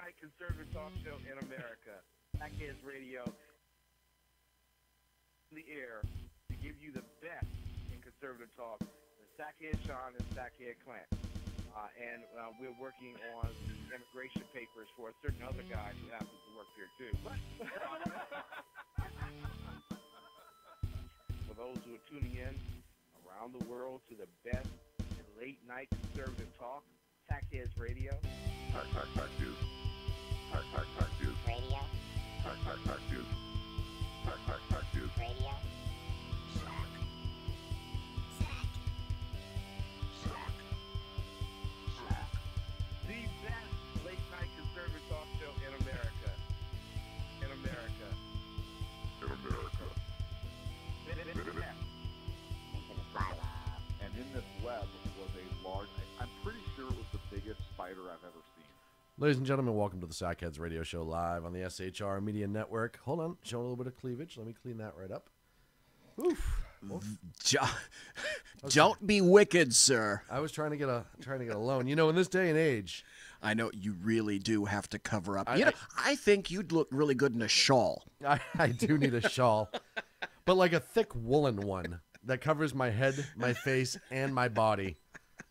night conservative talk show in America. Saclk Radio in the air to give you the best in conservative talk. The Saclk Sean and Saclk Clan. And we're working on the immigration papers for a certain other guy who happens to work here too. For those who are tuning in around the world to the best late night conservative talk, Saclk Radio. Saclk News. Saclk News. Radio. Saclk News. Saclk News. Radio. The best late night conservative talk show in America. In America. In America. Into the silo. And in this web was a large, I'm pretty sure it was the biggest spider I've ever seen. Ladies and gentlemen, welcome to the Sackheads Radio Show live on the SHR Media Network. Hold on, showing a little bit of cleavage. Let me clean that right up. Oof. Don't be wicked, sir. I was trying to get a loan. You know, in this day and age, I know you really do have to cover up. I think you'd look really good in a shawl. I do need a shawl, but like a thick woolen one that covers my head, my face, and my body.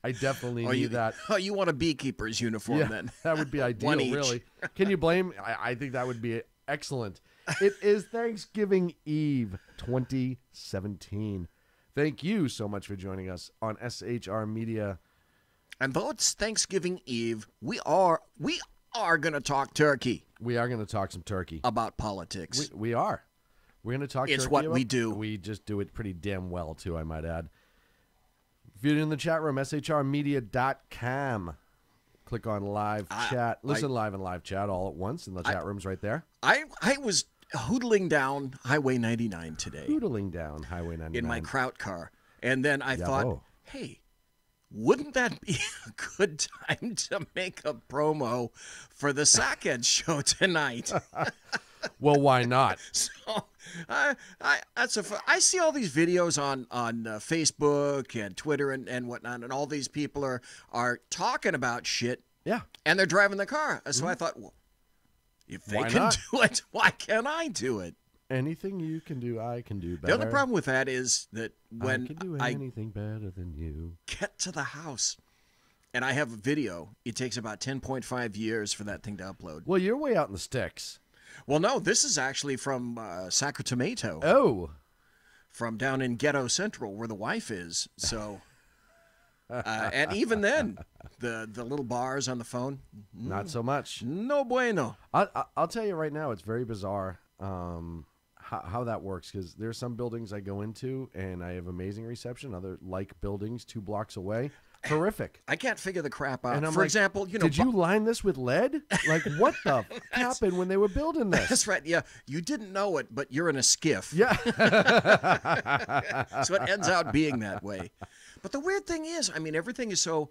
I definitely need that. Oh, you want a beekeeper's uniform then? That would be ideal, One each. really. Can you blame? I think that would be excellent. It is Thanksgiving Eve 2017. Thank you so much for joining us on SHR Media. And though it's Thanksgiving Eve, we are going to talk turkey. We are going to talk some turkey. About politics. We are. We're going to talk It's turkey. what we do. We just do it pretty damn well, too, I might add. If you're in the chat room, shrmedia.com. Click on live chat. Listen live and live chat all at once, and the chat room's right there. I was hoodling down Highway 99 today. Hoodling down Highway 99. In my Kraut car. And then I thought, Yabo. hey, wouldn't that be a good time to make a promo for the Sackhead show tonight? Well, why not? So I see all these videos on Facebook and Twitter and whatnot, and all these people are talking about shit. Yeah. And they're driving the car. So I thought, well, if they Why can not? do it, why can't I do it? Anything you can do, I can do better. The only problem with that is that when I can do anything better than you. Get to the house and I have a video, it takes about 10.5 years for that thing to upload. Well, you're way out in the sticks. Well, no, this is actually from Sacramento. Oh. From down in Ghetto Central where the wife is. So, and even then, the little bars on the phone. Not so much. No bueno. I'll tell you right now, it's very bizarre how that works, because there's some buildings I go into and I have amazing reception. Other like buildings 2 blocks away. Horrific. I can't figure the crap out. And I'm For like, example, did you line this with lead? Like, what the happened when they were building this? That's right. Yeah, you didn't know it, but you're in a skiff. Yeah. So it ends out being that way. But the weird thing is, I mean, everything is so,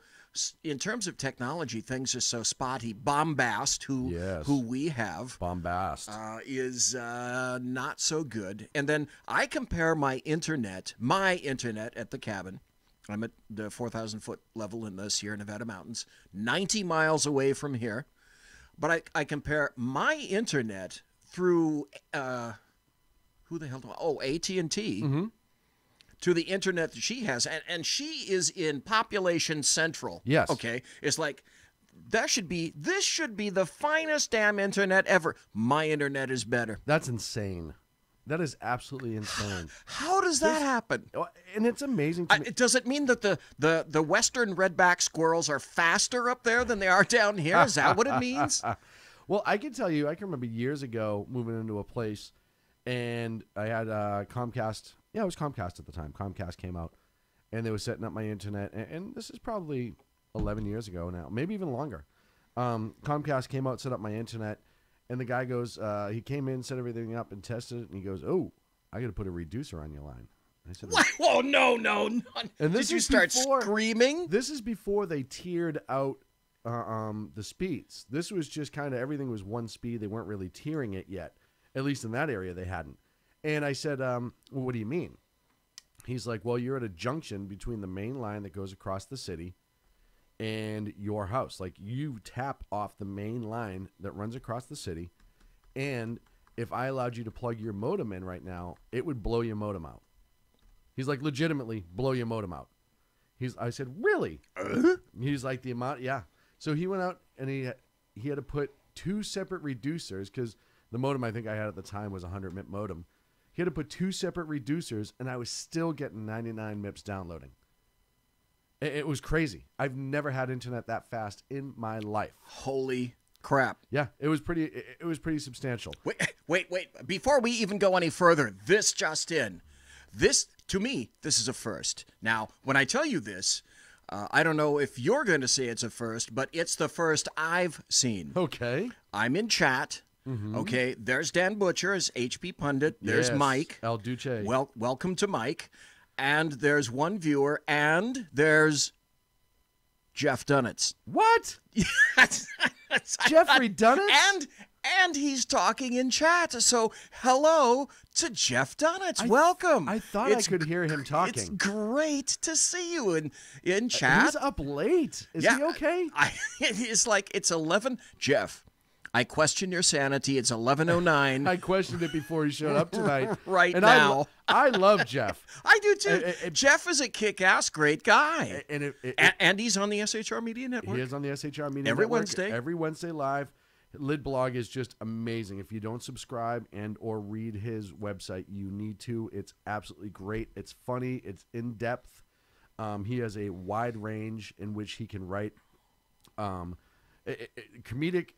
in terms of technology, things are so spotty. Bombast, who we have, Bombast, is not so good. And then I compare my internet at the cabin. I'm at the 4,000-foot level in the Sierra Nevada mountains, 90 miles away from here. But I compare my internet through, who the hell do I? Oh, AT&T. Mm-hmm. To the internet that she has. And she is in Population Central. Yes. Okay. It's like, this should be the finest damn internet ever. My internet is better. That's insane. That is absolutely insane. How does that happen? And it's amazing to me. Does it mean that the western redback squirrels are faster up there than they are down here? Is that what it means? Well, I can tell you, I can remember years ago moving into a place, and I had Comcast. Yeah, it was Comcast at the time. Comcast came out, and they were setting up my internet. And this is probably 11 years ago now, maybe even longer. Comcast came out, set up my internet. And the guy goes, he came in, set everything up, and tested it. And he goes, "Oh, I got to put a reducer on your line." And I said, "What? Whoa, no. And Did you start screaming? This is before they tiered out the speeds. This was just kind of everything was one speed. They weren't really tiering it yet. At least in that area, they hadn't. And I said, "Well, what do you mean?" He's like, "Well, you're at a junction between the main line that goes across the city and your house. Like, you tap off the main line that runs across the city, and if I allowed you to plug your modem in right now, it would blow your modem out. He's like, legitimately blow your modem out. I said, really? He's like, the amount, yeah. So he went out and he had to put 2 separate reducers, because the modem I think I had at the time was a 100 MIP modem. He had to put 2 separate reducers, and I was still getting 99 MIPs downloading. It was crazy. I've never had internet that fast in my life. Holy crap. Yeah, it was pretty substantial. Wait. Before we even go any further, this just in. This, to me, this is a first. Now, when I tell you this, I don't know if you're going to say it's a first, but it's the first I've seen. Okay. I'm in chat. Okay, there's Dan Butcher as HP Pundit. There's Yes, Mike. El Duce. Welcome to Mike. And there's one viewer, and there's Jeff Dunnitz. What? Jeffrey Dunnitz? And he's talking in chat. So hello to Jeff Dunnitz. Welcome. I thought I could hear him talking. It's great to see you in chat. He's up late. Is he okay? It's like it's 11. Jeff, I question your sanity. It's 11:09. I questioned it before he showed up tonight. Right and now. I love Jeff. I do too. Jeff is a kick-ass great guy. And he's on the SHR Media Network. he is on the SHR Media Every Network Wednesday. Every Wednesday live. Lid Blog is just amazing. If you don't subscribe and or read his website, you need to. It's absolutely great. It's funny. It's in-depth. He has a wide range in which he can write comedic.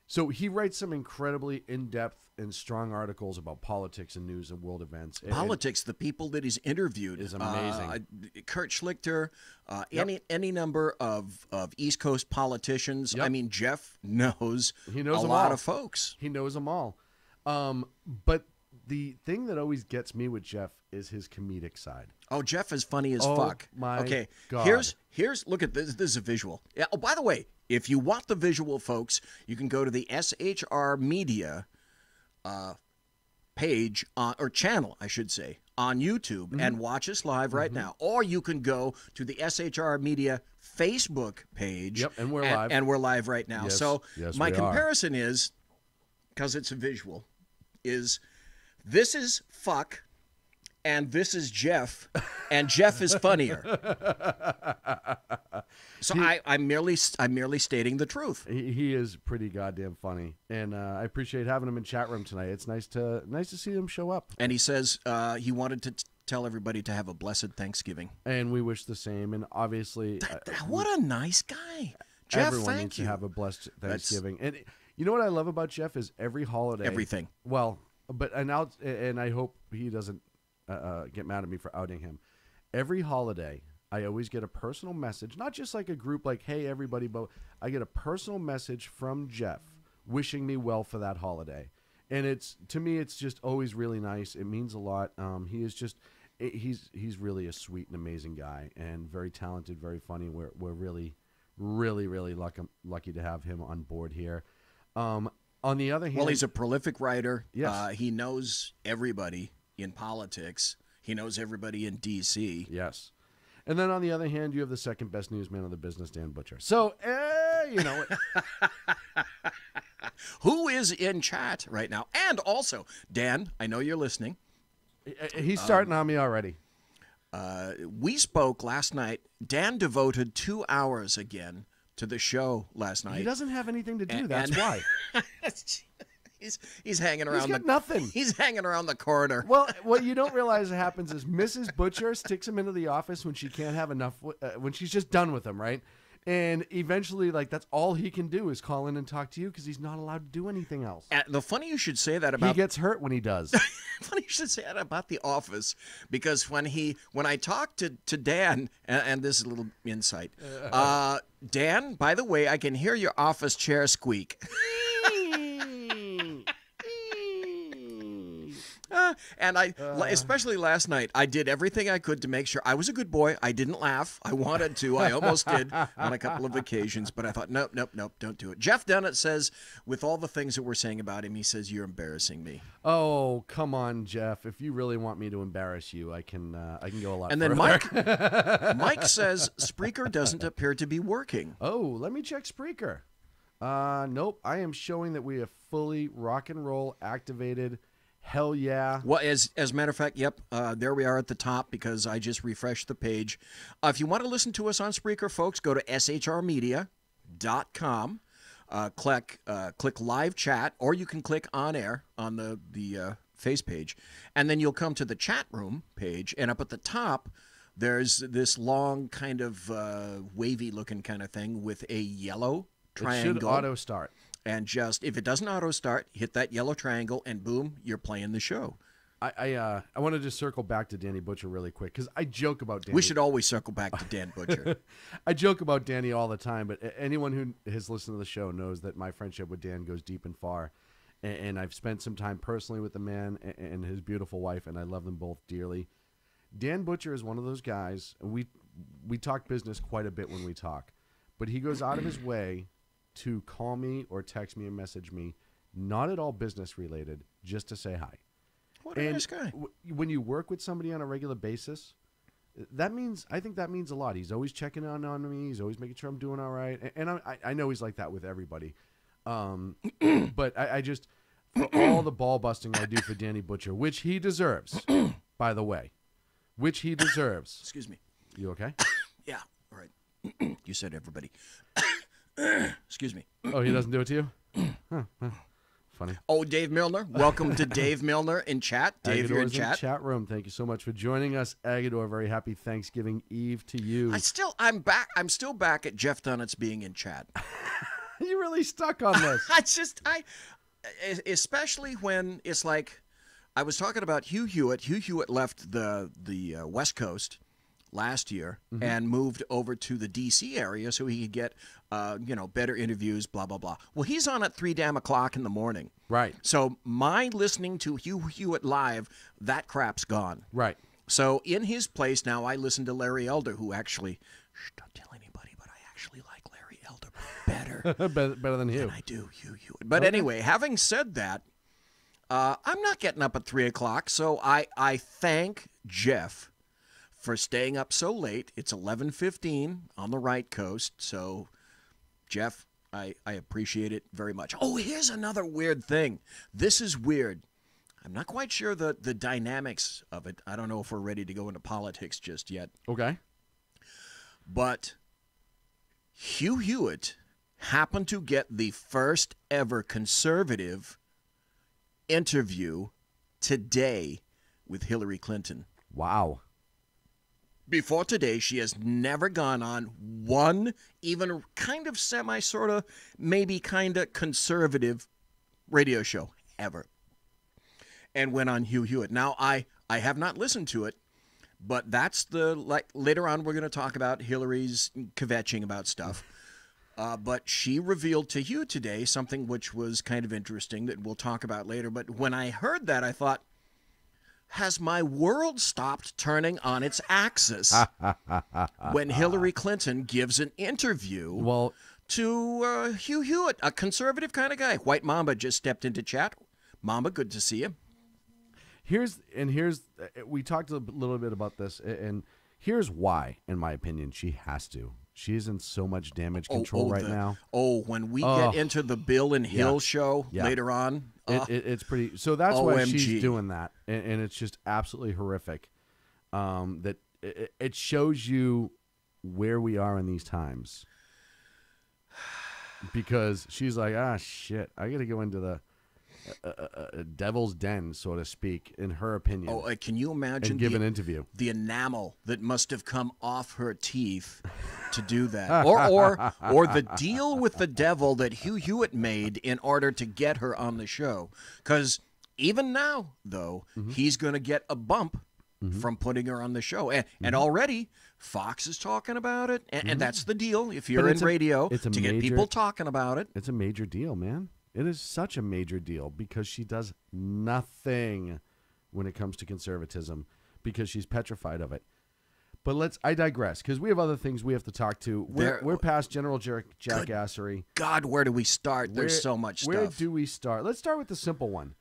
So he writes some incredibly in-depth and strong articles about politics and news and world events. Politics, the people that he's interviewed is amazing. Kurt Schlichter, any number of East Coast politicians. Yep. I mean, Jeff knows He knows a them lot all. of folks. He knows them all. But the thing that always gets me with Jeff is his comedic side. Oh, Jeff is funny as Oh, fuck. my okay, God. here's look at this. This is a visual. Yeah. Oh, by the way, if you want the visual, folks, you can go to the SHR Media page or channel, I should say, on YouTube and watch us live right now. Or you can go to the SHR Media Facebook page. Yep, and we're live. And we're live right now. Yes, So yes, my we are. comparison is, because it's a visual, is this is fuck and this is Jeff, and Jeff is funnier. So I'm merely stating the truth. He is pretty goddamn funny, and I appreciate having him in chat room tonight. It's nice to see him show up. And he says he wanted to tell everybody to have a blessed Thanksgiving. And we wish the same. And obviously, What a nice guy, Jeff. everyone Thank needs you. to have a blessed Thanksgiving. And you know what I love about Jeff is every holiday, Everything. Well, and I hope he doesn't get mad at me for outing him. Every holiday, I always get a personal message, not just like a group like, hey, everybody, but I get a personal message from Jeff wishing me well for that holiday. And to me, it's just always really nice. It means a lot. He is just, he's really a sweet and amazing guy and very talented, very funny. We're really, really, really lucky to have him on board here. On the other hand, Well, he's a prolific writer. Yes. He knows everybody in politics. He knows everybody in D.C. Yes. And then on the other hand, you have the second best newsman of the business, Dan Butcher. So, you know. Who is in chat right now? And also, Dan, I know you're listening. He's starting on me already. We spoke last night. Dan devoted 2 hours again to the show last night. He doesn't have anything to do. And- That's why. He's hanging around. He's got nothing. He's hanging around the corner. Well, what you don't realize happens is Mrs. Butcher sticks him into the office when she can't have enough, when she's just done with him, right? And eventually, like, that's all he can do is call in and talk to you because he's not allowed to do anything else. The funny you should say that He about gets hurt when he does. funny you should say that about The Office, because when I talked to Dan, and this is a little insight, Dan, by the way, I can hear your office chair squeak. And especially last night, I did everything I could to make sure I was a good boy. I didn't laugh. I wanted to. I almost did on a couple of occasions, but I thought, nope, don't do it. Jeff Dennett says, with all the things that we're saying about him, he says, you're embarrassing me. Oh, come on, Jeff. If you really want me to embarrass you, I can go a lot And further. then Mike says, Spreaker doesn't appear to be working. Oh, let me check Spreaker. Nope. I am showing that we have fully rock and roll activated. Hell yeah. Well, as a matter of fact, yep, there we are at the top because I just refreshed the page. If you want to listen to us on Spreaker, folks, go to shrmedia.com, click live chat, or you can click on air on the face page, and then you'll come to the chat room page, and up at the top, there's this long kind of wavy looking kind of thing with a yellow triangle. It should auto start. And just, if it doesn't auto start, hit that yellow triangle, and boom, you're playing the show. I want to just circle back to Danny Butcher really quick because I joke about Danny. We should always circle back to Dan Butcher. I joke about Danny all the time, but anyone who has listened to the show knows that my friendship with Dan goes deep and far. And I've spent some time personally with the man and his beautiful wife, and I love them both dearly. Dan Butcher is one of those guys. We talk business quite a bit when we talk, but he goes out of his way to call me or text me and message me, not at all business related, just to say hi. What a nice guy. When you work with somebody on a regular basis, I think that means a lot. He's always checking on me. He's always making sure I'm doing all right. And I know he's like that with everybody. But I just, for all the ball busting I do for Danny Butcher, which he deserves, by the way, which he deserves. Excuse me. You okay? Yeah, all right. You said everybody. Excuse me. Oh, he doesn't do it to you? Huh. Funny. Oh, Dave Milner. Welcome to Dave Milner in chat. Dave, you're in Agador's chat. Chat room. Thank you so much for joining us, Agador. Very happy Thanksgiving Eve to you. I'm back. I'm still back at Jeff Dunnett's being in chat. You really stuck on this. Especially when it's like, I was talking about Hugh Hewitt. Hugh Hewitt left the West Coast last year and moved over to the D.C. area so he could get, better interviews, blah, blah, blah. Well, he's on at 3 damn o'clock in the morning. Right. So my listening to Hugh Hewitt live, that crap's gone. Right. So in his place now, I listen to Larry Elder, who actually, don't tell anybody, but I actually like Larry Elder better. Better than Hugh. Than I do Hugh Hewitt. But anyway, having said that, I'm not getting up at 3 o'clock, so I thank Jeff for staying up so late. It's 11:15 on the right coast, so Jeff, I appreciate it very much. Oh, here's another weird thing. This is weird. I'm not quite sure the dynamics of it. I don't know if we're ready to go into politics just yet. Okay. But Hugh Hewitt happened to get the first ever conservative interview today with Hillary Clinton. Wow. Before today, she has never gone on one, even kind of semi, sort of, maybe kind of conservative radio show ever. And went on Hugh Hewitt. Now, I have not listened to it, but that's later on we're going to talk about Hillary's kvetching about stuff. But she revealed to Hugh today something which was kind of interesting that we'll talk about later. But when I heard that, I thought, has my world stopped turning on its axis when Hillary Clinton gives an interview to Hugh Hewitt, a conservative kind of guy? White Mamba just stepped into chat. Mamba, good to see you. Here's we talked a little bit about this, and here's why, in my opinion, she has to. She is in so much damage control now. Oh, when we get into the Bill and Hill show later on. It's pretty. So that's why she's doing that, and it's just absolutely horrific. That it shows you where we are in these times, because she's like, shit, I got to go into the devil's den, so to speak, in her opinion. Oh, can you imagine and give an interview? The enamel that must have come off her teeth to do that, or the deal with the devil that Hugh Hewitt made in order to get her on the show. Because even now, though, he's going to get a bump from putting her on the show, and already Fox is talking about it, and that's the deal. If you're in radio, to get people talking about it, it's a major deal, man. It is such a major deal because she does nothing when it comes to conservatism because she's petrified of it. But I digress because we have other things we have to talk to. We're past general jackassery. God, where do we start? There's so much stuff. Where do we start? Let's start with the simple one.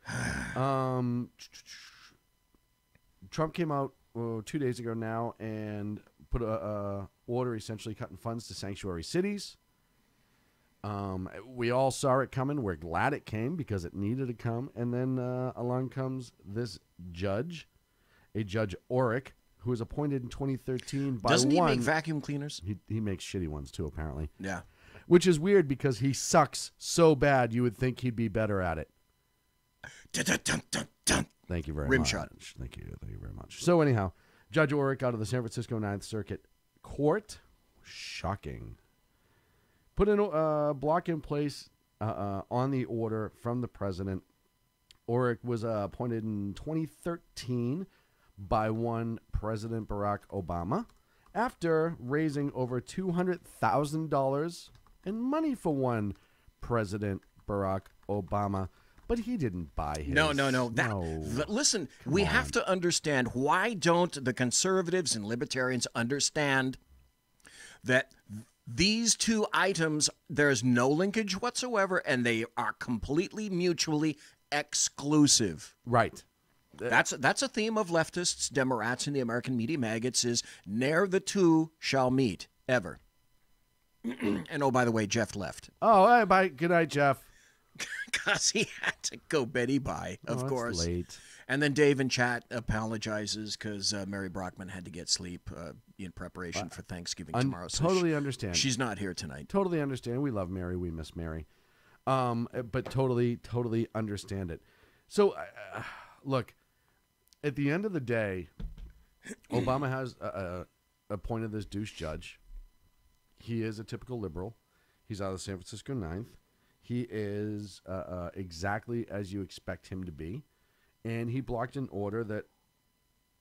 Trump came out 2 days ago now and put a order essentially cutting funds to sanctuary cities. We all saw it coming. We're glad it came because it needed to come. And then along comes this judge, a Judge Orrick, who was appointed in 2013 by Doesn't he make vacuum cleaners? He makes shitty ones too, apparently. Yeah. Which is weird because he sucks so bad you would think he'd be better at it. Thank you very much. Rimshot. Thank you very much. So anyhow, Judge Orrick out of the San Francisco Ninth Circuit Court, shocking, put a block in place on the order from the president. Orrick was appointed in 2013 by one President Barack Obama after raising over $200,000 in money for one President Barack Obama. But he didn't buy his. No. Listen, we have to understand, why don't the conservatives and libertarians understand that these two items, there's no linkage whatsoever, and they are completely mutually exclusive. Right. That's a theme of leftists, Democrats, and the American media maggots is ne'er the two shall meet, ever. And oh, by the way, Jeff left. Oh, hey, bye. Good night, Jeff. Because he had to go Betty by, of course. Late. And then Dave in chat apologizes because Mary Brockman had to get sleep in preparation for Thanksgiving tomorrow. So totally understand. She's not here tonight. Totally understand. We love Mary. We miss Mary. But totally understand it. So, look, at the end of the day, Obama has appointed this douche judge. He is a typical liberal. He's out of the San Francisco Ninth. He is exactly as you expect him to be. And he blocked an order that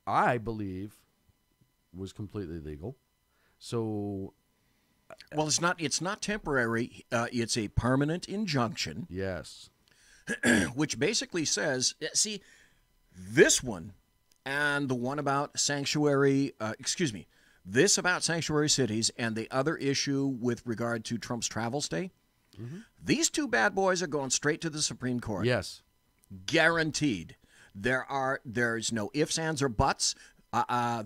I believe was completely legal. So, well, it's not temporary. It's a permanent injunction. Yes. Which basically says, see, this one and the one about this about sanctuary cities and the other issue with regard to Trump's travel stay, these two bad boys are going straight to the Supreme Court. Yes. Guaranteed. There's no ifs, ands, or buts.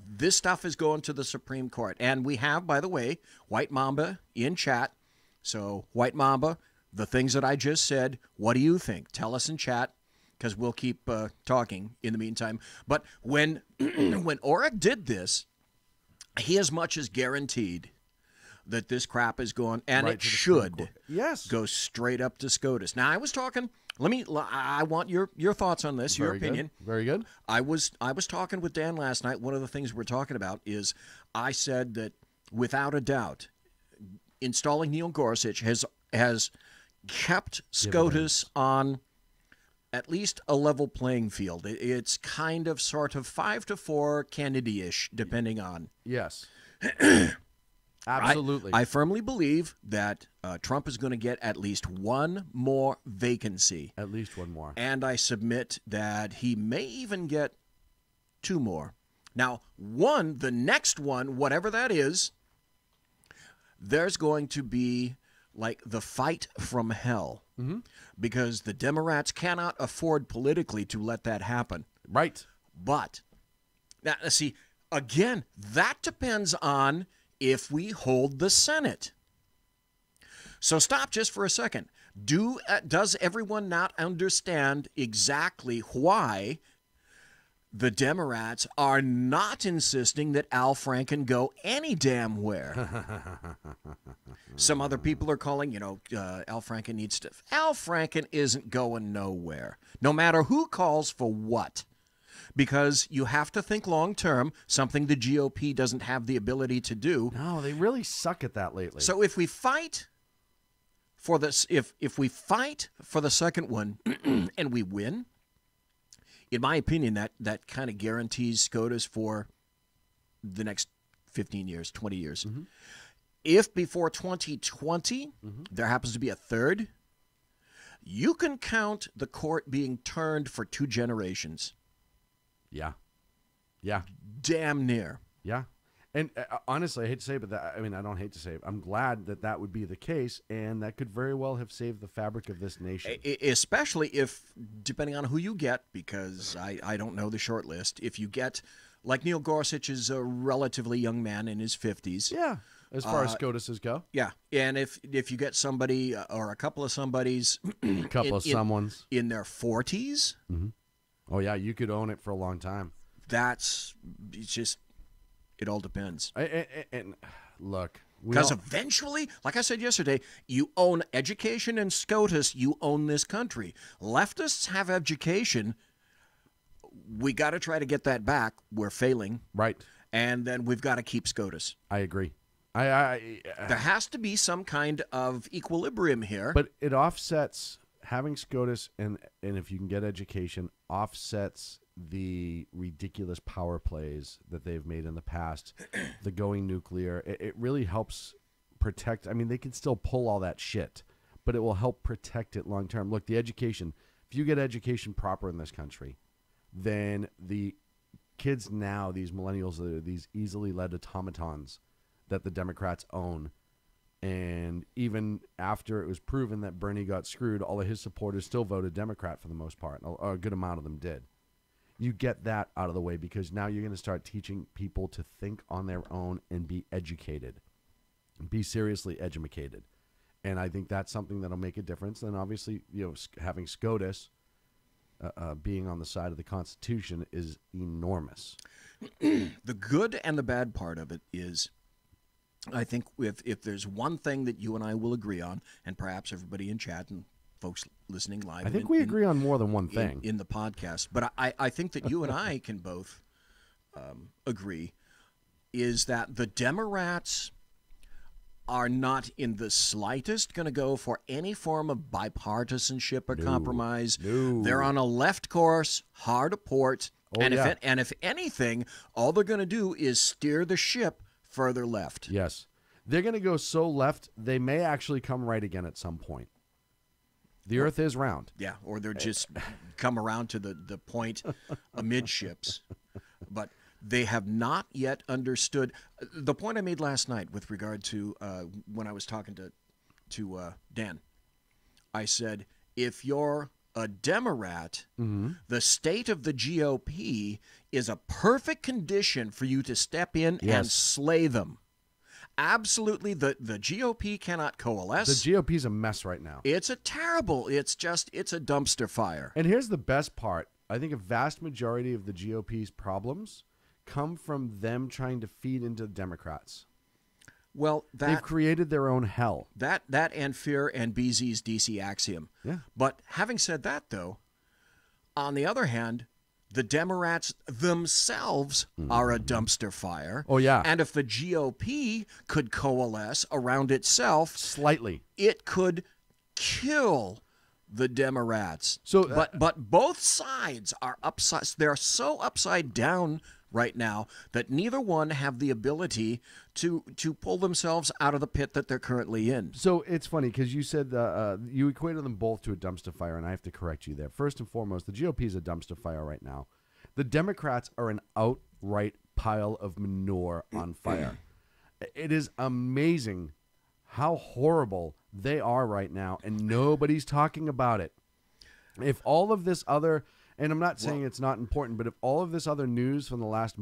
This stuff is going to the Supreme Court. And we have, by the way, White Mamba in chat. So, White Mamba, the things that I just said, what do you think? Tell us in chat, because we'll keep talking in the meantime. But when Orrick did this, he as much as guaranteed that this crap is going, and right it should go straight up to SCOTUS. Now, I was talking... I want your thoughts on this, your opinion. Very good. I was talking with Dan last night. One of the things we're talking about is I said that without a doubt, installing Neil Gorsuch has kept SCOTUS on at least a level playing field. It's kind of sort of 5-4 Kennedy-ish, depending on. Yes. Absolutely. I firmly believe that Trump is going to get at least one more vacancy. At least one more. And I submit that he may even get two more. Now, the next one, whatever that is, there's going to be like the fight from hell. Mm-hmm. Because the Democrats cannot afford politically to let that happen. Right. But, now, see, again, that depends on if we hold the Senate. So stop just for a second. Does everyone not understand exactly why the Democrats are not insisting that Al Franken go any damn where? Some other people are calling, Al Franken needs to... Al Franken isn't going nowhere, no matter who calls for what. Because you have to think long term, something the GOP doesn't have the ability to do. No, they really suck at that lately. So if we fight for this, if we fight for the second one and we win, in my opinion, that kind of guarantees SCOTUS for the next 15 years, 20 years. Mm-hmm. If before 2020 there happens to be a third, you can count the court being turned for 2 generations. Yeah. Yeah. Damn near. Yeah. And honestly, I hate to say it, but I mean, I don't hate to say it. I'm glad that that would be the case, and that could very well have saved the fabric of this nation. Especially if, depending on who you get, because I don't know the short list, if you get, like Neil Gorsuch is a relatively young man in his 50s. Yeah, as far as SCOTUS's go. Yeah, and if you get somebody or a couple of somebodies, A couple of someones. in their 40s, Oh, yeah, you could own it for a long time. it's just, it all depends. And look, Because eventually, like I said yesterday, you own education and SCOTUS, you own this country. Leftists have education. We got to try to get that back. We're failing. right, And then we've got to keep SCOTUS. I agree. There has to be some kind of equilibrium here. But it offsets having SCOTUS, and if you can get education, offsets the ridiculous power plays that they've made in the past, the going nuclear. It really helps protect. I mean, they can still pull all that shit, but it will help protect it long term. Look, the education, if you get education proper in this country, then the kids now, these millennials, these easily led automatons that the Democrats own, and even after it was proven that Bernie got screwed, all of his supporters still voted Democrat for the most part. A good amount of them did. You get that out of the way because now you're going to start teaching people to think on their own and be educated, be seriously educated. And I think that's something that'll make a difference. And obviously, having SCOTUS being on the side of the Constitution is enormous. The good and the bad part of it is, I think if there's one thing that you and I will agree on, and perhaps everybody in chat and folks listening live, I think we agree on more than one thing in the podcast, but I think that you and I can both agree is that the Democrats are not in the slightest going to go for any form of bipartisanship or compromise. No. They're on a left course, hard to port, Oh, and yeah. if anything, all they're going to do is steer the ship further left. Yes. They're going to go so left, they may actually come right again at some point. The earth is round. Yeah, or they're just come around to the point amidships. But they have not yet understood the point I made last night with regard to when I was talking to Dan. I said, if you're a Democrat, the state of the GOP is a perfect condition for you to step in and Yes. slay them. Absolutely, the GOP cannot coalesce. The GOP's a mess right now. It's a dumpster fire. And here's the best part. I think a vast majority of the GOP's problems come from them trying to feed into the Democrats. Well, They've created their own hell. that and fear and BZ's DC axiom. Yeah. But having said that, though, on the other hand, the Democrats themselves are a dumpster fire. Oh, yeah. And if the GOP could coalesce around itself, Slightly. it could kill the Democrats. So, but both sides are upside. They're so upside down right now that neither one have the ability to pull themselves out of the pit that they're currently in. So it's funny because you said you equated them both to a dumpster fire, and I have to correct you there. First and foremost, the GOP is a dumpster fire right now. The Democrats are an outright pile of manure on fire. It is amazing how horrible they are right now, and nobody's talking about it. If all of this other, and I'm not saying it's not important, but if all of this other news from the last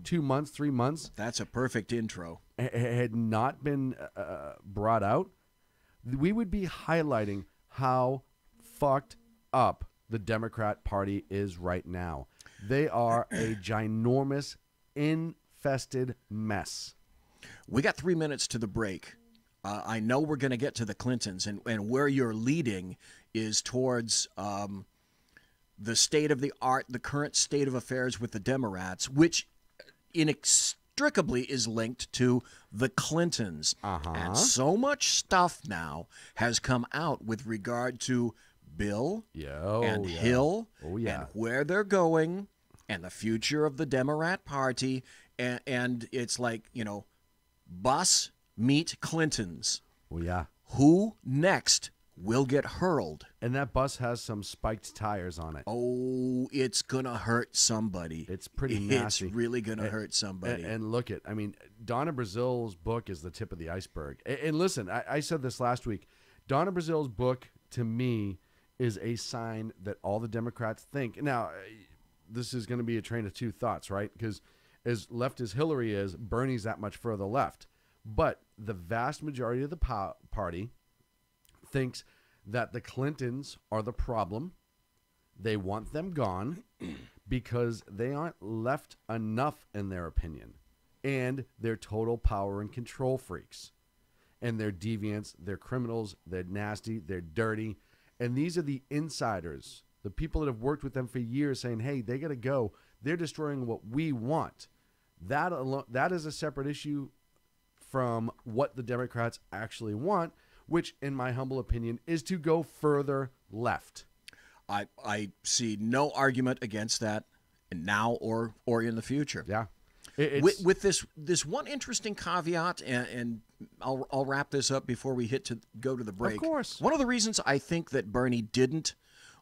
2 months, 3 months, That's a perfect intro. had not been brought out, we would be highlighting how fucked up the Democrat Party is right now. They are a ginormous, infested mess. We got 3 minutes to the break. I know we're going to get to the Clintons, and where you're leading is towards the state of the art, the current state of affairs with the Democrats, which inextricably is linked to the Clintons. And so much stuff now has come out with regard to Bill and Hill and where they're going and the future of the Democrat Party. And it's like, bus meet Clintons. Oh, yeah. Who next will get hurled. And that bus has some spiked tires on it. Oh, it's going to hurt somebody. It's pretty nasty. It's really going to hurt somebody. And look at, I mean, Donna Brazil's book is the tip of the iceberg. And listen, I said this last week. Donna Brazil's book, to me, is a sign that all the Democrats think. Now, this is going to be a train of two thoughts, right? Because as left as Hillary is, Bernie's that much further left. But the vast majority of the party thinks that the Clintons are the problem. They want them gone because they aren't left enough, in their opinion. And they're total power and control freaks. And they're deviants, they're criminals, they're nasty, they're dirty. And these are the insiders, the people that have worked with them for years saying, hey, they got to go. They're destroying what we want. That alone, that is a separate issue from what the Democrats actually want, which, in my humble opinion, is to go further left. I see no argument against that now or in the future. Yeah. With this one interesting caveat, and I'll wrap this up before we go to the break. Of course. One of the reasons I think that Bernie didn't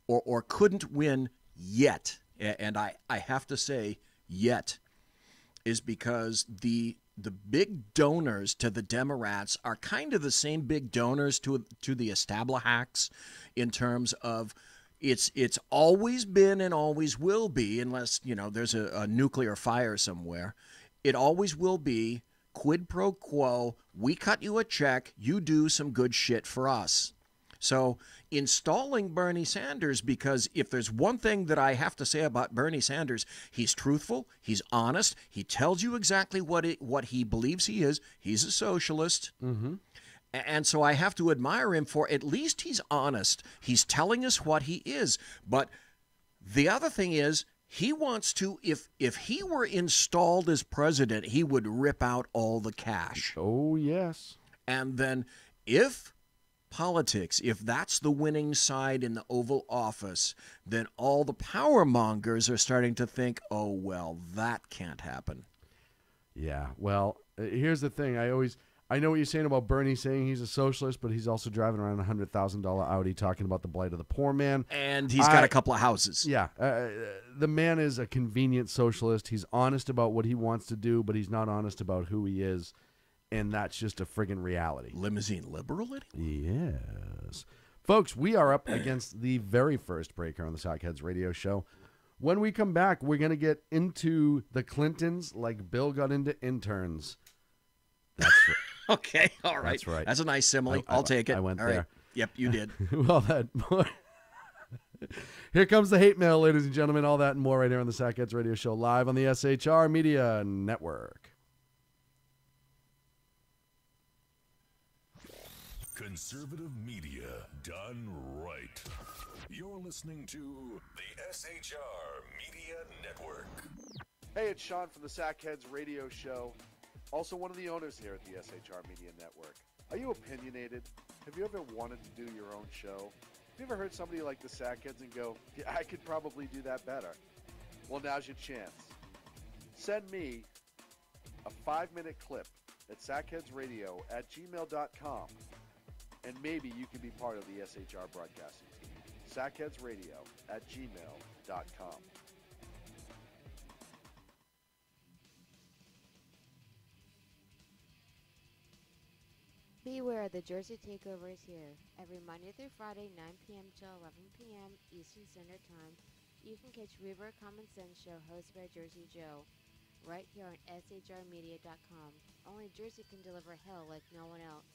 or couldn't win yet, and I have to say yet, is because the big donors to the Democrats are kind of the same big donors to the establishhacks in terms of it's always been and always will be, unless there's a nuclear fire somewhere. It always will be quid pro quo. We cut you a check, you do some good shit for us. So installing Bernie Sanders, because if there's one thing that I have to say about Bernie Sanders, he's truthful, he's honest, he tells you exactly what he believes he is. He's a socialist. Mm-hmm. And so I have to admire him for at least he's honest. He's telling us what he is. But the other thing is, he wants to, if he were installed as president, he would rip out all the cash. Oh, yes. And then if politics, if that's the winning side in the Oval Office, then all the power mongers are starting to think, oh, well, that can't happen. Yeah, well, here's the thing. I know what you're saying about Bernie saying he's a socialist, but he's also driving around a $100,000 Audi talking about the blight of the poor man. And he's got a couple of houses. Yeah, the man is a convenient socialist. He's honest about what he wants to do, but he's not honest about who he is. And that's just a friggin' reality. Limousine liberal, anyway? Yes. Folks, we are up against the very first breaker on the Sackheads radio show. When we come back, we're going to get into the Clintons like Bill got into interns. That's right. Okay, all right. That's right. That's a nice simile. I'll take it. I went all there. Right. Yep, you did. Well, here comes the hate mail, ladies and gentlemen. All that and more right here on the Sackheads radio show, live on the SHR Media Network. Conservative media done right. You're listening to the SHR Media Network. Hey, it's Sean from the Sackheads radio show. Also one of the owners here at the SHR Media Network. Are you opinionated? Have you ever wanted to do your own show? Have you ever heard somebody like the Sackheads and go, yeah, I could probably do that better? Well, now's your chance. Send me a 5-minute clip at sackheadsradio@gmail.com, and maybe you can be part of the SHR broadcasting team. sackheadsradio@gmail.com. Beware, the Jersey Takeover is here. Every Monday through Friday, 9 p.m. to 11 p.m. Eastern Standard Time, you can catch Reaver Common Sense Show hosted by Jersey Joe, right here on shrmedia.com. Only Jersey can deliver hell like no one else.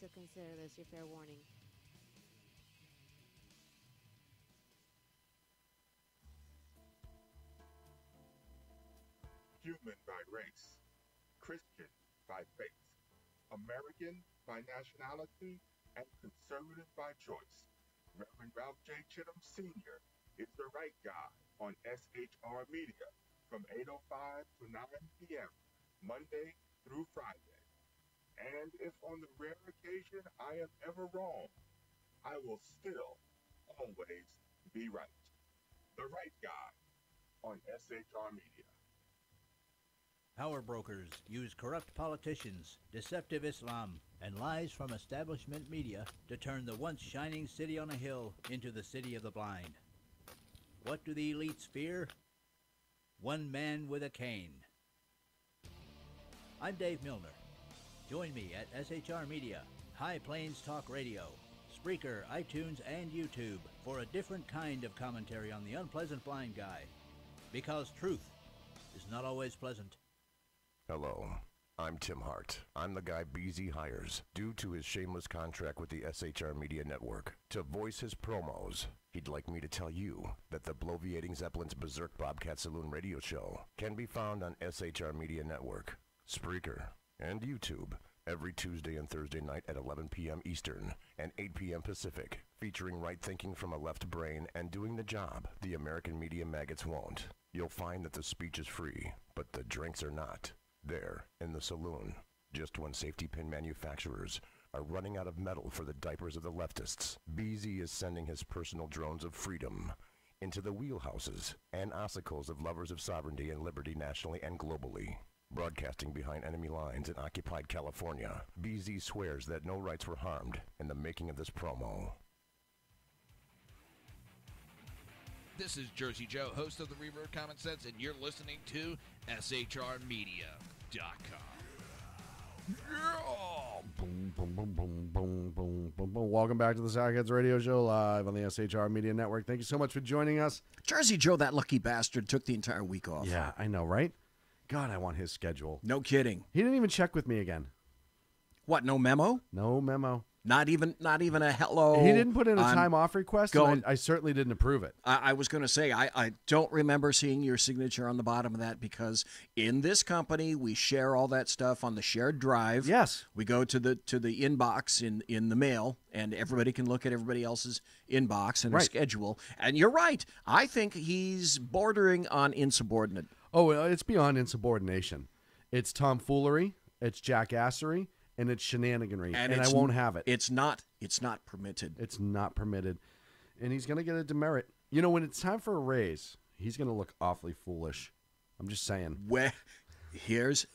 So consider this your fair warning. Human by race, Christian by faith, American by nationality, and conservative by choice. Reverend Ralph J. Chittum Sr. is the right guy on SHR Media from 8:05 to 9 p.m. Monday through Friday. And if on the rare occasion I am ever wrong, I will still always be right. The right guy on SHR Media. Power brokers use corrupt politicians, deceptive Islam, and lies from establishment media to turn the once shining city on a hill into the city of the blind. What do the elites fear? One man with a cane. I'm Dave Milner. Join me at SHR Media, High Plains Talk Radio, Spreaker, iTunes, and YouTube for a different kind of commentary on the unpleasant blind guy. Because truth is not always pleasant. Hello, I'm Tim Hart. I'm the guy BZ hires due to his shameless contract with the SHR Media Network to voice his promos. He'd like me to tell you that the Bloviating Zeppelin's Berserk Bobcat Saloon radio show can be found on SHR Media Network, Spreaker, and YouTube every Tuesday and Thursday night at 11 p.m. Eastern and 8 p.m. Pacific, featuring right thinking from a left brain and doing the job the American media maggots won't. You'll find that the speech is free, but the drinks are not. There, in the saloon, just when safety pin manufacturers are running out of metal for the diapers of the leftists, BZ is sending his personal drones of freedom into the wheelhouses and ossicles of lovers of sovereignty and liberty nationally and globally. Broadcasting behind enemy lines in occupied California, BZ swears that no rights were harmed in the making of this promo. This is Jersey Joe, host of the Reverb Common Sense, and you're listening to SHRmedia.com. Yeah! Boom, boom, boom, boom, boom, boom, boom, boom. Welcome back to the Saclk Radio Show live on the SHR Media Network. Thank you so much for joining us. Jersey Joe, that lucky bastard, took the entire week off. Yeah, I know, right? God, I want his schedule. No kidding. He didn't even check with me again. What, no memo? No memo. Not even a hello. He didn't put in a time off request, and I certainly didn't approve it. I was going to say, I don't remember seeing your signature on the bottom of that, because in this company, we share all that stuff on the shared drive. Yes. We go to the inbox in the mail, and everybody can look at everybody else's inbox and their schedule. And you're right. I think he's bordering on insubordinate. Oh, it's beyond insubordination. It's tomfoolery. It's jackassery. And it's shenaniganry, and I won't have it. It's not permitted. It's not permitted. And he's going to get a demerit. You know, when it's time for a raise, he's going to look awfully foolish. I'm just saying. Well, here's,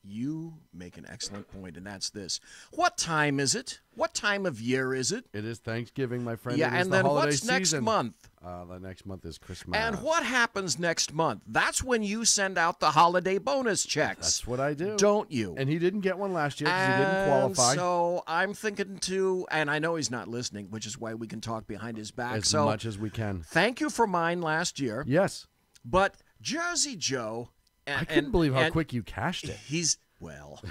you make an excellent point, and that's this. What time is it? What time of year is it? It is Thanksgiving, my friend. Yeah, it is and the then holiday what's season. next month? The next month is Christmas. And what happens next month? That's when you send out the holiday bonus checks. That's what I do. Don't you? And he didn't get one last year because he didn't qualify. So I'm thinking and I know he's not listening, which is why we can talk behind his back. As much as we can. Thank you for mine last year. Yes. But Jersey Joe... I couldn't believe how quick you cashed it. Well...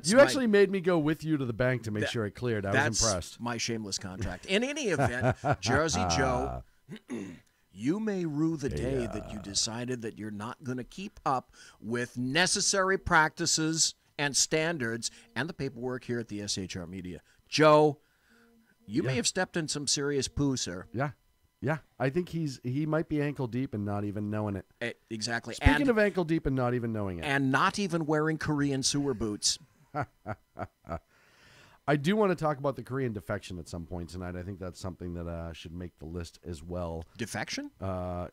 You actually made me go with you to the bank to make sure it cleared. I was impressed. That's my shameless contract. In any event, Jersey Joe, you may rue the day that you decided that you're not going to keep up with necessary practices and standards and the paperwork here at the SHR Media. Joe, you may have stepped in some serious poo, sir. Yeah. Yeah, I think he might be ankle deep and not even knowing it. Exactly. Speaking of ankle deep and not even knowing it. And not even wearing Korean sewer boots. I do want to talk about the Korean defection at some point tonight. I think that's something that should make the list as well. Defection?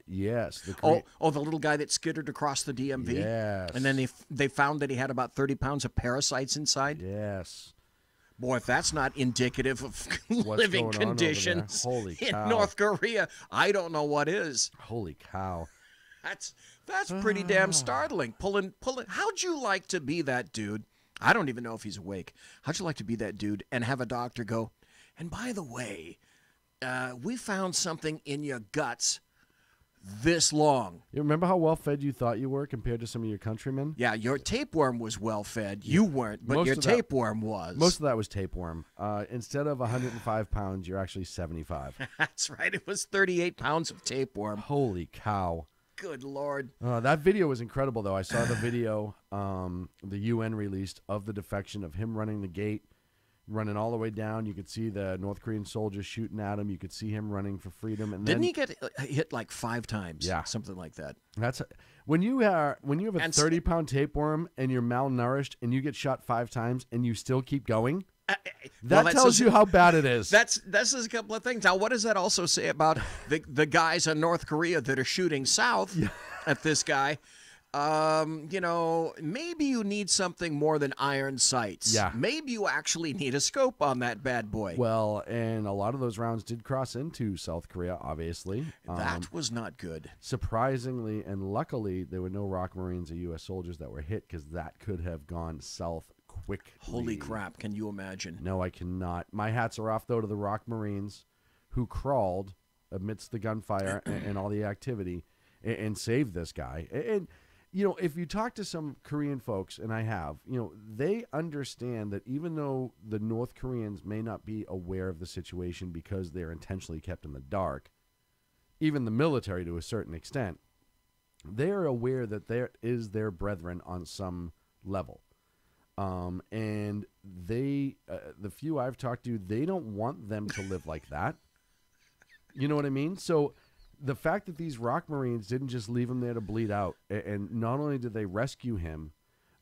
Yes. The little guy that skittered across the DMV? Yes. And then they found that he had about 30 pounds of parasites inside? Yes. Boy, if that's not indicative of living conditions in North Korea, I don't know what is. Holy cow. That's pretty damn startling. Pulling. How'd you like to be that dude? I don't even know if he's awake. How'd you like to be that dude and have a doctor go, and by the way, we found something in your guts this long. You remember how well fed you thought you were compared to some of your countrymen? Yeah, your tapeworm was well fed. You weren't, but your tapeworm was. Most of that was tapeworm. Instead of 105 pounds, you're actually 75. That's right. It was 38 pounds of tapeworm. Holy cow. Good Lord. That video was incredible, though. I saw the video the UN released of the defection of him running the gate, running all the way down. You could see the North Korean soldiers shooting at him. You could see him running for freedom. And didn't he get hit like 5 times? Yeah, something like that. That's when you have a 30-pound tapeworm and you're malnourished and you get shot 5 times and you still keep going. That Well, tells you how bad it is. That's a couple of things. Now, what does that also say about the guys in North Korea that are shooting south at this guy? Maybe you need something more than iron sights. Yeah. Maybe you actually need a scope on that bad boy. Well, and a lot of those rounds did cross into South Korea, obviously. That was not good. Surprisingly and luckily, there were no ROK Marines or U.S. soldiers that were hit because that could have gone south quickly. Holy crap, can you imagine? No, I cannot. My hats are off, though, to the ROK Marines who crawled amidst the gunfire and all the activity and saved this guy. And if you talk to some Korean folks, and I have, they understand that even though the North Koreans may not be aware of the situation because they're intentionally kept in the dark, even the military to a certain extent, they're aware that there is their brethren on some level. And they, the few I've talked to, they don't want them to live like that. You know what I mean? So the fact that these ROK Marines didn't just leave him there to bleed out, and not only did they rescue him,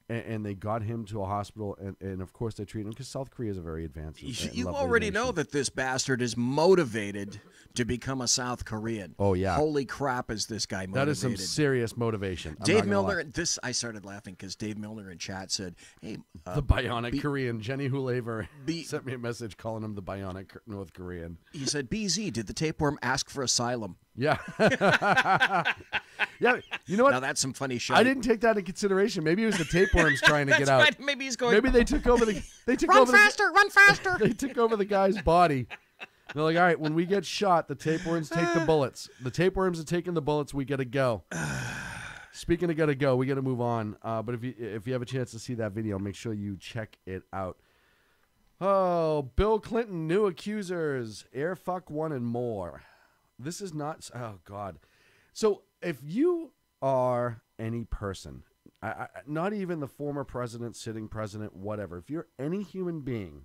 and they got him to a hospital, and of course they treat him, because South Korea is a very advanced You already know that this bastard is motivated to become a South Korean. Oh, yeah. Holy crap, is this guy motivated. That is some serious motivation. Dave Milner, I started laughing because Dave Milner in chat said, hey. The bionic Korean. Jenny Hulaver sent me a message calling him the bionic North Korean. He said, BZ, did the tapeworm ask for asylum? Yeah. Yeah, you know what? Now that's some funny shit. I didn't take that into consideration. Maybe it was the tapeworms trying to get out. Right. Maybe he's going. Maybe they took over the. They took run over faster! Run faster! They took over the guy's body. They're like, all right, when we get shot, the tapeworms take the bullets. The tapeworms are taking the bullets. We gotta go. Speaking of gotta go, we gotta move on. But if you have a chance to see that video, make sure you check it out. Oh, Bill Clinton, new accusers, air fuck one and more. This is not. Oh God. So if you are any person, not even the former president, sitting president, whatever, if you're any human being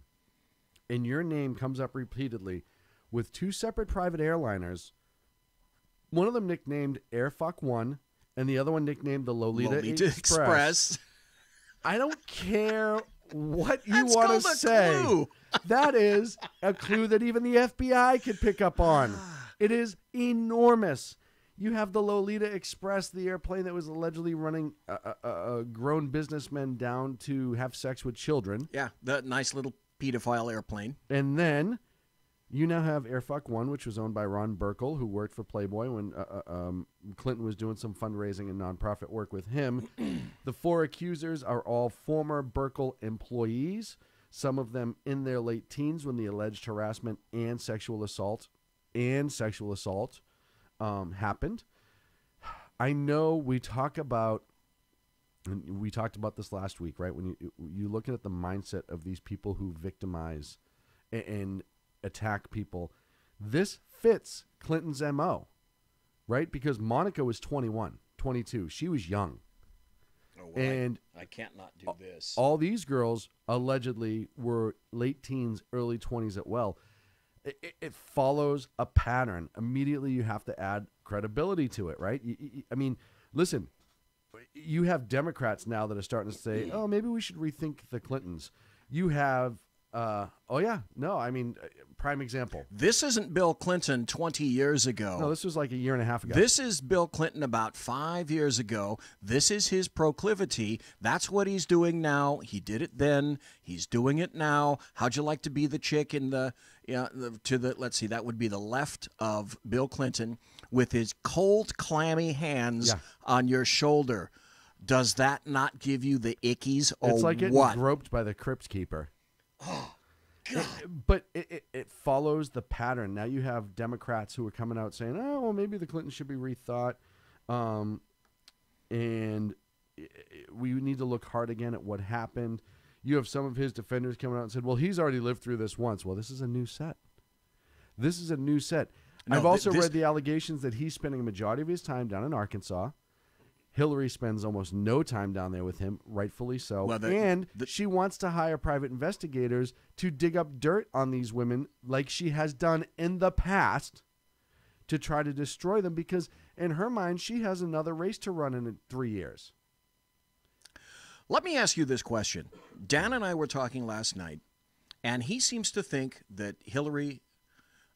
and your name comes up repeatedly with two separate private airliners, one of them nicknamed Airfuck One and the other one nicknamed the Lolita Express, I don't care what you want to say. Clue. That is a clue that even the FBI could pick up on. It is enormous. You have the Lolita Express, the airplane that was allegedly running grown businessmen down to have sex with children. Yeah, the nice little pedophile airplane. And then you now have Airfuck One, which was owned by Ron Burkle, who worked for Playboy when Clinton was doing some fundraising and nonprofit work with him. The four accusers are all former Burkle employees, some of them in their late teens when the alleged harassment and sexual assault happened. I know we talked about this last week, right? When you look at the mindset of these people who victimize and attack people, this fits Clinton's MO, right? Because Monica was 21, 22. She was young. Oh, well, and I can't not do this. All these girls allegedly were late teens, early 20s as well. It follows a pattern. Immediately, you have to add credibility to it, right? I mean, listen, you have Democrats now that are starting to say, oh, maybe we should rethink the Clintons. You have, prime example. This isn't Bill Clinton 20 years ago. No, this was like a year and a half ago. This is Bill Clinton about 5 years ago. This is his proclivity. That's what he's doing now. He did it then. He's doing it now. How'd you like to be the chick in let's see, that would be the left of Bill Clinton with his cold, clammy hands on your shoulder. Does that not give you the ickies or what? It's like getting groped by the crypt keeper. Oh, God. But it follows the pattern. Now you have Democrats who are coming out saying, oh, well, maybe the Clintons should be rethought. And we need to look hard again at what happened. You have some of his defenders coming out and said, well, he's already lived through this once. Well, this is a new set. This is a new set. No, I've also read the allegations that he's spending a majority of his time down in Arkansas. Hillary spends almost no time down there with him, rightfully so. Well, she wants to hire private investigators to dig up dirt on these women like she has done in the past to try to destroy them because in her mind, she has another race to run in 3 years. Let me ask you this question. Dan and I were talking last night, And he seems to think that Hillary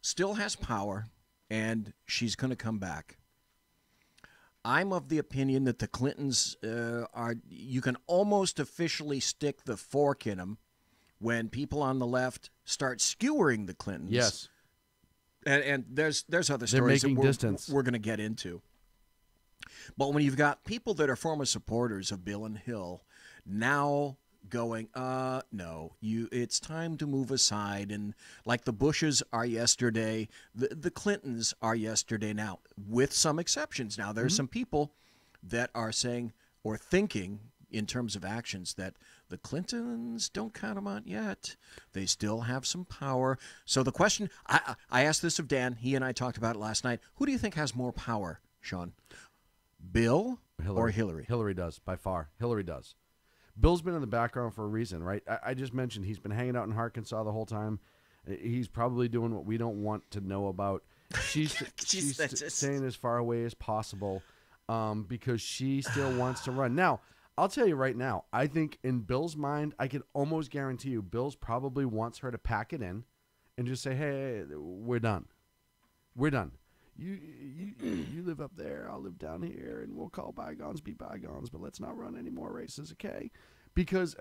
still has power and she's going to come back. I'm of the opinion that the Clintons you can almost officially stick the fork in them when people on the left start skewering the Clintons. Yes. And there's other They're stories making that distance. we're going to get into. But when you've got people that are former supporters of Bill and Hill now going, no, it's time to move aside. And like the Bushes are yesterday, the Clintons are yesterday now, with some exceptions. Now, there's some people that are saying or thinking in terms of actions that the Clintons don't count them out yet. They still have some power. So the question, I asked this of Dan. He and I talked about it last night. Who do you think has more power, Sean? Bill or Hillary? Hillary does, by far. Hillary does. Bill's been in the background for a reason, right? I just mentioned he's been hanging out in Arkansas the whole time. He's probably doing what we don't want to know about. She's staying as far away as possible because she still wants to run. Now, I'll tell you right now, I think in Bill's mind, I can almost guarantee you Bill's probably wants her to pack it in and just say, hey, we're done. We're done. You live up there, I'll live down here, and we'll call bygones be bygones, but let's not run any more races, okay? Because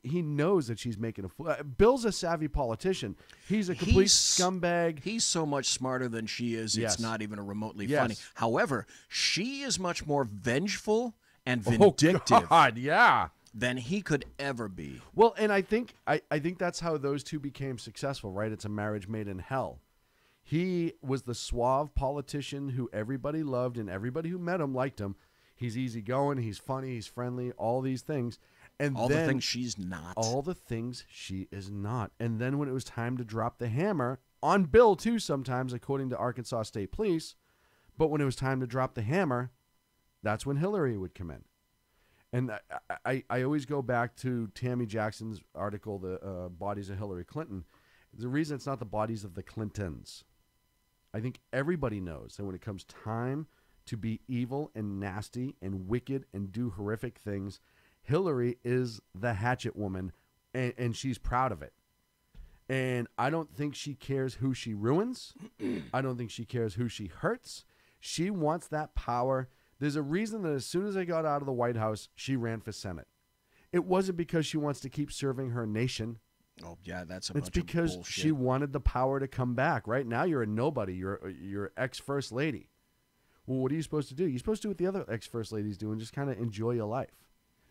he knows that she's making a fool. Bill's a savvy politician. He's a complete scumbag. He's so much smarter than she is, Yes. It's not even remotely Yes. funny. However, she is much more vengeful and vindictive yeah. than he could ever be. Well, and I think that's how those two became successful, right? It's a marriage made in hell. He was the suave politician who everybody loved and everybody who met him liked him. He's easygoing, he's funny, he's friendly, all these things. And all then, the things she's not. All the things she is not. And then when it was time to drop the hammer, on Bill too sometimes, according to Arkansas State Police, but when it was time to drop the hammer, that's when Hillary would come in. And I always go back to Tammy Jackson's article, The Bodies of Hillary Clinton. The reason it's not the bodies of the Clintons. I think everybody knows that when it comes time to be evil and nasty and wicked and do horrific things, Hillary is the hatchet woman, and she's proud of it. And I don't think she cares who she ruins. I don't think she cares who she hurts. She wants that power. There's a reason that as soon as I got out of the White House, she ran for Senate. It wasn't because she wants to keep serving her nation. Oh, yeah, that's It's because she wanted the power to come back. Right now, you're a nobody. You're ex-first lady. Well, what are you supposed to do? You're supposed to do what the other ex-first ladies do and just kind of enjoy your life.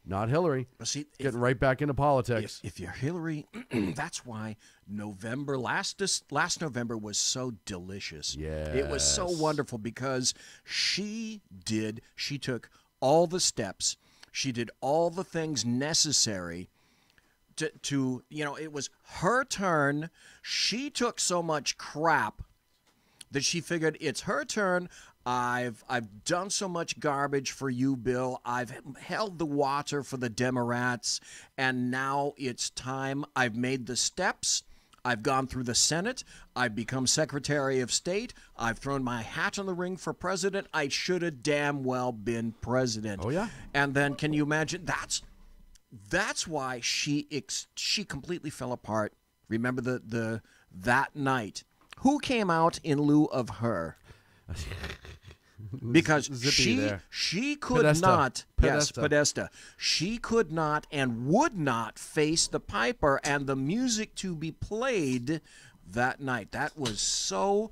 Not Hillary. See, getting right back into politics. If you're Hillary, that's why last November was so delicious. Yes. It was so wonderful because she took all the steps. She did all the things necessary to it was her turn. She took so much crap that she figured it's her turn. I've done so much garbage for you, Bill. I've held the water for the Democrats, and now it's time. I've made the steps. I've gone through the Senate. I've become Secretary of State. I've thrown my hat in the ring for president. I should have damn well been president. Oh, yeah. And then can you imagine? That's why she completely fell apart. Remember that night. Who came out in lieu of her? Because she could Podesta. not. Yes, Podesta. Podesta. She could not and would not face the piper and the music to be played that night. That was so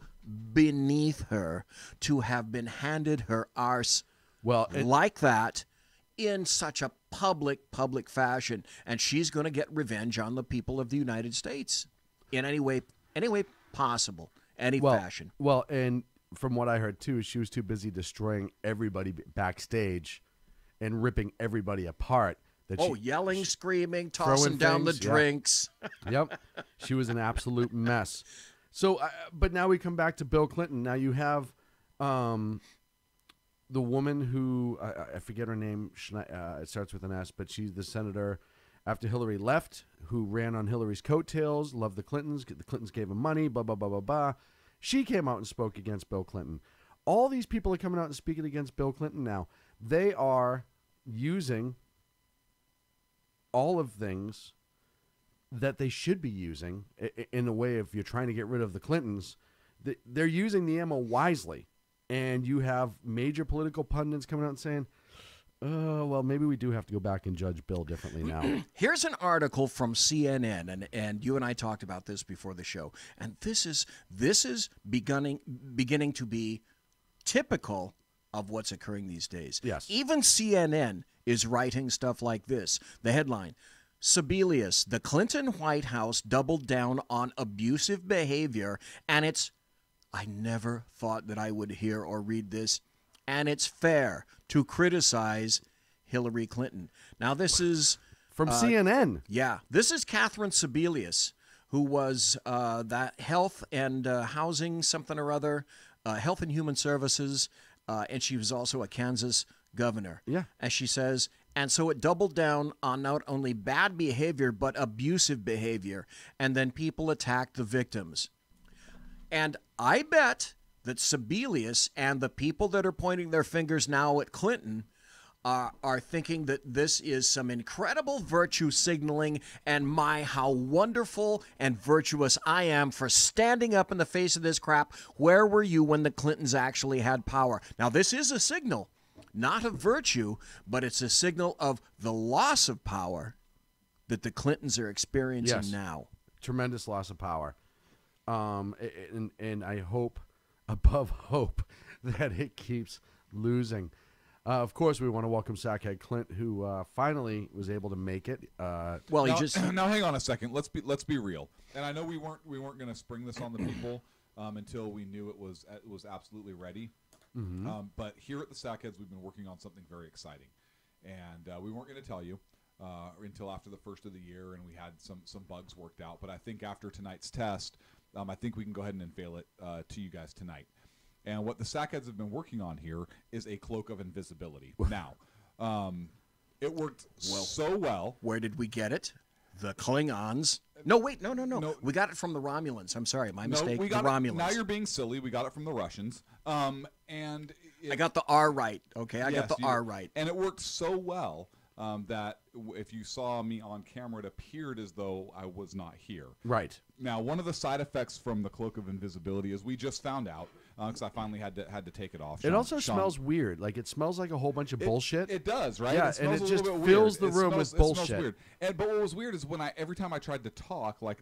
beneath her to have been handed her arse like that in such a public fashion. And she's going to get revenge on the people of the United States in any way possible, fashion. Well, and from what I heard too, she was too busy destroying everybody backstage and ripping everybody apart. Yelling, screaming, tossing down the drinks. Yep. She was an absolute mess. So, but now we come back to Bill Clinton. Now you have the woman who, I forget her name, it starts with an S, but she's the senator after Hillary left, who ran on Hillary's coattails, loved the Clintons. The Clintons gave him money, blah, blah, blah, blah, blah. She came out and spoke against Bill Clinton. All these people are coming out and speaking against Bill Clinton now. They are using all of things that they should be using in a way, if you're trying to get rid of the Clintons, they're using the ammo wisely. And you have major political pundits coming out and saying, oh, well, maybe we do have to go back and judge Bill differently now. Here's an article from CNN, and you and I talked about this before the show. And this is beginning to be typical of what's occurring these days. Yes. Even CNN is writing stuff like this. The headline, Sebelius, the Clinton White House doubled down on abusive behavior, and I never thought that I would hear or read this, and it's fair to criticize Hillary Clinton. Now, this is from CNN. Yeah, this is Catherine Sebelius, who was that health and housing something or other, Health and Human Services, and she was also a Kansas governor. Yeah. As she says, and so it doubled down on not only bad behavior, but abusive behavior. And then people attacked the victims. And I bet that Sebelius and the people that are pointing their fingers now at Clinton are thinking that this is some incredible virtue signaling, and how wonderful and virtuous I am for standing up in the face of this crap. Where were you when the Clintons actually had power? Now, this is a signal, not of virtue, but it's a signal of the loss of power that the Clintons are experiencing now. Tremendous loss of power. And I hope, above hope, that it keeps losing. Of course, we want to welcome Saclk Clint, who finally was able to make it. Well, now hang on a second. Let's be real. And I know we weren't going to spring this on the people until we knew it was absolutely ready. Mm-hmm. But here at the Sackheads, we've been working on something very exciting, and we weren't going to tell you until after the first of the year, and we had some bugs worked out. But I think after tonight's test, I think we can go ahead and unveil it to you guys tonight. And what the Sackheads have been working on here is a cloak of invisibility. Now, it worked so well. Where did we get it? The Klingons. No, wait, no. We got it from the Romulans. I'm sorry, my mistake. We got the Romulans. Now you're being silly. We got it from the Russians. And I got the R right. Okay, I got the R right. And it worked so well that if you saw me on camera, it appeared as though I was not here. Right. Now, one of the side effects from the cloak of invisibility is we just found out, because I finally had to take it off. It also smells weird. Like, it smells like a whole bunch of bullshit. It does, right? Yeah, it smells and it just a little bit fills weird. the room with bullshit. It smells weird. But what was weird is when every time I tried to talk, like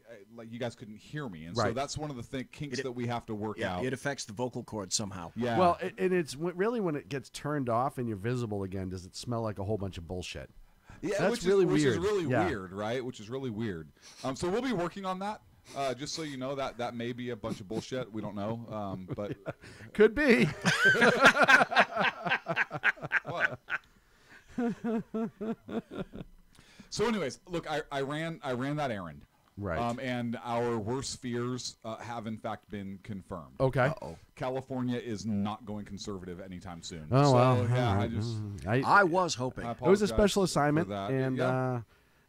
you guys couldn't hear me, and so that's one of the kinks that we have to work out. It affects the vocal cords somehow. Yeah. Well, and it's really when it gets turned off and you're visible again, does it smell like a whole bunch of bullshit? Yeah, that's really weird. Which is really weird, right? Which is really weird. So we'll be working on that. Just so you know, that may be a bunch of bullshit. We don't know, but could be. What? So, anyways, look, I ran that errand. Right. And our worst fears have in fact been confirmed. Okay. Uh-oh. California is not going conservative anytime soon. Oh, so, well. Yeah, I was hoping. It was a special assignment, and I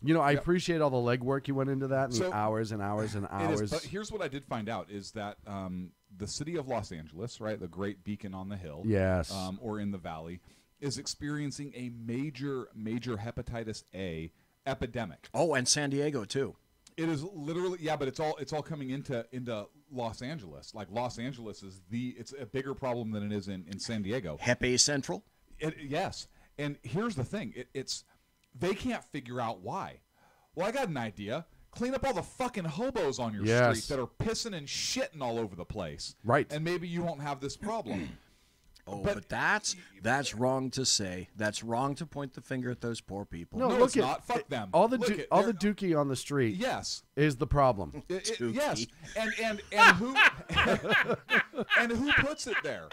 Yep. appreciate all the legwork you went into that, and the hours and hours and hours. It is, but here's what I did find out is that the city of Los Angeles, right, the great beacon on the hill, yes, or in the valley, is experiencing a major hepatitis A epidemic. Oh, and San Diego too. It is literally, but it's all coming into Los Angeles. Like, Los Angeles is it's a bigger problem than it is in San Diego. Hep A Central. Yes, and here's the thing: it's they can't figure out why. Well, I got an idea. Clean up all the fucking hobos on your street that are pissing and shitting all over the place. Right. And maybe you won't have this problem. Oh, but that's wrong to say. That's wrong to point the finger at those poor people. No, No, look it's at not. Fuck them. All the Look all the dookie on the street. Yes. Is the problem. Yes. And who and who puts it there?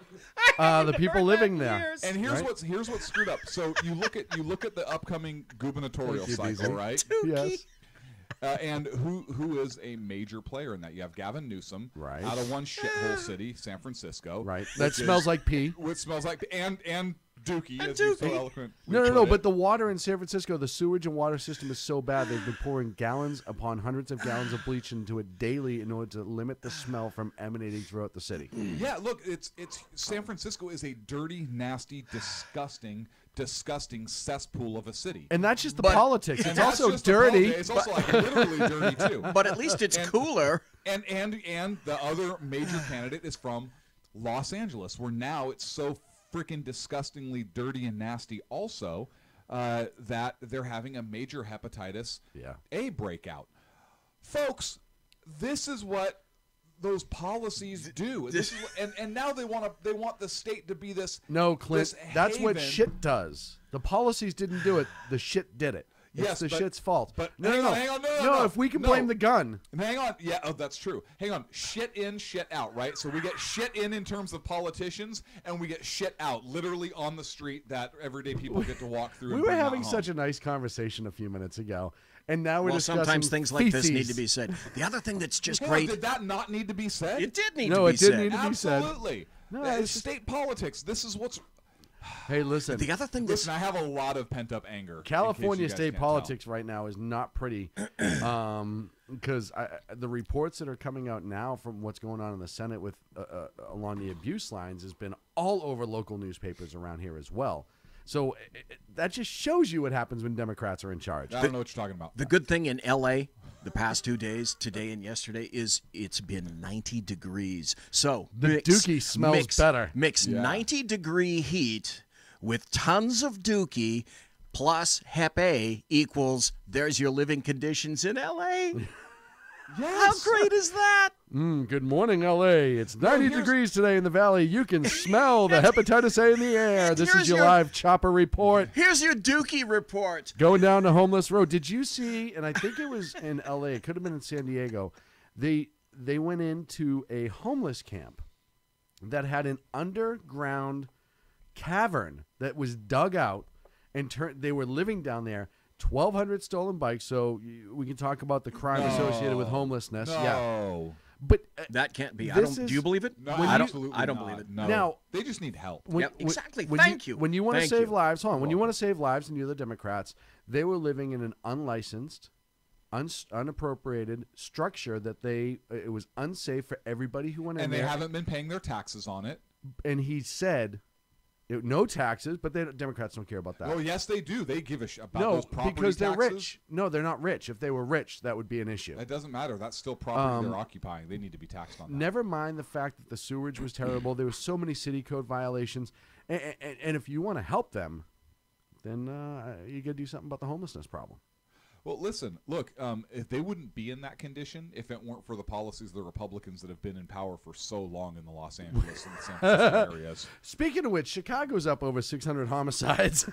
The people living there. And here's what's screwed up. So you look at the upcoming gubernatorial cycle, right? Yes. And who is a major player in that? You have Gavin Newsom, right, out of one shithole city, San Francisco, right? That smells like pee. Which smells like and Dookie, And as you so Dookie. eloquently No. put it. But the water in San Francisco, the sewage and water system is so bad they've been pouring gallons upon hundreds of gallons of bleach into it daily in order to limit the smell from emanating throughout the city. Yeah, look, it's San Francisco is a dirty, nasty, disgusting cesspool of a city. And that's just the But- politics. And It's that's also just the dirty. politics. It's also like literally dirty too. But at least it's cooler. And the other major candidate is from Los Angeles, where now it's so freaking disgustingly dirty and nasty also that they're having a major hepatitis A breakout. Folks, this is what those policies do. This is what, and now they want the state to be this. No, Clint, this that's what haven. shit does. The policies didn't do it. The shit did it. It's Yes, the but- shit's fault. but no, hang on, no. If we can No. blame the gun, And hang on. Yeah, oh, that's true. Hang on. Shit in, shit out, right? So we get shit in terms of politicians, and we get shit out literally on the street that everyday people get to walk through. we and were bring that having home. such a nice conversation a few minutes ago, and now we're Well, discussing sometimes things like this need feces. to be said. The other thing that's just Hang on, great. did that not need to be said? It did need No, to be it did said. need to be said. Absolutely. No, That it's is just- state politics. This is what's. Hey, listen. The other thing that's Listen, I have a lot of pent up anger. in case California you guys state can't politics right now is not pretty, because the reports that are coming out now from what's going on in the Senate with along the abuse lines has been all over local newspapers around here as well. So that just shows you what happens when Democrats are in charge. Tell. I don't know what you're talking about. The good thing in L.A. the past 2 days, today and yesterday, is it's been 90 degrees. So The Dookie smells better. Mix Yeah. 90-degree heat with tons of Dookie plus Hep A equals there's your living conditions in L.A. Yes. How great is that? Good morning, L.A. It's 90 here's- degrees today in the valley. You can smell the hepatitis A in the air. and This here's is your your- live chopper report. Here's your Dookie report. Going down the homeless road. Did you see? And I think it was in L.A. It could have been in San Diego. They went into a homeless camp that had an underground cavern that was dug out, and they were living down there. 1,200 stolen bikes. So we can talk about the crime associated with homelessness. Yeah, No. but That can't be. This Do you believe it? No, I don't. absolutely I don't not. believe it. No. Now- they just need help. When, Yeah, exactly. When Thank you. When you want to Thank save you. lives, hold on. When you want to save lives, and you're the Democrats, they were living in an unlicensed, unappropriated structure that it was unsafe for everybody who went in And they there. haven't been paying their taxes on it. And he said, no taxes, but Democrats don't care about that. Oh, yes, they do. They give a shit about no, those property because they're taxes. rich. No, they're not rich. If they were rich, that would be an issue. That doesn't matter. That's still property they're occupying. They need to be taxed on that. Never mind the fact that the sewage was terrible. There were so many city code violations. And if you want to help them, then you got to do something about the homelessness problem. Well, listen, look, if they wouldn't be in that condition if it weren't for the policies of the Republicans that have been in power for so long in the Los Angeles and San Francisco areas. Speaking of which, Chicago's up over 600 homicides.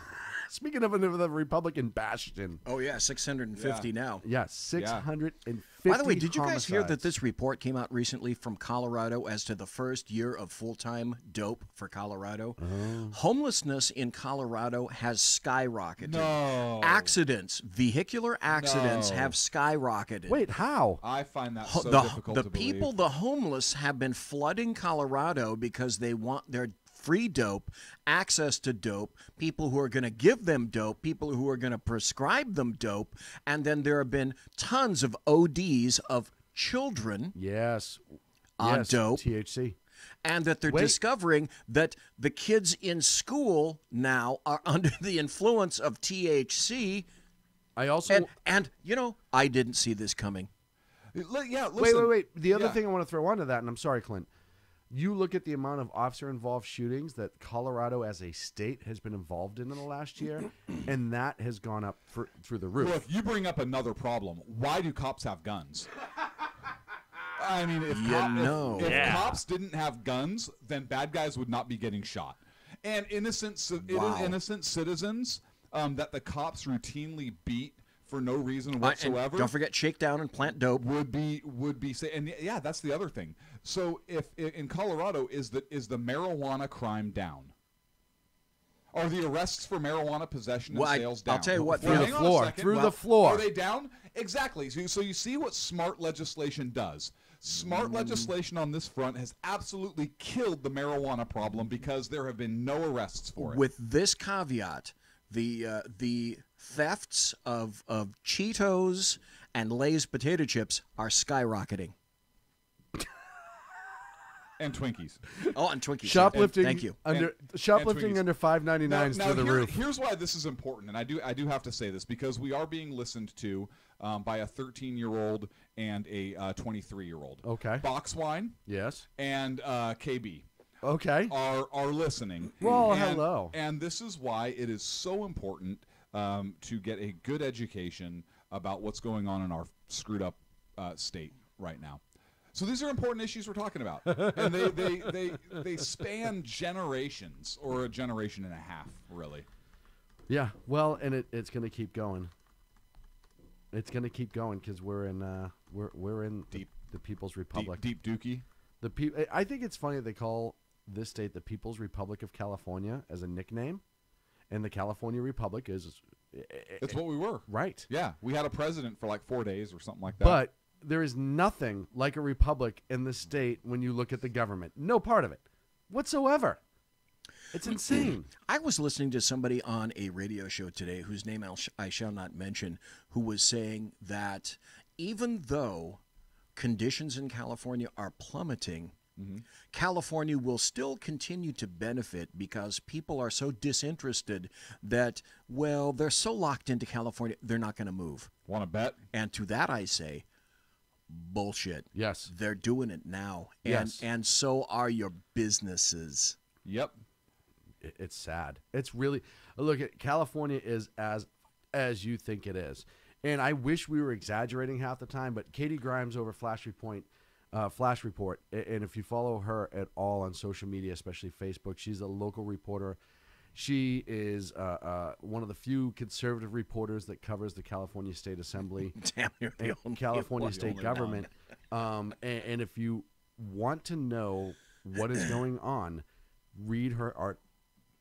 Speaking of the Republican bastion. Oh yeah, 650 now. Yeah, 650 By the way, did you guys hear that homicides. this report came out recently from Colorado as to the first year of full-time dope for Colorado? Homelessness in Colorado has skyrocketed. No. Accidents, vehicular accidents No. have skyrocketed. Wait, how? I find that so the difficult the to people, believe. the homeless, have been flooding Colorado because they want their free dope, access to dope, people who are going to give them dope, people who are going to prescribe them dope, and then there have been tons of ODs of children Yes. on Yes, dope, THC. and that they're Wait. discovering that the kids in school now are under the influence of THC. I also... And you know, I didn't see this coming. Yeah, Wait. listen. The other Yeah. thing I want to throw onto that, and I'm sorry, Clint, you look at the amount of officer-involved shootings that Colorado as a state has been involved in the last year, and that has gone up through the roof. Well, if you bring up another problem, why do cops have guns? I mean, if cops didn't have guns, then bad guys would not be getting shot. And innocent citizens that the cops routinely beat for no reason whatsoever. And don't forget shakedown and plant dope. Would be say, and yeah, that's the other thing. So if in Colorado is the marijuana crime down? Are the arrests for marijuana possession and sales down? I'll tell you what, Through the floor. Through the floor. Are they down? Exactly. So you see what smart legislation does. Smart legislation on this front has absolutely killed the marijuana problem because there have been no arrests for it. With this caveat, the thefts of Cheetos and Lay's potato chips are skyrocketing. And Twinkies. Oh, and Twinkies. Shoplifting. Thank you. Shoplifting under $5.99 is through the roof. Here's why this is important, and I do have to say this because we are being listened to by a 13-year-old and a 23-year-old. Okay. Box Wine. Yes. And KB. Okay. Are listening. Well, hello. And this is why it is so important to get a good education about what's going on in our screwed up state right now. So these are important issues we're talking about, and they span generations, or a generation and a half, really. Yeah, well, and it's going to keep going. It's going to keep going because we're in the People's Republic. Deep Dookie. I think it's funny they call this state the People's Republic of California as a nickname, and the California Republic is. It's what we were. Right. Yeah, we had a president for like 4 days or something like that. But there is nothing like a republic in the state when you look at the government. No part of it whatsoever. It's insane. I was listening to somebody on a radio show today whose name I shall not mention, who was saying that even though conditions in California are plummeting, California will still continue to benefit because people are so disinterested that, well, they're so locked into California, they're not going to move. Want to bet? And to that I say, bullshit. Yes. They're doing it now. And so are your businesses. Yep. It's sad. It's really, look, at California is as you think it is. And I wish we were exaggerating half the time, but Katie Grimes over Flash Report, and if you follow her at all on social media, especially Facebook, she's a local reporter. She is one of the few conservative reporters that covers the California State Assembly and California State government. And if you want to know what is going on, read her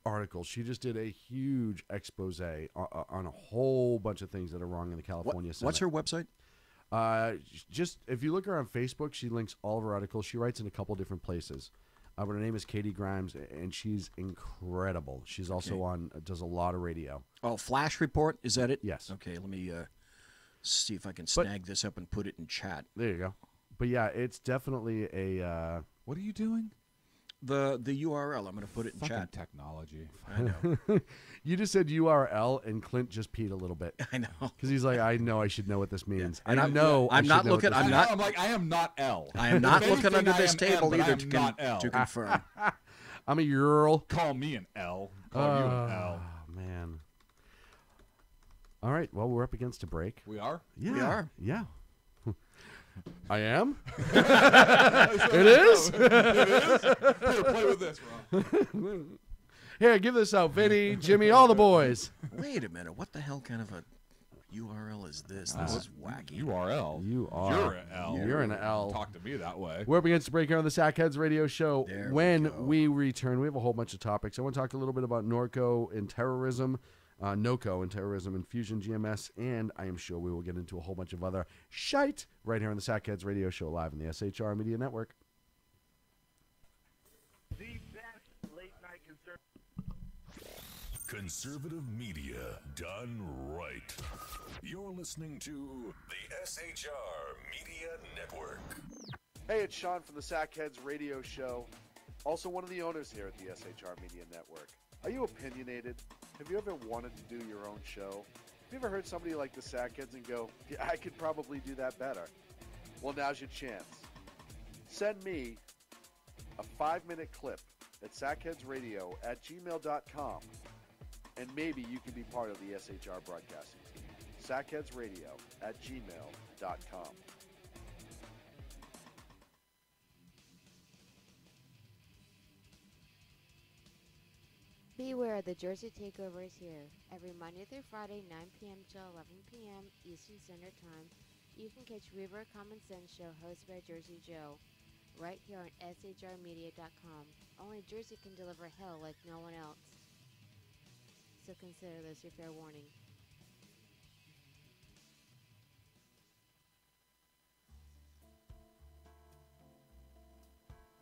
article. She just did a huge expose on a whole bunch of things that are wrong in the California Senate. What's her website? Just if you look her on Facebook, she links all of her articles. She writes in a couple different places. But her name is Katie Grimes, and she's incredible. She's also does a lot of radio. Oh, Flash Report, is that it? Yes. Okay, let me see if I can snag this up and put it in chat. There you go. But yeah, it's definitely a. What are you doing? The URL. I'm going to put it in Fucking chat. Technology. I know. You just said URL, and Clint just peed a little bit. I know because he's like, I know I should know what this means. Yeah. And I'm not looking. I'm like, I am not L. I am not looking under this table either to confirm. I'm a URL. Call me an L. Call you an L. Man. All right. Well, we're up against a break. We are. Yeah. We are. Yeah. I am. It is. It is. Here, play with this, Ron. Here, give this out, Vinny, Jimmy, all the boys. Wait a minute. What the hell kind of a URL is this? This is wacky. URL. You're an L. You're an L. Talk to me that way. We're up against the break here on the Sackheads Radio Show. There when we return, we have a whole bunch of topics. I want to talk a little bit about Norco and terrorism, NOCO and terrorism, and Fusion GMS, and I am sure we will get into a whole bunch of other shite right here on the Sackheads Radio Show live on the SHR Media Network. The best late-night conservative media done right. You're listening to the SHR Media Network. Hey, it's Sean from the Sackheads Radio Show, also one of the owners here at the SHR Media Network. Are you opinionated? Have you ever wanted to do your own show? Have you ever heard somebody like the Sackheads and go, yeah, I could probably do that better? Well, now's your chance. Send me a 5-minute clip at sackheadsradio@gmail.com, and maybe you can be part of the SHR broadcasting team. sackheadsradio@gmail.com. Beware, the Jersey Takeover is here. Every Monday through Friday, 9 p.m. to 11 p.m. Eastern Standard Time, you can catch Reaver Common Sense Show hosted by Jersey Joe, right here on shrmedia.com. Only Jersey can deliver hell like no one else. So consider this your fair warning.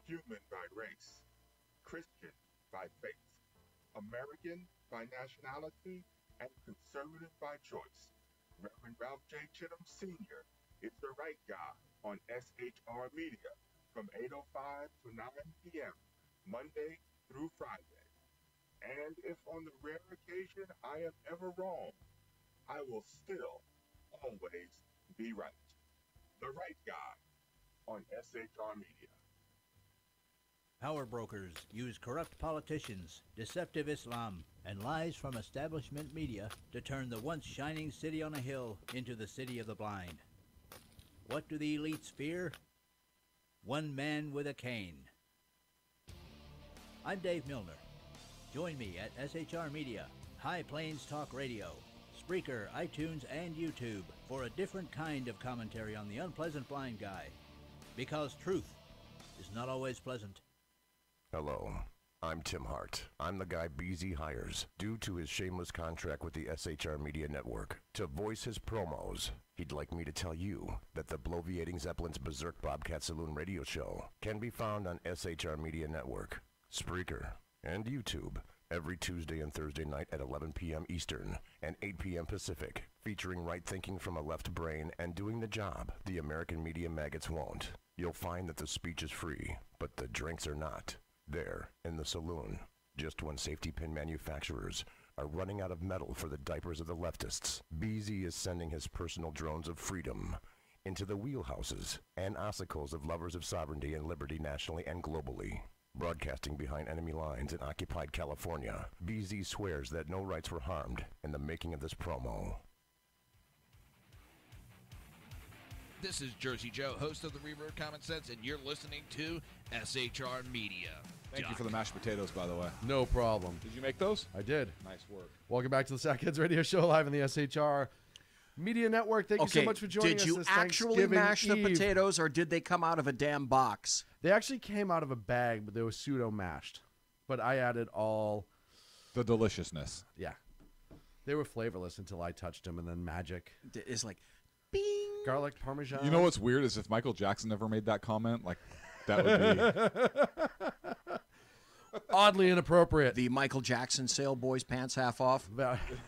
human by race, Christian by faith, American by nationality, and conservative by choice. Reverend Ralph J. Chittum Sr. is the right guy on SHR Media from 8:05 to 9 p.m., Monday through Friday. And if on the rare occasion I am ever wrong, I will still always be right. The right guy on SHR Media. Power brokers use corrupt politicians, deceptive Islam, and lies from establishment media to turn the once shining city on a hill into the city of the blind. What do the elites fear? One man with a cane. I'm Dave Milner. Join me at SHR Media, High Plains Talk Radio, Spreaker, iTunes, and YouTube for a different kind of commentary on the unpleasant blind guy. Because truth is not always pleasant. Hello, I'm Tim Hart. I'm the guy BZ hires due to his shameless contract with the SHR Media Network to voice his promos. He'd like me to tell you that the bloviating Zeppelin's Berserk Bobcat Saloon radio show can be found on SHR Media Network, Spreaker, and YouTube every Tuesday and Thursday night at 11 p.m. Eastern and 8 p.m. Pacific, featuring right thinking from a left brain and doing the job the American media maggots won't. You'll find that the speech is free, but the drinks are not. There, in the saloon, just when safety pin manufacturers are running out of metal for the diapers of the leftists, BZ is sending his personal drones of freedom into the wheelhouses and ossicles of lovers of sovereignty and liberty nationally and globally. Broadcasting behind enemy lines in occupied California, BZ swears that no rights were harmed in the making of this promo. This is Jersey Joe, host of the Reverb Common Sense, and you're listening to SHR Media. Thank you for the mashed potatoes, by the way. No problem. Did you make those? I did. Nice work. Welcome back to the Sackheads Radio Show live on the SHR Media Network. Thank you so much for joining us. Did you this actually Thanksgiving mash the Eve. potatoes, or did they come out of a damn box? They actually came out of a bag, but they were pseudo mashed. But I added all the deliciousness. Yeah, they were flavorless until I touched them, and then magic. It's like, bing. Garlic parmesan. You know what's weird is if Michael Jackson never made that comment, like that would be oddly inappropriate. The Michael Jackson Sail Boys pants half off.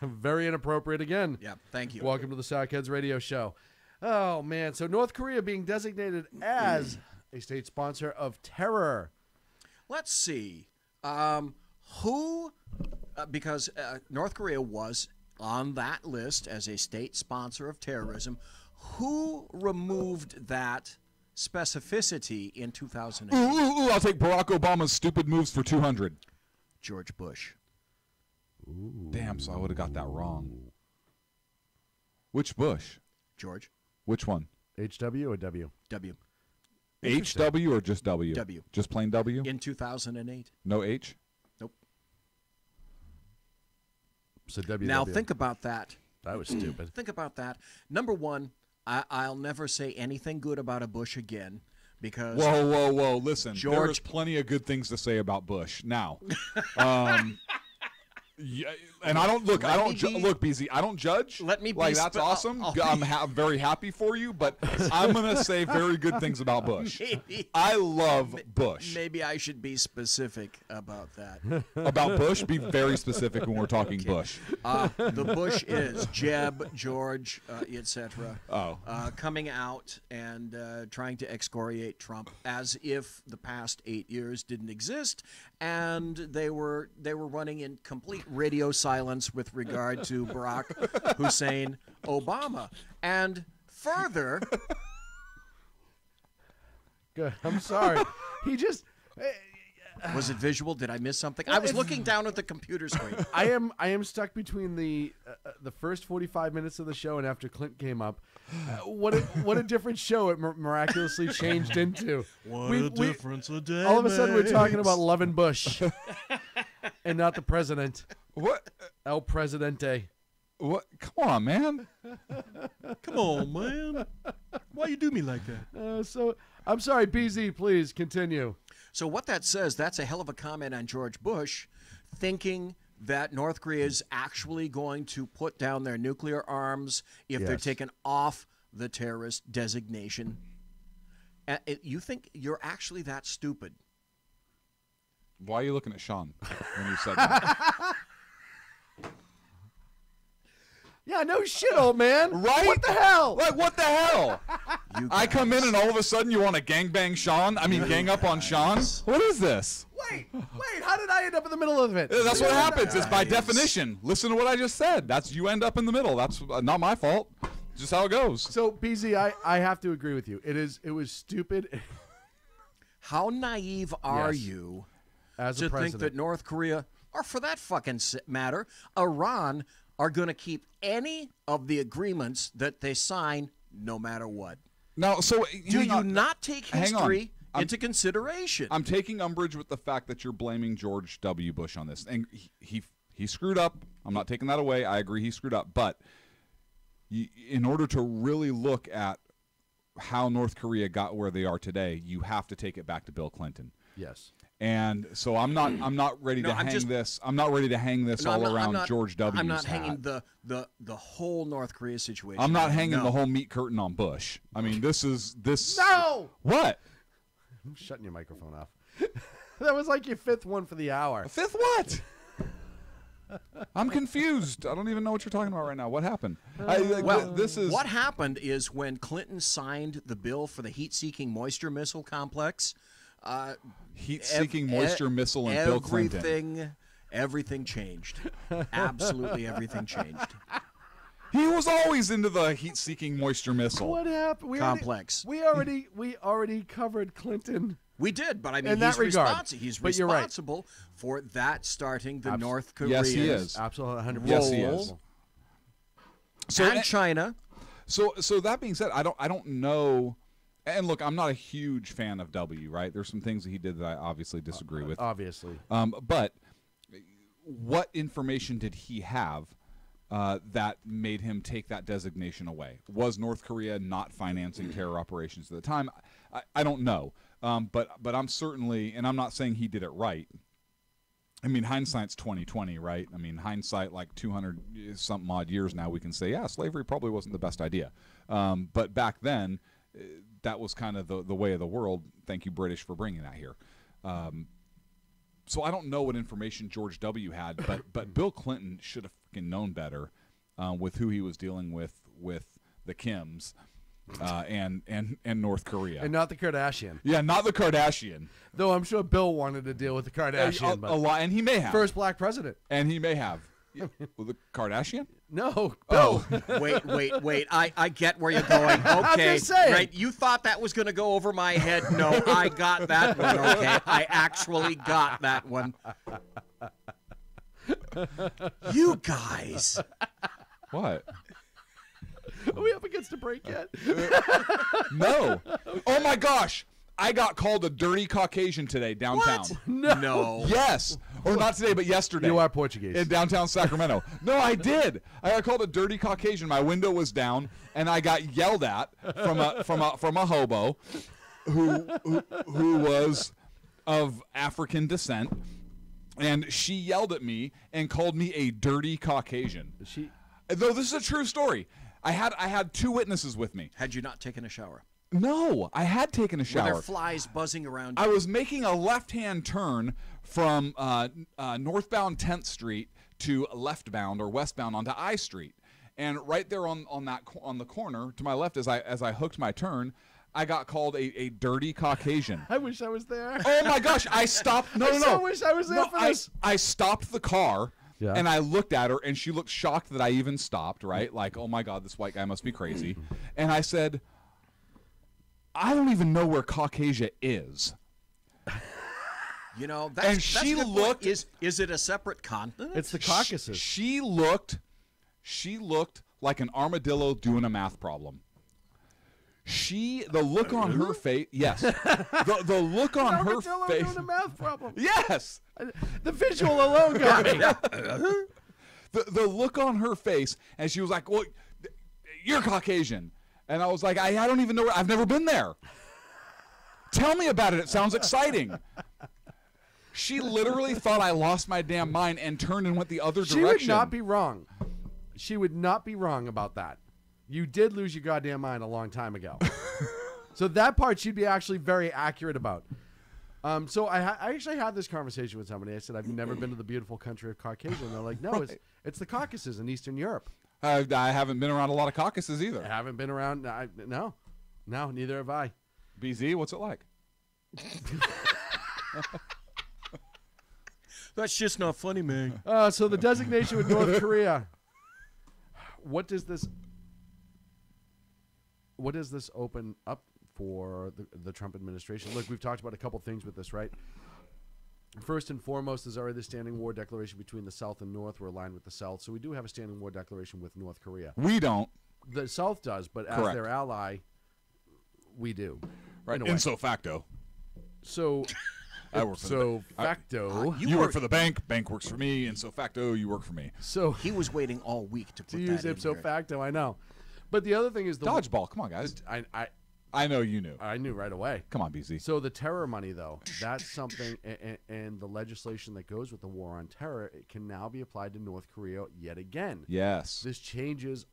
Very inappropriate again. Yeah, thank you. Welcome to the Sackheads Radio Show. Oh, man. So North Korea being designated as a state sponsor of terror. Let's see. Who, because North Korea was on that list as a state sponsor of terrorism, who removed that specificity in 2008? Ooh, I'll take Barack Obama's stupid moves for 200. George Bush. Ooh. Damn, so I would have got that wrong. Which Bush? George. Which one? HW or W? W. HW or just W? W. Just plain W? In 2008. No H? Nope. So W. Now think about that. That was stupid. Think about that. Number one, I'll never say anything good about a Bush again because... Whoa. Listen, George... there is plenty of good things to say about Bush. Now, yeah, and I don't look. Look, BZ. I don't judge. Let me be like that's awesome. I'm very happy for you, but I'm gonna say very good things about Bush. I love Bush. Maybe I should be specific about that. About Bush, be very specific when we're talking Bush. The Bush is Jeb, George, etc. Oh, coming out and trying to excoriate Trump as if the past 8 years didn't exist, and they were running in complete radio silence with regard to Barack Hussein Obama. And further... Good. I'm sorry. He just... Was it visual? Did I miss something? I was looking down at the computer screen. I am stuck between the first 45 minutes of the show and after Clint came up. What a different show it miraculously changed into. What a difference a day all of a sudden makes. we're talking about Levin Bush and not the president. What? El Presidente. What? Come on, man. Come on, man. Why you do me like that? So I'm sorry, BZ. Please continue. So what that says, that's a hell of a comment on George Bush, thinking that North Korea is actually going to put down their nuclear arms if they're taken off the terrorist designation. You think you're actually that stupid Why are you looking at Sean when you said that? Yeah, no shit, old man. Right? What the hell? Like, what the hell? I come in and all of a sudden you want to gangbang Sean? I mean, gang up on Sean? What is this? Wait, how did I end up in the middle of it? That's what happens. It's by definition. Listen to what I just said. That's you end up in the middle. That's not my fault. Just how it goes. So, BZ, I have to agree with you. It was stupid. How naive are Yes. you As a to think president. that North Korea, or for that fucking matter, Iran, are going to keep any of the agreements that they sign no matter what? Now, so do you not take Hang on. history into consideration? I'm taking umbrage with the fact that you're blaming George W. Bush on this, and he screwed up. I'm not taking that away. I agree he screwed up, but in order to really look at how North Korea got where they are today, you have to take it back to Bill Clinton. Yes. And so I'm not ready to hang this. I'm not ready to hang this all around George W. I'm not hanging the whole North Korea situation. I'm not hanging the whole meat curtain on Bush. I mean, this. No! What? I'm shutting your microphone off. That was like your fifth one for the hour. Fifth what? I'm confused. I don't even know what you're talking about right now. What happened? What happened is when Clinton signed the bill for the heat-seeking moisture missile complex. Heat-seeking moisture missile and Bill Clinton. Everything changed. Absolutely everything changed. He was always into the heat-seeking moisture missile. What happened? Complex. We already covered Clinton. We did, but I mean, in that regard. He's but you're right. responsible for that starting the North Korean Yes, he is. Absolutely, 100%. Yes, he is. And China. So that being said, I don't know. And look, I'm not a huge fan of W. Right? There's some things that he did that I obviously disagree with. Obviously. But what information did he have that made him take that designation away? Was North Korea not financing terror operations at the time? I don't know. But I'm certainly, and I'm not saying he did it right. I mean, hindsight's 20/20, right? I mean, hindsight, like 200 something odd years now, we can say, yeah, slavery probably wasn't the best idea. But back then, that was kind of the way of the world. Thank you, British, for bringing that here. So I don't know what information George W. had, but Bill Clinton should have freaking known better with who he was dealing with the Kims. And North Korea. And not the Kardashian. Yeah, not the Kardashian. Though I'm sure Bill wanted to deal with the Kardashian. A lot, and he may have. First black president. And he may have. Yeah. Well, the Kardashian? No, Bill. Oh, wait. I get where you're going. Okay, I'm just saying. Right. You thought that was going to go over my head. No, I got that one. Okay, I actually got that one. You guys. What? Are we up against a break yet? No. Oh my gosh. I got called a dirty Caucasian today downtown. What? No. Yes. Or not today, but yesterday. You are Portuguese. In downtown Sacramento. No, I did. I got called a dirty Caucasian. My window was down, and I got yelled at from a hobo who was of African descent, and she yelled at me and called me a dirty Caucasian. Though this is a true story. I had two witnesses with me. Had you not taken a shower? No, I had taken a shower. Were there flies buzzing around you? I was making a left-hand turn from northbound 10th Street to leftbound or westbound onto I Street, and right there on the corner to my left, as I hooked my turn, I got called a dirty Caucasian. I wish I was there. Oh my gosh! I stopped. No. I so wish I was there for this. I stopped the car. Yeah. And I looked at her, and she looked shocked that I even stopped, right? Like, oh, my God, this white guy must be crazy. And I said, I don't even know where Caucasia is. You know, she looked. Is it a separate continent? It's the Caucasus. She looked like an armadillo doing a math problem. The look on her face, yes. The look on her face. Doing a math problem. Yes. The visual alone got me. The look on her face, and she was like, "Well, you're Caucasian," and I was like, "I don't even know where. I've never been there. Tell me about it. It sounds exciting." She literally thought I lost my damn mind and turned and went the other direction. She would not be wrong. She would not be wrong about that. You did lose your goddamn mind a long time ago. So that part she'd be actually very accurate about. So I actually had this conversation with somebody. I said, I've never been to the beautiful country of Caucasia. And they're like, no, it's the Caucasus in Eastern Europe. I haven't been around a lot of Caucasus either. I haven't been around. No, neither have I. BZ, what's it like? That's just not funny, man. So the designation with North Korea. What does this open up for the Trump administration? Look, we've talked about a couple things with this, right? First and foremost, there's already the standing war declaration between the South and North. We're aligned with the South. So we do have a standing war declaration with North Korea. We don't. The South does, but as Correct. their ally, we do. Right. In so facto. So, I work for the facto. You work for the bank. Bank works for me. In so facto, you work for me. So he was waiting all week to put that use in ipso there. facto. I know. But the other thing is the dodgeball. Come on, guys. I know you knew. I knew right away. Come on, BZ. So the terror money, though, that's something, and the legislation that goes with the war on terror, it can now be applied to North Korea yet again. Yes. This changes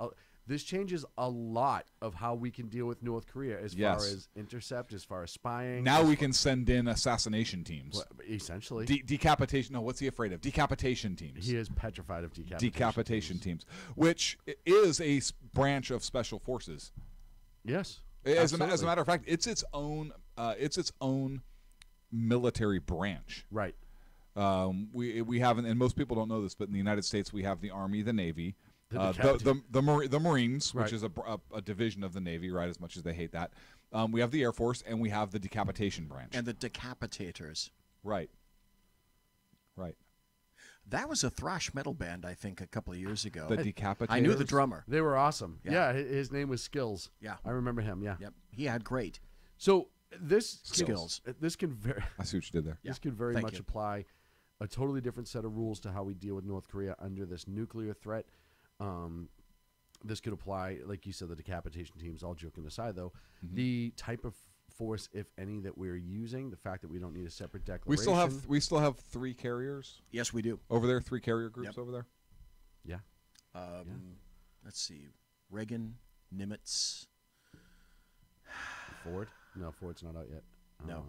a lot of how we can deal with North Korea as far as intercept, as far as spying. Now we can send in assassination teams. Well, essentially. Decapitation. No, what's he afraid of? Decapitation teams. He is petrified of decapitation teams, which is a branch of special forces. Yes. As a matter of fact, it's its own military branch. Right. We haven't, and most people don't know this, but in the United States we have the Army, the Navy, the Marines, which is a division of the Navy, right? As much as they hate that, we have the Air Force, and we have the decapitation branch and the decapitators. Right. Right. That was a thrash metal band, I think, a couple of years ago. The Decapitators? I knew the drummer. They were awesome. Yeah. Yeah, his name was Skills. Yeah. I remember him, yeah. Yep. He had great. So this skills. This can very I see what you did there. This could very Thank much you. apply a totally different set of rules to how we deal with North Korea under this nuclear threat. This could apply, like you said, the decapitation teams, all joking aside, though. The type of force, if any, that we're using, the fact that we don't need a separate declaration. We still have 3 carriers. Yes, we do. Over there, 3 carrier groups over there. Yeah. Let's see. Reagan, Nimitz. Ford? No, Ford's not out yet. No.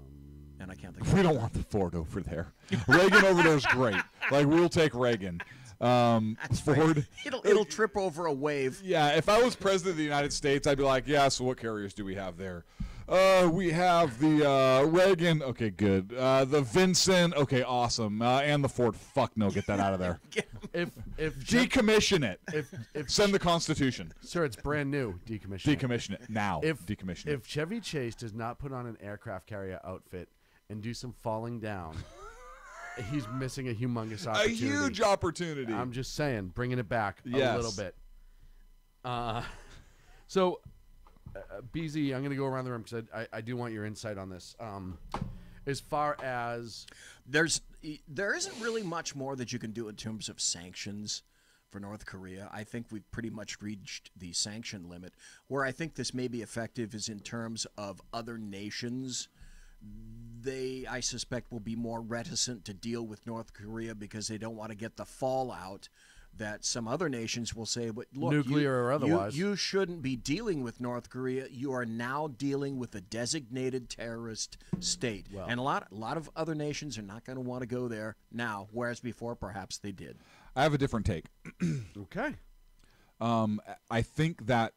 And I can't think of We don't want the Ford over there. Reagan over there is great. Like, we'll take Reagan. Ford. Right. It'll trip over a wave. Yeah, if I was president of the United States, I'd be like, yeah, so what carriers do we have there? We have the Reagan. Okay, good. The Vincent. Okay, awesome. And the Ford. Fuck no, get that out of there. If decommission it. If Send the Constitution. Sir, it's brand new. Decommission it. Decommission it now. Decommission it. If Chevy Chase does not put on an aircraft carrier outfit and do some falling down, he's missing a humongous opportunity. A huge opportunity. I'm just saying, bringing it back a Yes. little bit. So, BZ, I'm going to go around the room because I do want your insight on this. As far as there isn't really much more that you can do in terms of sanctions for North Korea. I think we've pretty much reached the sanction limit. Where I think this may be effective is in terms of other nations. They, I suspect, will be more reticent to deal with North Korea because they don't want to get the fallout that some other nations will say, but look, nuclear or otherwise, you shouldn't be dealing with North Korea. You are now dealing with a designated terrorist state. Well, and a lot of other nations are not going to want to go there now, whereas before perhaps they did. I have a different take. Okay. I think that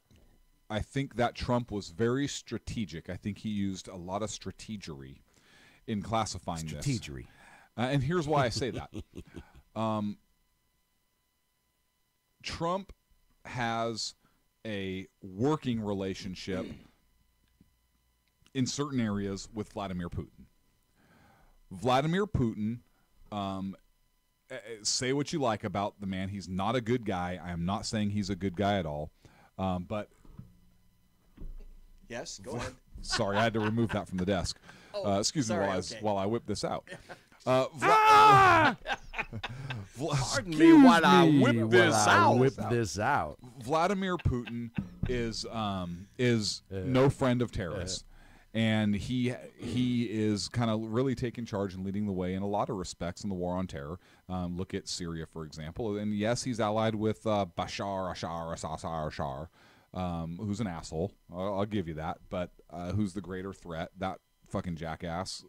Trump was very strategic. I think he used a lot of strategery in classifying this. And here's why I say that. Trump has a working relationship in certain areas with Vladimir Putin. Vladimir Putin, say what you like about the man. He's not a good guy. I am not saying he's a good guy at all. But yes, go ahead. Sorry, I had to remove that from the desk. Excuse me while I whip this out. Pardon me while I whip this out. Vladimir Putin is no friend of terrorists, and he is kind of really taking charge and leading the way in a lot of respects in the war on terror. Look at Syria, for example, and yes, he's allied with Bashar Assad, who's an asshole. I'll give you that, but who's the greater threat? That fucking jackass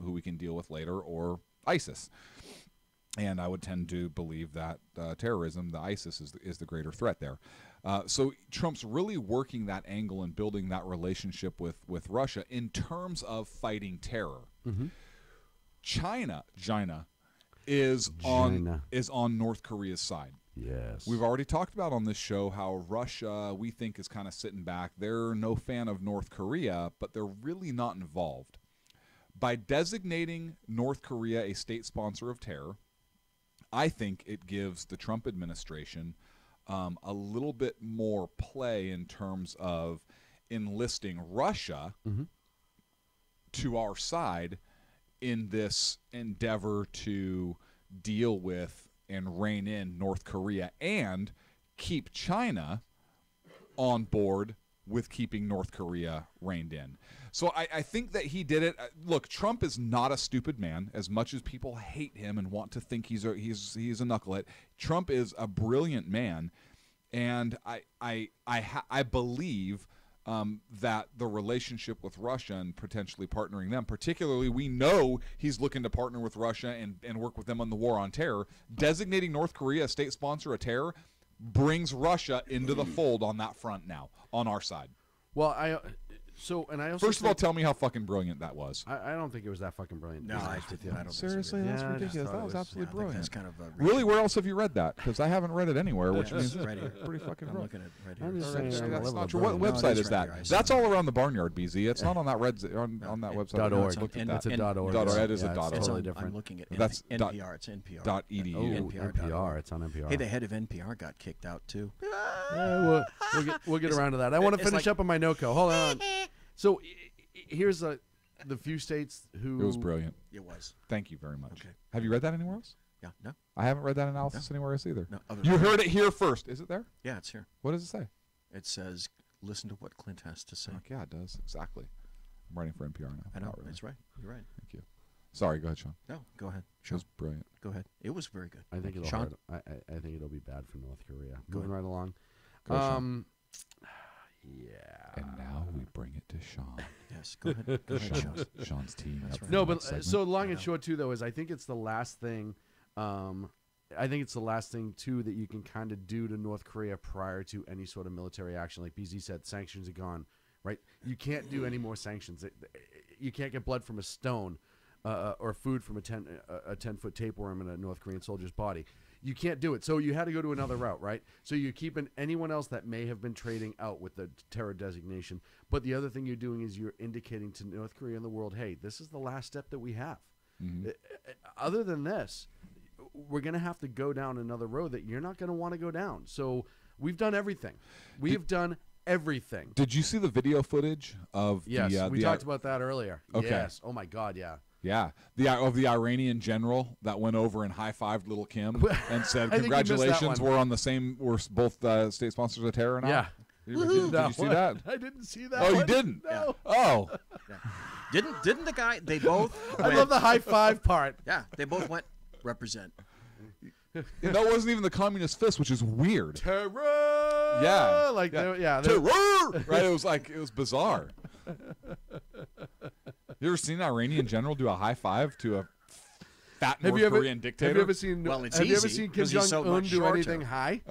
who we can deal with later, or ISIS. And I would tend to believe that terrorism, the ISIS, is the greater threat there. So Trump's really working that angle and building that relationship with Russia in terms of fighting terror. Mm-hmm. China is on North Korea's side. Yes. We've already talked about on this show how Russia, we think, is kind of sitting back. They're no fan of North Korea, but they're really not involved. By designating North Korea a state sponsor of terror, I think it gives the Trump administration a little bit more play in terms of enlisting Russia to our side in this endeavor to deal with and rein in North Korea and keep China on board with keeping North Korea reined in. So I think that he did it. Look, Trump is not a stupid man. As much as people hate him and want to think he's a knucklehead, Trump is a brilliant man, and I believe that the relationship with Russia and potentially partnering them, particularly we know he's looking to partner with Russia and work with them on the war on terror. Designating North Korea a state sponsor of terror brings Russia into the fold on that front now, on our side. Well, I also first of all, tell me how fucking brilliant that was. I don't think it was that fucking brilliant. No, I don't. Seriously, that's ridiculous. That was absolutely brilliant. That's kind of really, where else have you read that? Because I haven't read it anywhere, which means right it's pretty fucking brilliant. I'm looking at it right I'm here. just saying, That's not true. brilliant. What website is right that? here. That's all around the Barnyard, BZ. It's not on that on that website. .org. Looked at It's that. a .org. That is a Yeah, .org. it's totally different. I'm looking at That's NPR. It's NPR. .edu. Oh, NPR. NPR. It's on NPR. Hey, the head of NPR got kicked out too. Yeah, we'll get around to that. I want to finish up on my NOCO. Hold on. So here's the few states who... It was brilliant. It was. Thank you very much. Okay. Have you read that anywhere else? Yeah. No. I haven't read that analysis anywhere else either. No. You heard it here first. Is it there? Yeah, it's here. What does it say? It says, "Listen to what Clint has to say." Oh, yeah, it does. Exactly. I'm writing for NPR now. I know. Not really. That's right. You're right. Thank you. Sorry, go ahead, Sean. No, go ahead. It was brilliant. Go ahead. It was very good. I think it'll Sean? hurt. I think it'll be bad for North Korea. Go Moving right along. Go, Sean. Yeah. And now we bring it to Sean. Yes, go ahead. Go ahead, Sean. Sean's team. That's right. No, but so long and short too, though, is I think it's the last thing. I think it's the last thing too that you can kind of do to North Korea prior to any sort of military action. Like BZ said, sanctions are gone, right? You can't do any more sanctions. You can't get blood from a stone or food from a 10-foot tapeworm in a North Korean soldier's body. You can't do it. So you had to go to another route, right? So you're keeping anyone else that may have been trading out with the terror designation. But the other thing you're doing is you're indicating to North Korea and the world, hey, this is the last step that we have. Mm-hmm. Other than this, we're going to have to go down another road that you're not going to want to go down. So we've done everything. We have done everything. Did you see the video footage of yes, we the talked about that earlier. Okay. Yes. Oh, my God, yeah. Yeah, of the Iranian general that went over and high-fived little Kim and said, I think you missed that "Congratulations, one. we're on the same. We're both state sponsors of terror now." Yeah. Did you see that? I didn't see that. Oh, one. you didn't? No. Oh, Yeah. Didn't the guy? They both. I love the high five part. Yeah, they both went represent. and that wasn't even the communist fist, which is weird. Terror. Yeah, Like yeah. terror. Right? It was bizarre. You ever seen an Iranian general do a high five to a fat North Korean dictator? Have you ever seen? Well, it's have you ever easy, seen Kim 'cause he's so Jong Un much do shorter. anything high?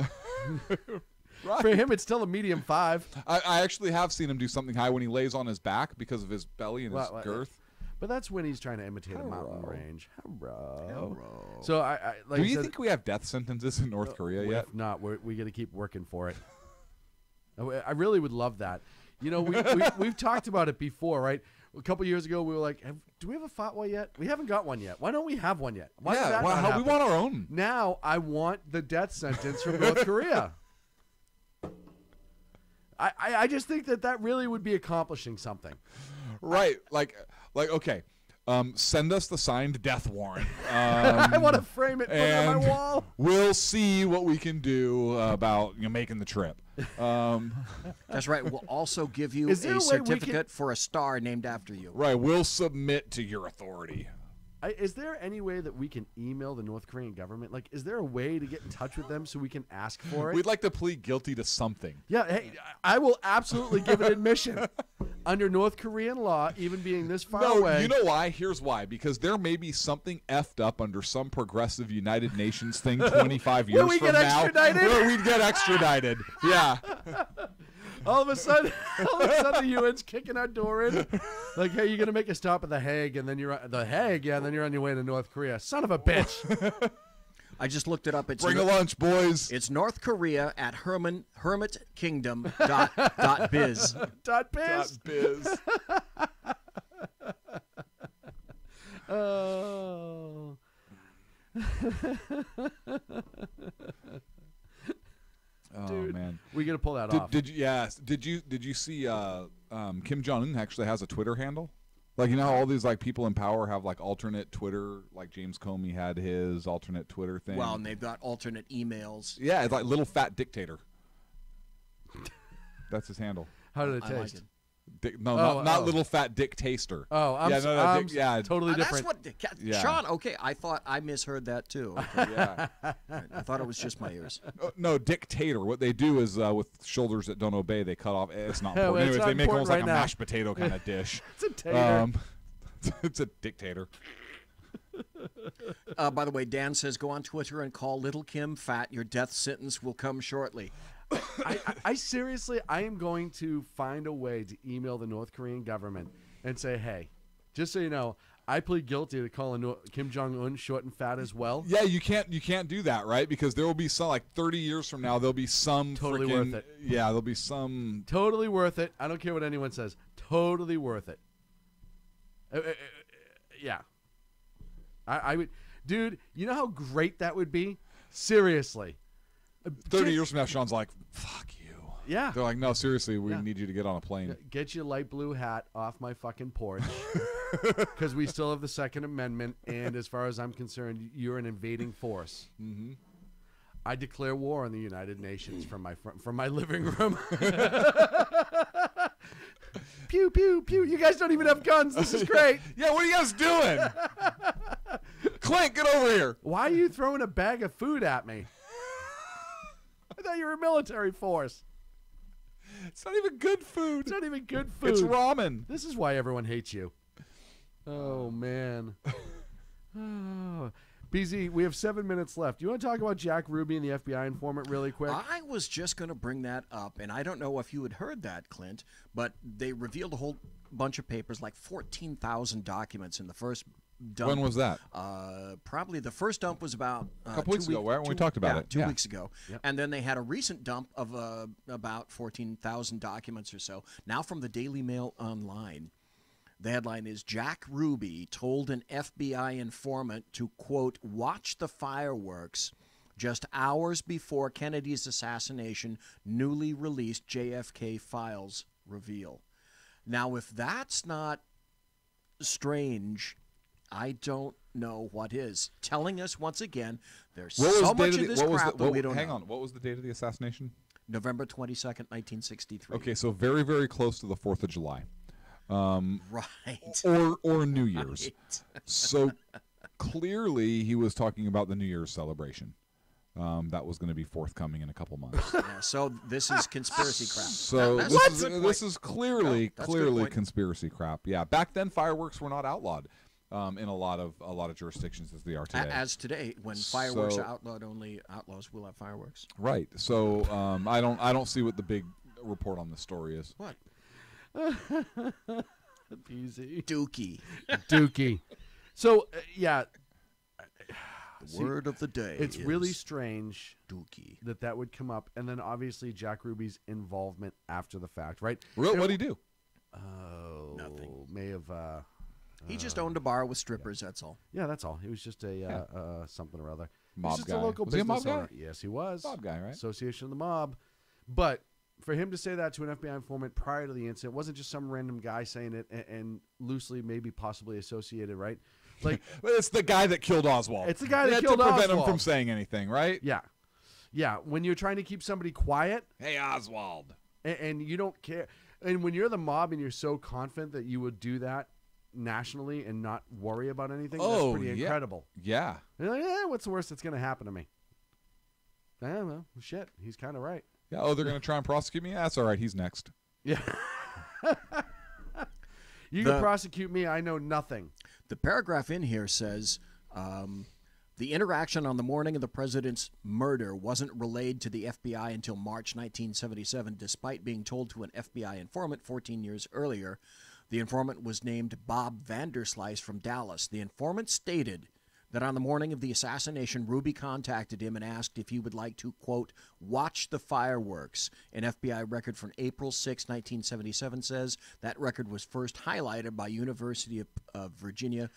Right. For him, it's still a medium 5. I actually have seen him do something high when he lays on his back because of his belly and his Well, girth. But that's when he's trying to imitate a mountain range. Hello. Hello. So I like. Do I you said, think we have death sentences in North Korea yet? If not, we got to keep working for it. I really would love that. You know, we've talked about it before, right? A couple years ago, we were like, do we have a fatwa yet? We haven't got one yet. Why don't we have one yet? Why does that not we happen? want our own. Now I want the death sentence from North Korea. I just think that really would be accomplishing something. Right. Like okay. Send us the signed death warrant. I want to frame it, put it on my and wall. We'll see what we can do about making the trip. That's right. We'll also give you Is there a a way we certificate for a star named after you. Right. We'll submit to your authority. Is there any way that we can email the North Korean government? Like, is there a way to get in touch with them so we can ask for it? We'd like to plead guilty to something. Yeah, hey, I will absolutely give an admission. Under North Korean law, even being this far away. You know why? Here's why. Because there may be something effed up under some progressive United Nations thing 25 years we from get now. extradited? Where we'd get extradited. Yeah. All of a sudden, the UN's kicking our door in. Like, hey, you're going to make a stop at The Hague, and then you're at The Hague, yeah, and then you're on your way to North Korea. Son of a bitch. I just looked it up. It's Bring a lunch, boys. It's North Korea at hermitkingdom.biz. .biz. Oh. Oh, dude, man, we gotta pull that off. Did you see Kim Jong-un actually has a Twitter handle? Like, you know how all these like people in power have like alternate Twitter, like James Comey had his alternate Twitter thing. Well, and they've got alternate emails. Yeah, it's like little fat dictator. That's his handle. How did it I like taste? Not little fat dick taster. Oh, I'm totally different. That's what Sean. Okay, I thought I misheard that too. Okay, yeah, I thought it was just my ears. No, dictator. What they do is with shoulders that don't obey, they cut off. It's not Yeah, important. it's Anyways, not they make almost important like right a now. mashed potato kind of dish. It's a tater. It's a dictator. By the way, Dan says go on Twitter and call Little Kim fat. Your death sentence will come shortly. I seriously, I am going to find a way to email the North Korean government and say, hey, just so you know, I plead guilty to calling Kim Jong-un short and fat as well. Yeah, you can't do that, right? Because there will be some, like 30 years from now, there'll be some Totally worth it. Yeah, there'll be some. Totally worth it. I don't care what anyone says. Totally worth it. Yeah. I would, dude. You know how great that would be. Seriously. 30 years from now, Sean's like, fuck you. Yeah. They're like, no, seriously, we need you to get on a plane. Get your light blue hat off my fucking porch. Because we still have the Second Amendment, and as far as I'm concerned, you're an invading force. Mm-hmm. I declare war on the United Nations from my living room. Pew, pew, pew. You guys don't even have guns. This is great. Yeah, what are you guys doing? Clint, get over here. Why are you throwing a bag of food at me? I thought you were a military force. It's not even good food. It's not even good food. It's ramen. This is why everyone hates you. Oh, man. Oh. BZ, we have 7 minutes left. Do you want to talk about Jack Ruby and the FBI informant really quick? I was just going to bring that up, and I don't know if you had heard that, Clint, but they revealed a whole bunch of papers, like 14,000 documents in the first dump. When was that? Probably the first dump was about a couple weeks ago, right? When we talked about it. 2 weeks ago. Yep. And then they had a recent dump of about 14,000 documents or so. Now from the Daily Mail Online. The headline is, Jack Ruby told an FBI informant to, quote, watch the fireworks just hours before Kennedy's assassination, newly released JFK files reveal. Now, if that's not strange, I don't know what is. Telling us once again, there's so much of this crap that we don't know. Hang on, what was the date of the assassination? November 22nd, 1963. Okay, so very, very close to the 4th of July. Right. Or New Year's. Right. So clearly he was talking about the New Year's celebration. That was going to be forthcoming in a couple months. Yeah, so this is conspiracy crap. So this is clearly conspiracy crap. Yeah, back then fireworks were not outlawed in a lot of jurisdictions as they are today. As today, when fireworks are outlawed, only outlaws will have fireworks. Right. So I don't see what the big report on this story is. What? Easy. Dookie. So, yeah. The word of the day. It's really strange Dookie. that would come up. And then obviously Jack Ruby's involvement after the fact, right? What did he do? Oh, nothing. May have. He just owned a bar with strippers, that's all. Yeah, that's all. He was just a something or other. Mob just guy. a local Was he a business mob owner. guy? Yes, he was. Mob guy, right? Association of the Mob. But for him to say that to an FBI informant prior to the incident, wasn't just some random guy saying it and loosely maybe possibly associated, right? Like it's the guy that killed Oswald. It's the guy that killed Oswald. To prevent Oswald. him from saying anything, right? Yeah. Yeah, when you're trying to keep somebody quiet. Hey, Oswald. And you don't care. And when you're the mob and you're so confident that you would do that, nationally and not worry about anything, Oh, that's pretty yeah. incredible. Yeah. You're like, yeah, what's the worst that's going to happen to me? I don't know. Shit, he's kind of right. Yeah. Oh, they're going to try and prosecute me? Yeah, that's all right. He's next. Yeah. You can prosecute me. I know nothing. The paragraph in here says the interaction on the morning of the president's murder wasn't relayed to the FBI until March 1977, despite being told to an FBI informant 14 years earlier. The informant was named Bob Vanderslice from Dallas. The informant stated that on the morning of the assassination, Ruby contacted him and asked if he would like to, quote, watch the fireworks. An FBI record from April 6, 1977 says that record was first highlighted by University of Virginia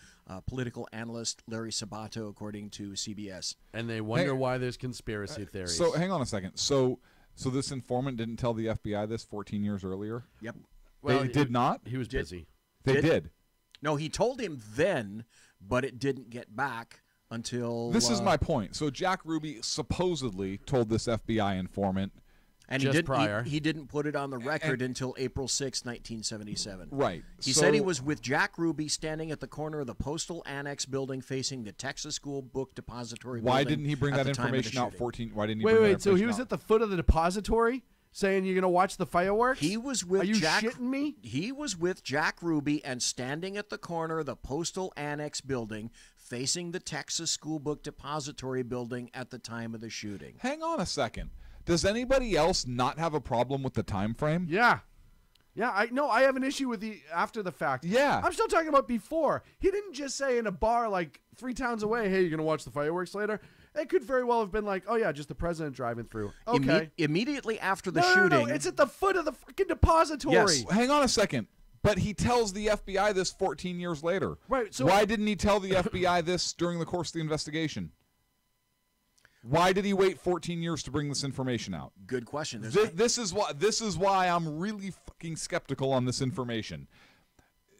political analyst Larry Sabato, according to CBS. And they wonder why there's conspiracy theories. So hang on a second. So this informant didn't tell the FBI this 14 years earlier? Yep. Well, they did not? He was busy. They did. No, he told him then, but it didn't get back until... This is my point. So Jack Ruby supposedly told this FBI informant... And just prior. He didn't put it on the record until April 6, 1977. Right. He said he was with Jack Ruby standing at the corner of the Postal Annex building facing the Texas School Book Depository Why building didn't he bring at that the time of the information out shooting. 14... Why didn't he Wait, bring that wait. So he information was out? at the foot of the depository saying you're going to watch the fireworks? He was with Are you Jack, shitting me? He was with Jack Ruby and standing at the corner of the Postal Annex building facing the Texas School Book Depository building at the time of the shooting. Hang on a second. Does anybody else not have a problem with the time frame? Yeah. Yeah, I have an issue with the after the fact. Yeah. I'm still talking about before. He didn't just say in a bar like 3 towns away, hey, you're going to watch the fireworks later? It could very well have been like, oh, yeah, just the president driving through. Okay. Immediately after the No, shooting... no, it's at the foot of the fucking depository. Yes. Hang on a second. But he tells the FBI this 14 years later. Right. So why didn't he tell the FBI this during the course of the investigation? Why did he wait 14 years to bring this information out? Good question. This is why I'm really fucking skeptical on this information.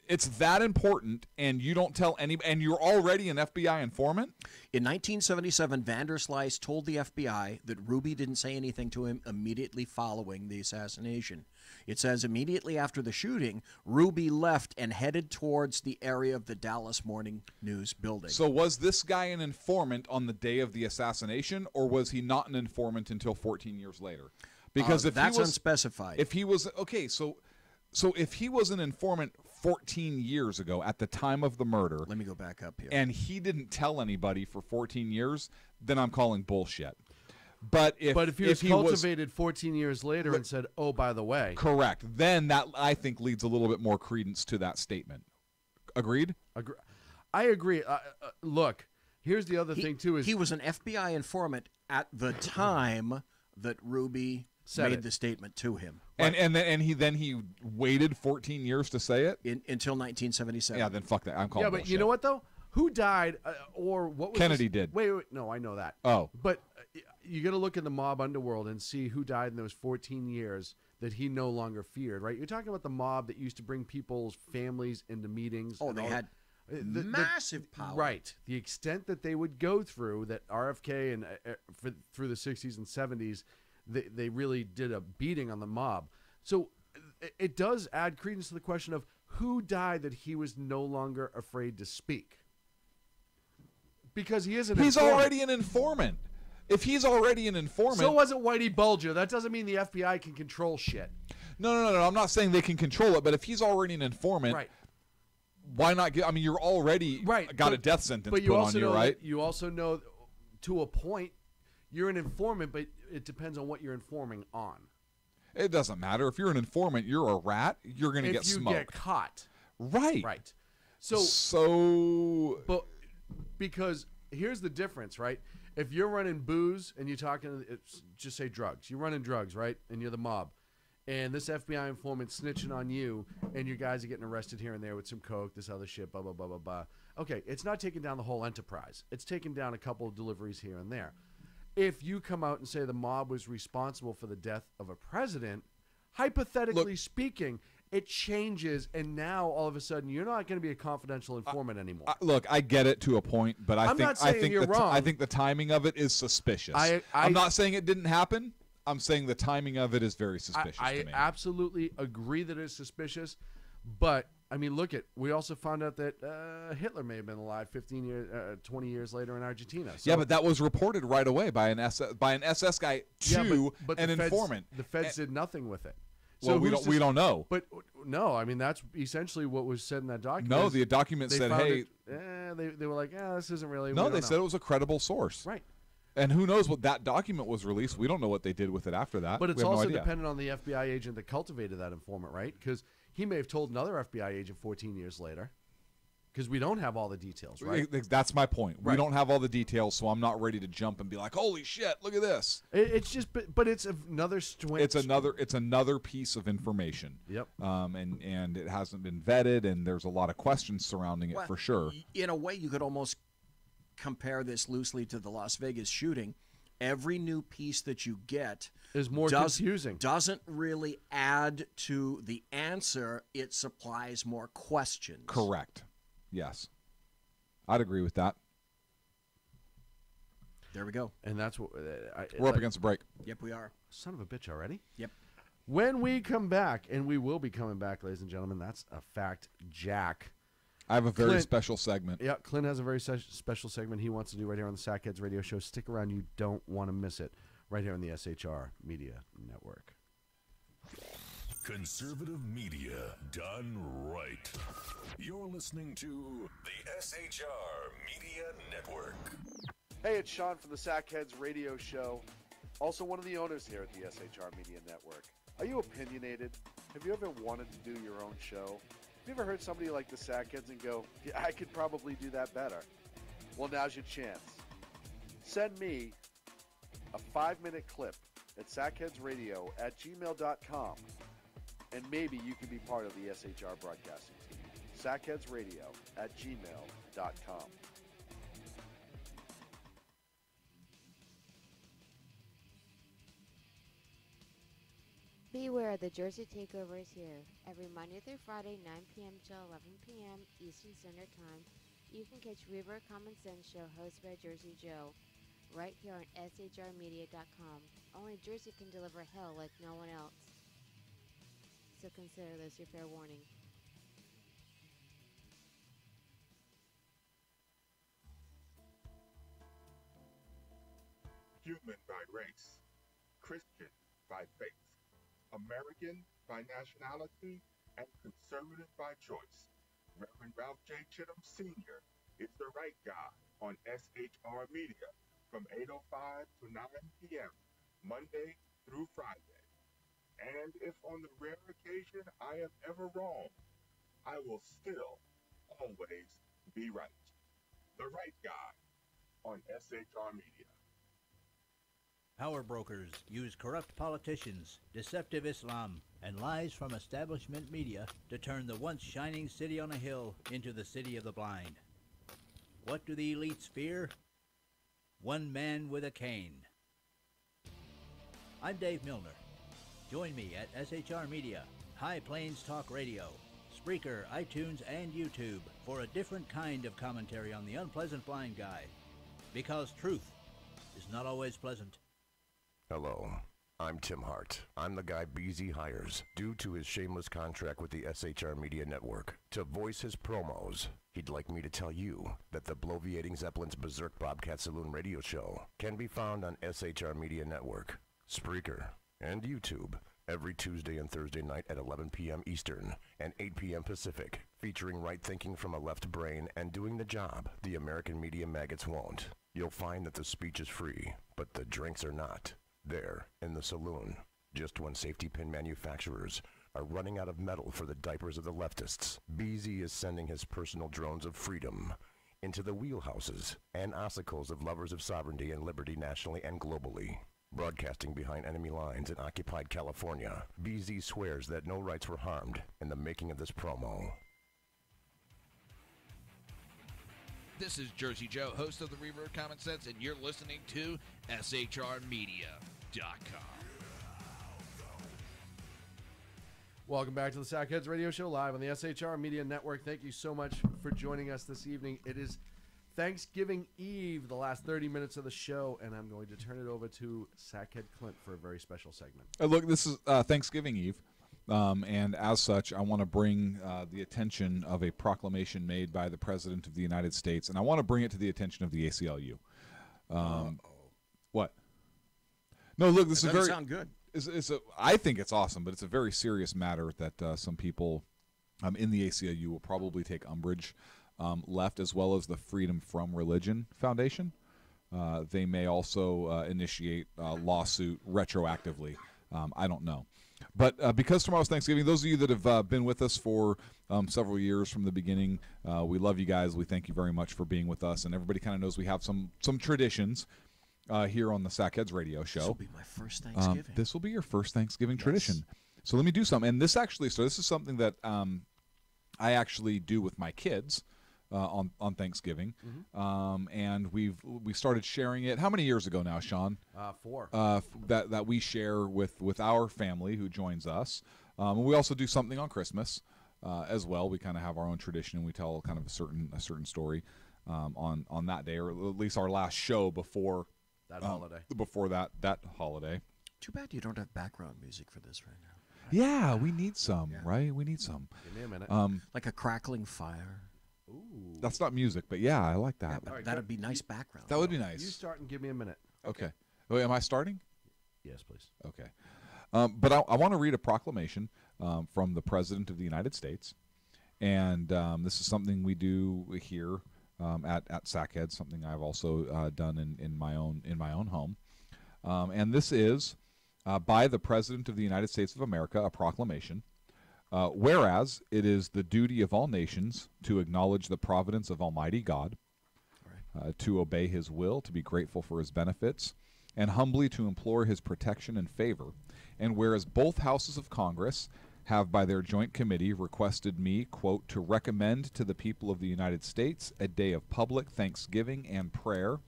It's that important, and you don't tell anybody, and you're already an FBI informant? In 1977, Vanderslice told the FBI that Ruby didn't say anything to him immediately following the assassination. It says immediately after the shooting, Ruby left and headed towards the area of the Dallas Morning News building. So was this guy an informant on the day of the assassination, or was he not an informant until 14 years later? Because if that's he was unspecified. If he was okay, so if he was an informant 14 years ago at the time of the murder, let me go back up here, and he didn't tell anybody for 14 years, then I'm calling bullshit. But if he was cultivated 14 years later and said, oh, by the way. Correct. Then that, I think, leads a little bit more credence to that statement. Agreed? I agree. Look, here's the other thing, too. He was an FBI informant at the time that Ruby made the statement to him. Right. And he waited 14 years to say it? Until 1977. Yeah, then fuck that. I'm calling Yeah, but bullshit. you know what, though? Who died or what was Kennedy did. Wait, no, I know that. Oh. But you got to look in the mob underworld and see who died in those 14 years that he no longer feared, right? You're talking about the mob that used to bring people's families into meetings. Oh, they had massive power. Right. The extent that they would go through, that RFK and through the 60s and 70s, they really did a beating on the mob. So it does add credence to the question of who died that he was no longer afraid to speak. Because he's already an informant. If he's already an informant... So wasn't Whitey Bulger. That doesn't mean the FBI can control shit. No. I'm not saying they can control it, but if he's already an informant, right. Why not get... I mean, you're already got a death sentence put on you, right? You also know, to a point, you're an informant, but it depends on what you're informing on. It doesn't matter. If you're an informant, you're a rat, you're going to get smoked. If you get caught. Right. Right. But because here's the difference, right? If you're running booze and you're talking, just say drugs. You're running drugs, right? And you're the mob. And this FBI informant snitching on you, and your guys are getting arrested here and there with some coke, this other shit, blah, blah, blah, blah, blah. Okay, it's not taking down the whole enterprise. It's taking down a couple of deliveries here and there. If you come out and say the mob was responsible for the death of a president, hypothetically speaking, it changes, and now all of a sudden you're not going to be a confidential informant anymore. Look, I get it to a point, but I think you're wrong. I think the timing of it is suspicious. I'm not saying it didn't happen. I'm saying the timing of it is very suspicious to me. I absolutely agree that it's suspicious, but I mean, look at. We also found out that Hitler may have been alive 20 years later in Argentina. So, yeah, but that was reported right away by an SS guy to but an the feds, informant. The feds did nothing with it. So well, we don't know. But no, I mean that's essentially what was said in that document. No, the document said, "Hey." They were like, this isn't really. No, they said it was a credible source. Right. And who knows what that document was released? We don't know what they did with it after that. But it's also dependent on the FBI agent that cultivated that informant, right? Because he may have told another FBI agent 14 years later. Because we don't have all the details, right? That's my point. Right. We don't have all the details, so I'm not ready to jump and be like, "Holy shit, look at this!" It's just, but it's another. It's another piece of information. Yep. And it hasn't been vetted, and there's a lot of questions surrounding it for sure. In a way, you could almost compare this loosely to the Las Vegas shooting. Every new piece that you get is more confusing. Doesn't really add to the answer. It supplies more questions. Correct. Yes. I'd agree with that. There we go. And that's what we're up against a break. Yep, we are. Son of a bitch already. Yep. When we come back, and we will be coming back, ladies and gentlemen, that's a fact, Jack. I have a very special segment. Yeah, Clint has a very special segment he wants to do right here on the Sackheads Radio Show. Stick around. You don't want to miss it right here on the SHR Media Network. Conservative media done right. You're listening to the SHR Media Network. Hey, it's Sean from the Sackheads Radio Show. Also one of the owners here at the SHR Media Network. Are you opinionated? Have you ever wanted to do your own show? Have you ever heard somebody like the Sackheads and go, yeah, I could probably do that better? Well, now's your chance. Send me a 5-minute clip at sackheadsradio@gmail.com, and maybe you can be part of the SHR broadcasting team. sackheadsradio@gmail.com. Beware, the Jersey Takeover is here. Every Monday through Friday, 9 p.m. till 11 p.m. Eastern Standard Time, you can catch Reaver Common Sense Show hosted by Jersey Joe, right here on shrmedia.com. Only Jersey can deliver hell like no one else. So consider this your fair warning. Human by race, Christian by faith, American by nationality, and conservative by choice. Reverend Ralph J. Chittum Sr. is the right guy on SHR Media from 8:05 to 9 p.m. Monday through Friday. And if on the rare occasion I am ever wrong, I will still always be right. The right guy on SHR Media. Power brokers use corrupt politicians, deceptive Islam, and lies from establishment media to turn the once shining city on a hill into the city of the blind. What do the elites fear? One man with a cane. I'm Dave Milner. Join me at SHR Media, High Plains Talk Radio, Spreaker, iTunes, and YouTube for a different kind of commentary on the unpleasant blind guy. Because truth is not always pleasant. Hello, I'm Tim Hart. I'm the guy BZ hires due to his shameless contract with the SHR Media Network to voice his promos. He'd like me to tell you that the Bloviating Zeppelin's Berserk Bobcat Saloon radio show can be found on SHR Media Network, Spreaker, and YouTube every Tuesday and Thursday night at 11 p.m. Eastern and 8 p.m. Pacific, featuring right thinking from a left brain and doing the job the American media maggots won't. You'll find that the speech is free, but the drinks are not. There, in the saloon, just when safety pin manufacturers are running out of metal for the diapers of the leftists, BZ is sending his personal drones of freedom into the wheelhouses and ossicles of lovers of sovereignty and liberty nationally and globally. Broadcasting behind enemy lines in occupied California, BZ swears that no rights were harmed in the making of this promo. This is Jersey Joe, host of the Reverb Common Sense, and you're listening to SHRmedia.com. Welcome back to the Sackheads Radio Show live on the SHR Media Network. Thank you so much for joining us this evening. It is Thanksgiving Eve, the last 30 minutes of the show, and I'm going to turn it over to Sackhead Clint for a very special segment. Look, this is Thanksgiving Eve, And as such, I want to bring the attention of a proclamation made by the President of the United States, and I want to bring it to the attention of the ACLU. What? No, look, this is very. Sound good. I think it's awesome, but it's a very serious matter that some people in the ACLU will probably take umbrage left, as well as the Freedom From Religion Foundation. They may also initiate a lawsuit retroactively. I don't know. But because tomorrow's Thanksgiving, those of you that have been with us for several years from the beginning, we love you guys. We thank you very much for being with us. And everybody kind of knows we have some traditions here on the Sackheads radio show. This will be my first Thanksgiving. This will be your first Thanksgiving tradition. So let me do something. And this is something that I actually do with my kids on Thanksgiving. And we started sharing it. How many years ago now, Sean? 4. That we share with our family who joins us. And we also do something on Christmas as well. We kind of have our own tradition. We tell kind of a certain story on that day, or at least our last show before that holiday. Before that holiday. Too bad you don't have background music for this right now. Yeah, we need some, right? We need some. Give me a minute. Like a crackling fire. Ooh. That's not music, but yeah, I like that. Yeah, that'd be nice background. That would be nice. You start and give me a minute. Okay. Wait, am I starting? Yes, please. Okay. But I want to read a proclamation from the President of the United States, and this is something we do here at Sackhead, something I've also done in my own home, and this is by the President of the United States of America, a proclamation. Whereas it is the duty of all nations to acknowledge the providence of Almighty God, to obey His will, to be grateful for His benefits, and humbly to implore His protection and favor. And whereas both houses of Congress have by their joint committee requested me, quote, to recommend to the people of the United States a day of public thanksgiving and prayer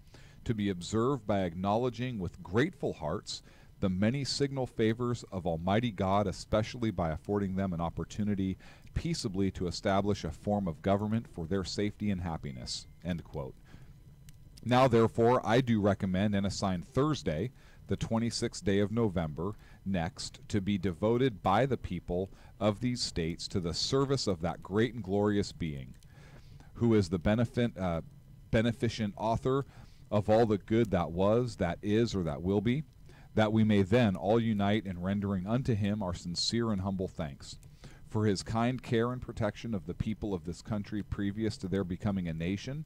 to be observed by acknowledging with grateful hearts the many signal favors of Almighty God, especially by affording them an opportunity peaceably to establish a form of government for their safety and happiness, end quote. Now, therefore, I do recommend and assign Thursday, the 26th day of November, next, to be devoted by the people of these states to the service of that great and glorious being, who is the beneficent author of all the good that was, that is, or that will be, that we may then all unite in rendering unto Him our sincere and humble thanks for His kind care and protection of the people of this country previous to their becoming a nation,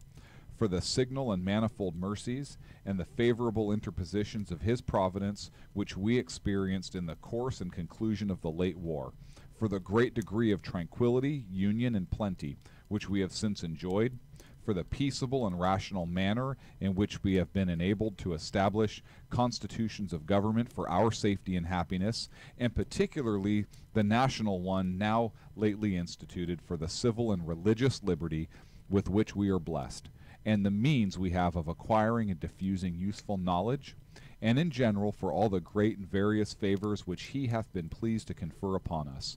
for the signal and manifold mercies and the favorable interpositions of His providence which we experienced in the course and conclusion of the late war, for the great degree of tranquility, union, and plenty which we have since enjoyed, for the peaceable and rational manner in which we have been enabled to establish constitutions of government for our safety and happiness, and particularly the national one now lately instituted for the civil and religious liberty with which we are blessed, and the means we have of acquiring and diffusing useful knowledge, and in general for all the great and various favors which He hath been pleased to confer upon us.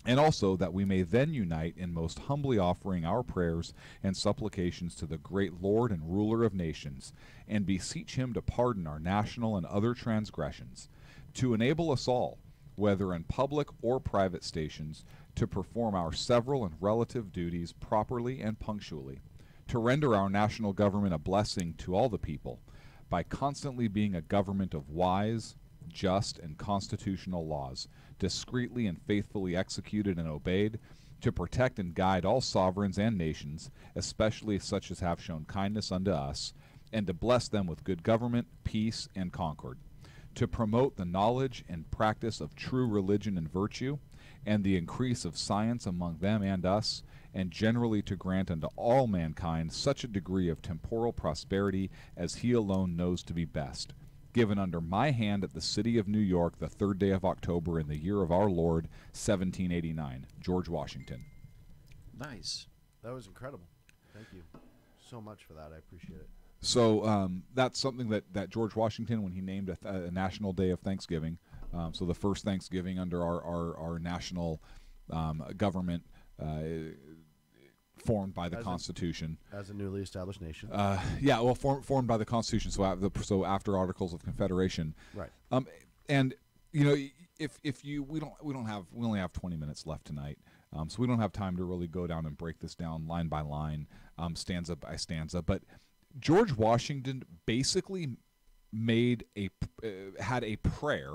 And also that we may then unite in most humbly offering our prayers and supplications to the great Lord and ruler of nations, and beseech Him to pardon our national and other transgressions, to enable us all, whether in public or private stations, to perform our several and relative duties properly and punctually, to render our national government a blessing to all the people, by constantly being a government of wise, just, and constitutional laws, discreetly and faithfully executed and obeyed, to protect and guide all sovereigns and nations, especially such as have shown kindness unto us, and to bless them with good government, peace, and concord, to promote the knowledge and practice of true religion and virtue, and the increase of science among them and us, and generally to grant unto all mankind such a degree of temporal prosperity as He alone knows to be best, given under my hand at the city of New York the 3rd day of October in the year of our Lord, 1789. George Washington. Nice. That was incredible. Thank you so much for that. I appreciate it. So that's something that George Washington, when he named a national day of Thanksgiving, so the first Thanksgiving under our national government formed by the Constitution. As a newly established nation. Yeah, well, formed by the Constitution, so after Articles of Confederation. Right. And you know, if you we only have 20 minutes left tonight, so we don't have time to really go down and break this down line by line, stanza by stanza. But George Washington basically had a prayer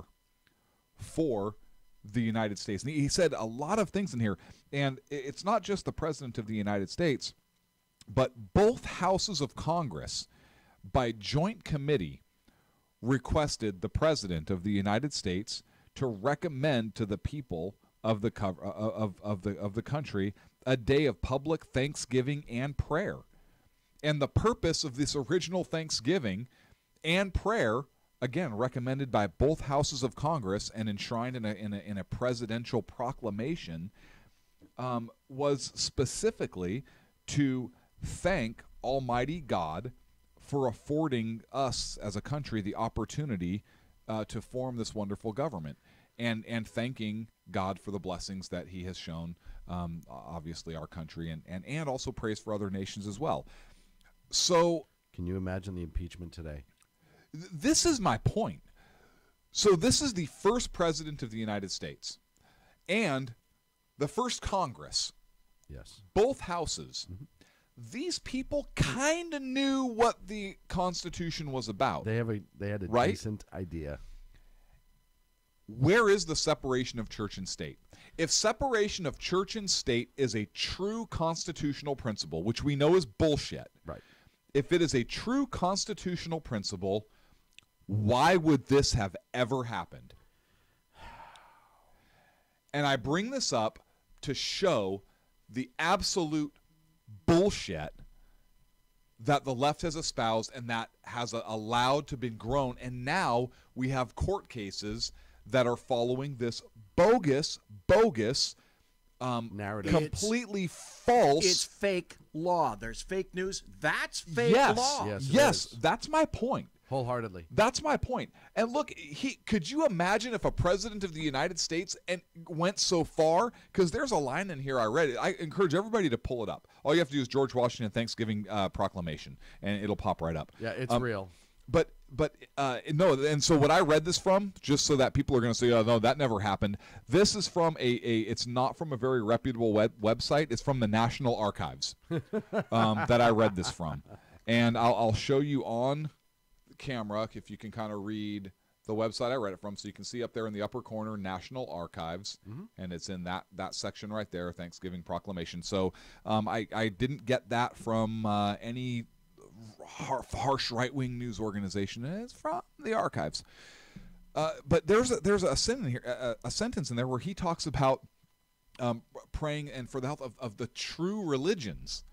for the United States, and he said a lot of things in here. And it's not just the President of the United States, but both houses of Congress, by joint committee, requested the President of the United States to recommend to the people of the country a day of public thanksgiving and prayer. And the purpose of this original Thanksgiving and prayer, again recommended by both houses of Congress and enshrined in a presidential proclamation, was specifically to thank Almighty God for affording us as a country the opportunity to form this wonderful government, and thanking God for the blessings that He has shown, obviously our country, and also praise for other nations as well. So, can you imagine the impeachment today? This is my point. So this is the first president of the United States, and the first Congress. Yes. Both houses. Mm-hmm. These people kind of knew what the Constitution was about. They had a right? decent idea. Where is the separation of church and state? If separation of church and state is a true constitutional principle, which we know is bullshit, right? If it is a true constitutional principle, why would this have ever happened? And I bring this up to show the absolute bullshit that the left has espoused and that has allowed to be grown. And now we have court cases that are following this bogus narrative. Completely false. It's fake law. There's fake news. That's fake law. Yes, that's my point. Wholeheartedly. That's my point. And look, could you imagine if a president of the United States went so far? Because there's a line in here I read it. I encourage everybody to pull it up. All you have to do is George Washington Thanksgiving Proclamation, and it'll pop right up. Yeah, it's real. But no, and so what I read this from, just so that people are going to say, oh, no, that never happened. This is from it's not from a very reputable website. It's from the National Archives that I read this from. And I'll show you on the camera, if you can kind of read the website I read it from, so you can see up there in the upper corner, National Archives, and it's in that section right there, Thanksgiving Proclamation. So I didn't get that from any harsh right-wing news organization. It's from the archives. But there's a sentence in there where he talks about praying and for the health of the true religions.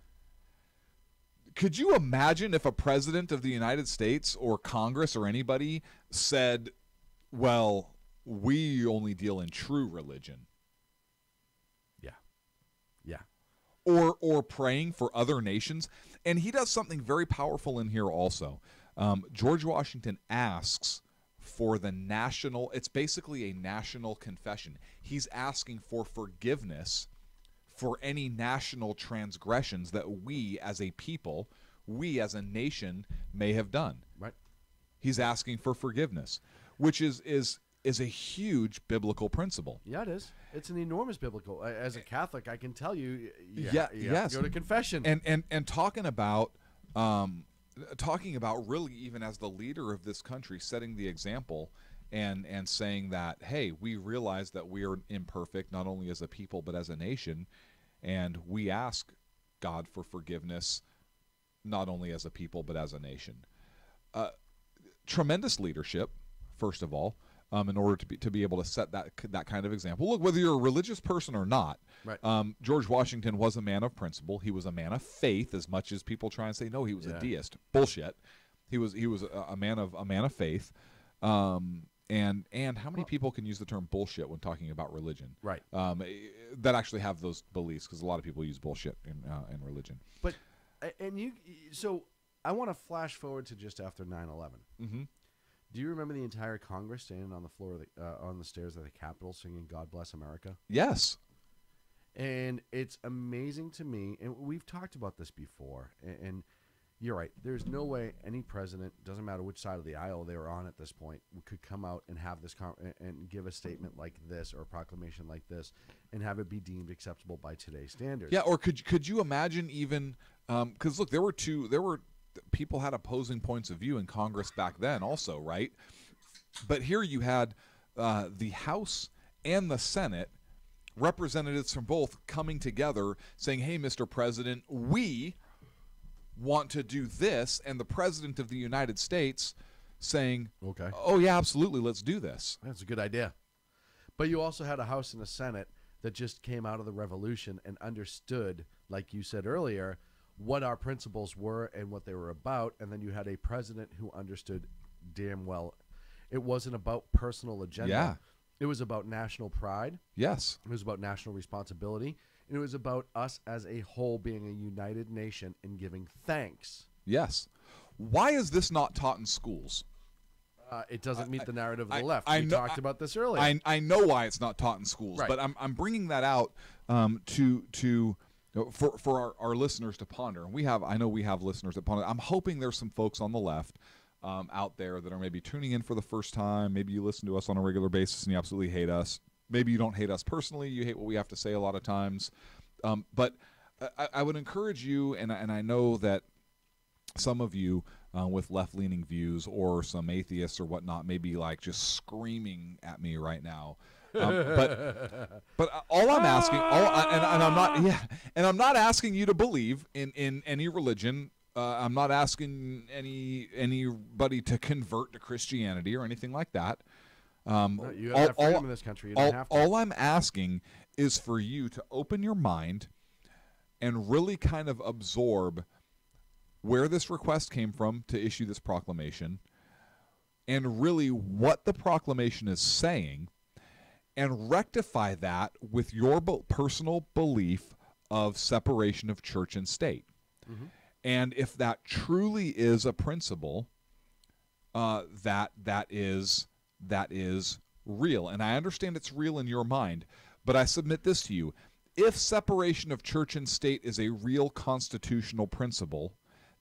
Could you imagine if a president of the United States or Congress or anybody said, well, we only deal in true religion? Yeah. Or praying for other nations. And he does something very powerful in here also. George Washington asks for the national, it's basically a national confession. He's asking for forgiveness for any national transgressions that we as a people, we as a nation may have done. Right. He's asking for forgiveness, which is a huge biblical principle. Yeah, it is. It's an enormous biblical. As a Catholic, I can tell you, you yes. have to go to confession. And talking about really, even as the leader of this country, setting the example and saying that, hey, we realize that we are imperfect, not only as a people but as a nation, and we ask God for forgiveness, not only as a people but as a nation. Tremendous leadership, first of all. In order to be able to set that kind of example. Look, whether you're a religious person or not, right. George Washington was a man of principle. He was a man of faith, as much as people try and say, no, he was a deist. Bullshit. He was a man of faith. And how many people can use the term bullshit when talking about religion? Right. That actually have those beliefs, because a lot of people use bullshit in religion. But so I want to flash forward to just after 9/11. Mm-hmm. Do you remember the entire Congress standing on the floor of on the stairs of the Capitol singing "God Bless America"? Yes. And it's amazing to me, and we've talked about this before, and You're right. There's no way any president, doesn't matter which side of the aisle they were on at this point, could come out and have this and give a statement like this or a proclamation like this and have it be deemed acceptable by today's standards. Yeah, or could you imagine even because look, there were people had opposing points of view in Congress back then also, right? But here you had the House and the Senate, representatives from both coming together saying, hey, Mr. President, we want to do this, and the President of the United States saying, okay, oh, yeah, absolutely, let's do this. That's a good idea. But you also had a House and a Senate that just came out of the revolution and understood, like you said earlier, what our principles were and what they were about, and then you had a president who understood damn well it wasn't about personal agenda. Yeah. It was about national pride. Yes. It was about national responsibility. And it was about us as a whole being a united nation and giving thanks. Yes. Why is this not taught in schools? It doesn't meet the narrative of the left. We talked about this earlier. I know why it's not taught in schools, right. But I'm bringing that out for our listeners to ponder. And I know we have listeners that ponder. I'm hoping there's some folks on the left out there that are maybe tuning in for the first time. Maybe you listen to us on a regular basis and you absolutely hate us. Maybe you don't hate us personally. You hate what we have to say a lot of times. But I would encourage you, and I know that some of you with left-leaning views or some atheists or whatnot may be like just screaming at me right now. But all I'm asking, I'm not asking you to believe in any religion. I'm not asking anybody to convert to Christianity or anything like that. No, you have freedom in this country. You don't have to. All I'm asking is for you to open your mind and really kind of absorb where this request came from to issue this proclamation and really what the proclamation is saying, and rectify that with your personal belief of separation of church and state. Mm-hmm. And if that truly is a principle, that is real. And I understand it's real in your mind, but I submit this to you. If separation of church and state is a real constitutional principle,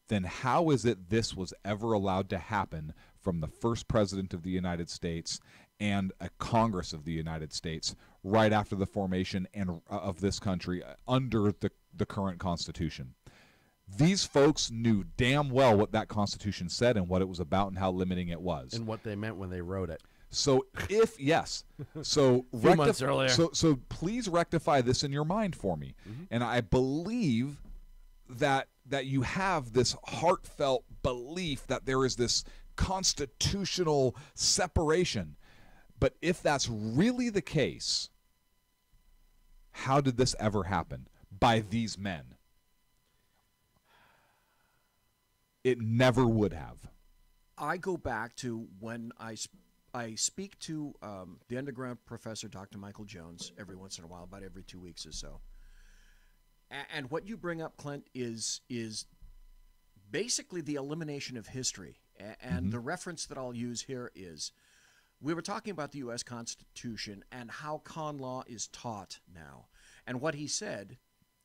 then how is it this was ever allowed to happen from the first president of the United States and a Congress of the United States right after the formation of this country under the current Constitution? These folks knew damn well what that Constitution said and what it was about and how limiting it was. And what they meant when they wrote it. So months earlier. So please rectify this in your mind for me. Mm-hmm. And I believe that you have this heartfelt belief that there is this constitutional separation. But if that's really the case, how did this ever happen by these men? It never would have. I go back to when I speak to the underground professor, Dr. Michael Jones, every once in a while, about every 2 weeks or so. And what you bring up, Clint, is basically the elimination of history. And mm-hmm. the reference that I'll use here is, we were talking about the U.S. Constitution and how con law is taught now. And what he said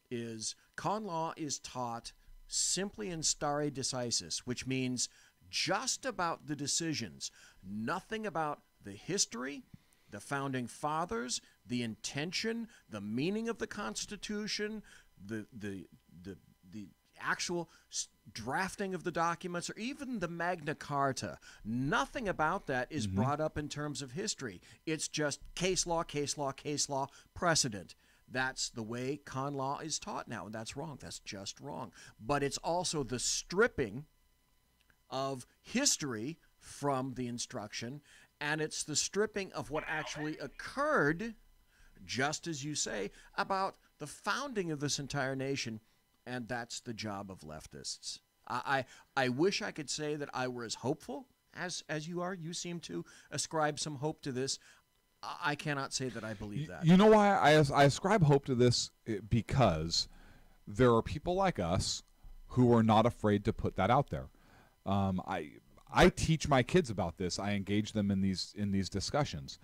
is con law is taught simply in stare decisis, which means just about the decisions, nothing about the history, the founding fathers, the intention, the meaning of the Constitution, the actual drafting of the documents, or even the Magna Carta. Nothing about that is mm-hmm. brought up in terms of history. It's just case law, case law, case law, precedent. That's the way con law is taught now, and that's wrong. That's just wrong. But it's also the stripping of history from the instruction, and it's the stripping of what actually occurred, just as you say, about the founding of this entire nation, and that's the job of leftists. I wish I could say that I were as hopeful as you are. You seem to ascribe some hope to this. I cannot say that I believe that. You know why I ascribe hope to this? Because there are people like us who are not afraid to put that out there. I teach my kids about this. I engage them in these discussions.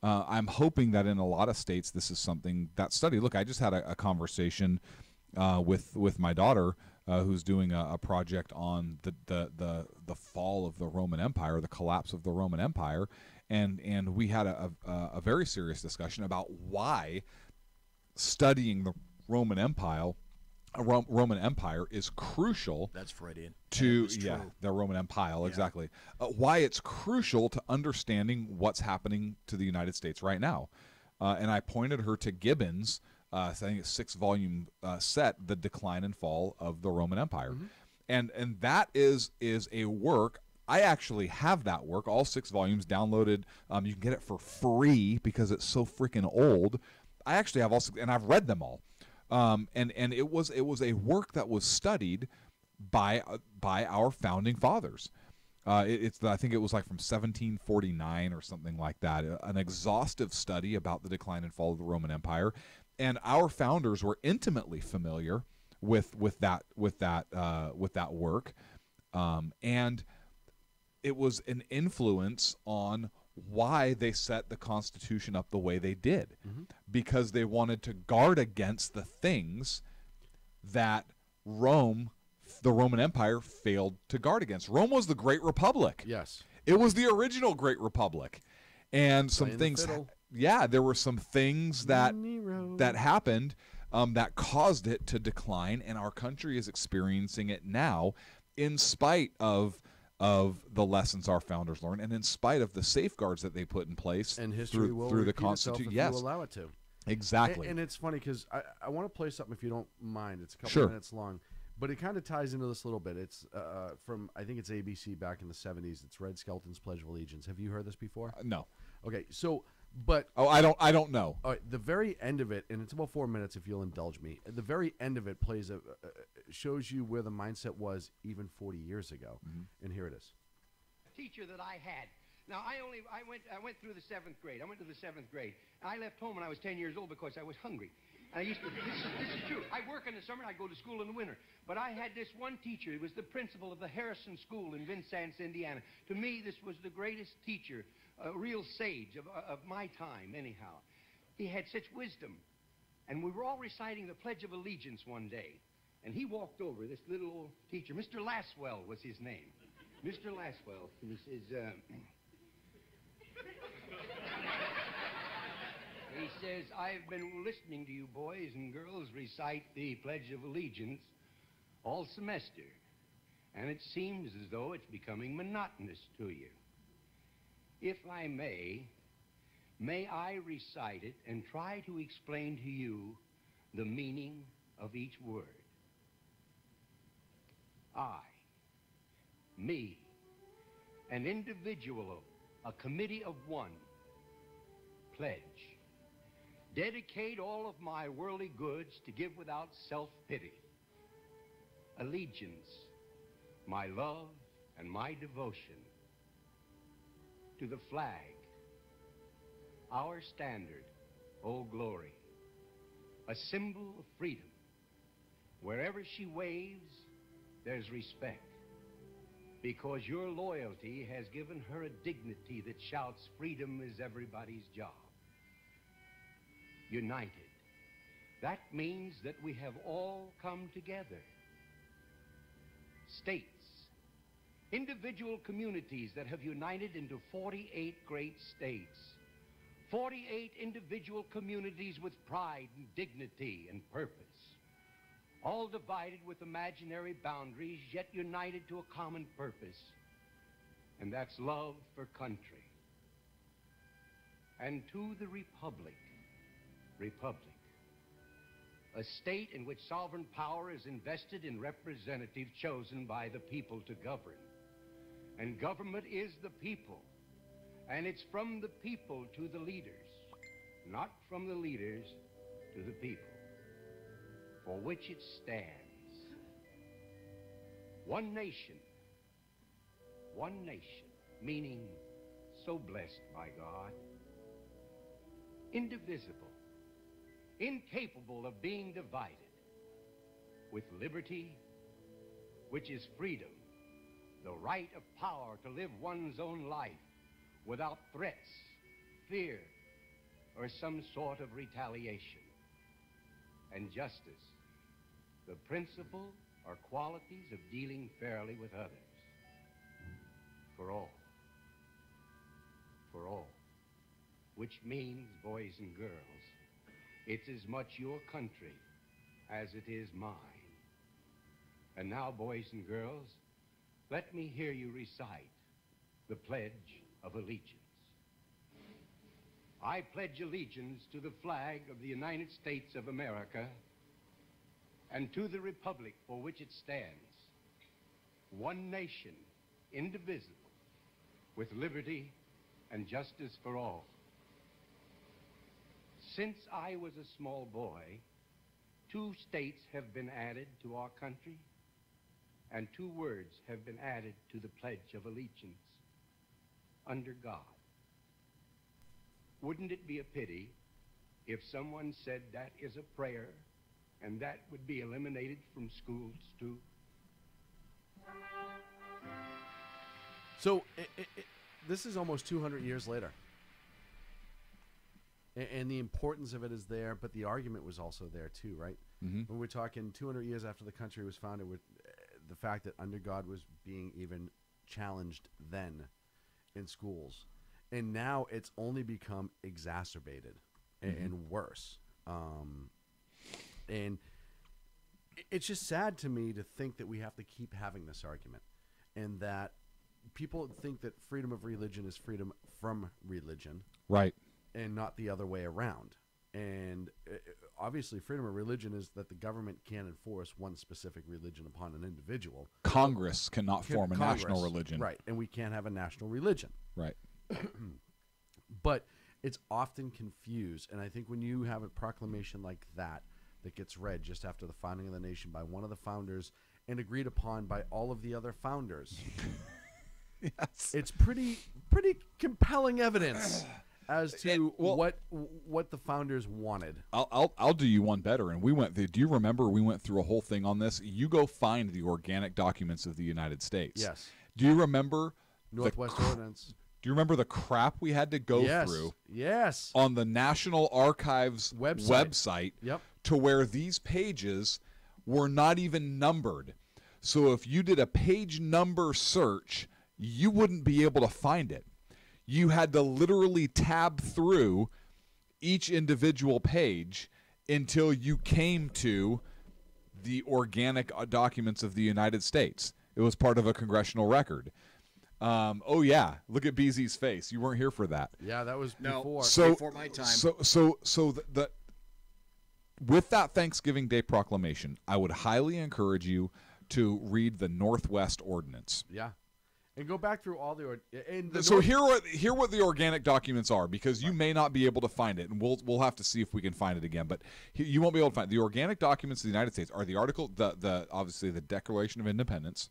I'm hoping that in a lot of states this is something that's studied. Look, I just had a conversation with my daughter who's doing a project on the fall of the Roman Empire, the collapse of the Roman Empire, and we had a very serious discussion about why studying the Roman Empire. Roman Empire is crucial. That's Freudian. To the Roman Empire, exactly. Why it's crucial to understanding what's happening to the United States right now, and I pointed her to Gibbons. I think it's 6-volume set, The Decline and Fall of the Roman Empire, and that is a work. I actually have that work, all 6 volumes downloaded. You can get it for free because it's so freaking old. I actually have all 6, and I've read them all. And it was a work that was studied by our founding fathers. I think it was like from 1749 or something like that. An exhaustive study about the decline and fall of the Roman Empire, and our founders were intimately familiar with that work, and it was an influence on why they set the Constitution up the way they did, because they wanted to guard against the things that the Roman Empire failed to guard against. Rome was the Great Republic. Yes. It was the original Great Republic. And some things, there were some things that happened that caused it to decline, and our country is experiencing it now in spite of the lessons our founders learned, and in spite of the safeguards that they put in place, and history through the Constitution. Yes, you allow it to. Exactly. And it's funny because I want to play something if you don't mind. It's a couple minutes long, but it kind of ties into this a little bit. It's from, I think it's ABC back in the 70s. It's Red Skelton's Pledge of Allegiance. Have you heard this before? No. Okay, so but I don't know. All right, the very end of it, and it's about 4 minutes if you'll indulge me. At the very end of it plays shows you where the mindset was even 40 years ago, and here it is. Teacher that I had. Now I went through the 7th grade. I went to the 7th grade. I left home when I was 10 years old because I was hungry. And I used to. This is true. I work in the summer. I go to school in the winter. But I had this one teacher. He was the principal of the Harrison School in Vincennes, Indiana. To me, this was the greatest teacher, a real sage of my time. Anyhow, he had such wisdom, and we were all reciting the Pledge of Allegiance one day, and he walked over. This little old teacher, Mr. Laswell was his name. Mr. Laswell, and he says, I've been listening to you boys and girls recite the Pledge of Allegiance all semester, and it seems as though it's becoming monotonous to you. If I may I recite it and try to explain to you the meaning of each word? I, me, an individual, a committee of one, pledge. Dedicate all of my worldly goods to give without self-pity. Allegiance, my love and my devotion. To the flag, our standard, Old Glory, a symbol of freedom. Wherever she waves, there's respect, because your loyalty has given her a dignity that shouts freedom is everybody's job. United. That means that we have all come together. States, individual communities that have united into 48 great states. 48 individual communities with pride and dignity and purpose. All divided with imaginary boundaries, yet united to a common purpose. And that's love for country. And to the Republic, a state in which sovereign power is invested in representatives chosen by the people to govern. And government is the people. And it's from the people to the leaders, not from the leaders to the people, for which it stands. One nation, meaning so blessed by God, indivisible, incapable of being divided, with liberty, which is freedom, the right of power to live one's own life without threats, fear, or some sort of retaliation. And justice, the principle are qualities of dealing fairly with others. For all. For all. Which means, boys and girls, it's as much your country as it is mine. And now, boys and girls, let me hear you recite the Pledge of Allegiance. I pledge allegiance to the flag of the United States of America and to the republic for which it stands, one nation, indivisible, with liberty and justice for all. Since I was a small boy, 2 states have been added to our country, and 2 words have been added to the Pledge of Allegiance: under God. Wouldn't it be a pity if someone said that is a prayer and that would be eliminated from schools too? So this is almost 200 years later. And the importance of it is there, but the argument was also there too, right? Mm-hmm. When we're talking 200 years after the country was founded, with the fact that under God was being even challenged then in schools. And now it's only become exacerbated and worse. And it's just sad to me to think that we have to keep having this argument, and that people think that freedom of religion is freedom from religion. Right. And not the other way around. And obviously, freedom of religion is that the government can't enforce one specific religion upon an individual. Congress cannot form a national religion. Right. And we can't have a national religion. Right. But it's often confused. And I think when you have a proclamation like that gets read just after the founding of the nation by one of the founders and agreed upon by all of the other founders, yes, it's pretty compelling evidence as to what the founders wanted. I'll do you one better. And we went through. Do you remember we went through a whole thing on this? You go find the organic documents of the United States. Yes. Do you remember Northwest Ordinance? Do you remember the crap we had to go through? Yes. On the National Archives website Yep. to where these pages were not even numbered. So if you did a page number search, you wouldn't be able to find it. You had to literally tab through each individual page until you came to the organic documents of the United States. It was part of a congressional record. Oh yeah, look at BZ's face. You weren't here for that. Yeah, that was before. Before my time. So the with that Thanksgiving Day proclamation, I would highly encourage you to read the Northwest Ordinance. Yeah. And go back through all the hear what the organic documents are, because you may not be able to find it, and we'll have to see if we can find it again. But you won't be able to find it. The organic documents of the United States are the article, the obviously the Declaration of Independence,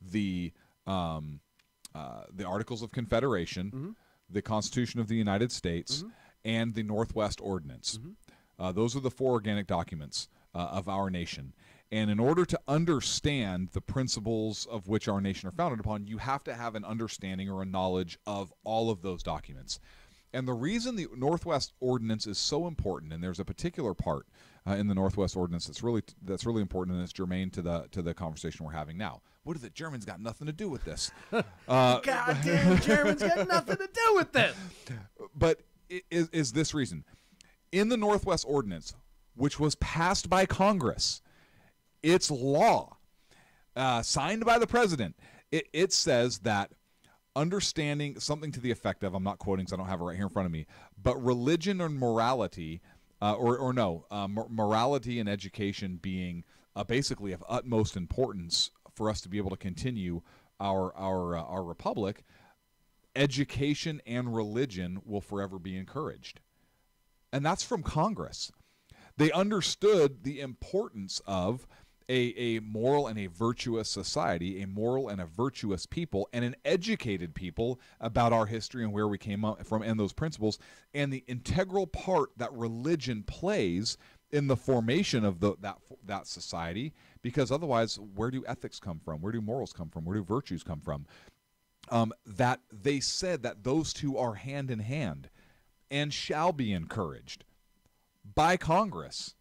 the Articles of Confederation, the Constitution of the United States, and the Northwest Ordinance. Those are the 4 organic documents of our nation. And in order to understand the principles of which our nation are founded upon, you have to have an understanding or a knowledge of all of those documents. And the reason the Northwest Ordinance is so important, and there's a particular part in the Northwest Ordinance that's really important, and it's germane to the conversation we're having now. What if the Germans got nothing to do with this? Goddamn Germans got nothing to do with this. But is this reason. In the Northwest Ordinance, which was passed by Congress, it's law, signed by the president. It says that understanding something to the effect of, I'm not quoting because I don't have it right here in front of me, but religion and morality, morality and education being basically of utmost importance for us to be able to continue our republic, education and religion will forever be encouraged. And that's from Congress. They understood the importance of a moral and a virtuous society, a moral and a virtuous people, and an educated people about our history and where we came from and those principles, and the integral part that religion plays in the formation of that society, because otherwise, where do ethics come from? Where do morals come from? Where do virtues come from? That they said that those two are hand in hand and shall be encouraged by Congress.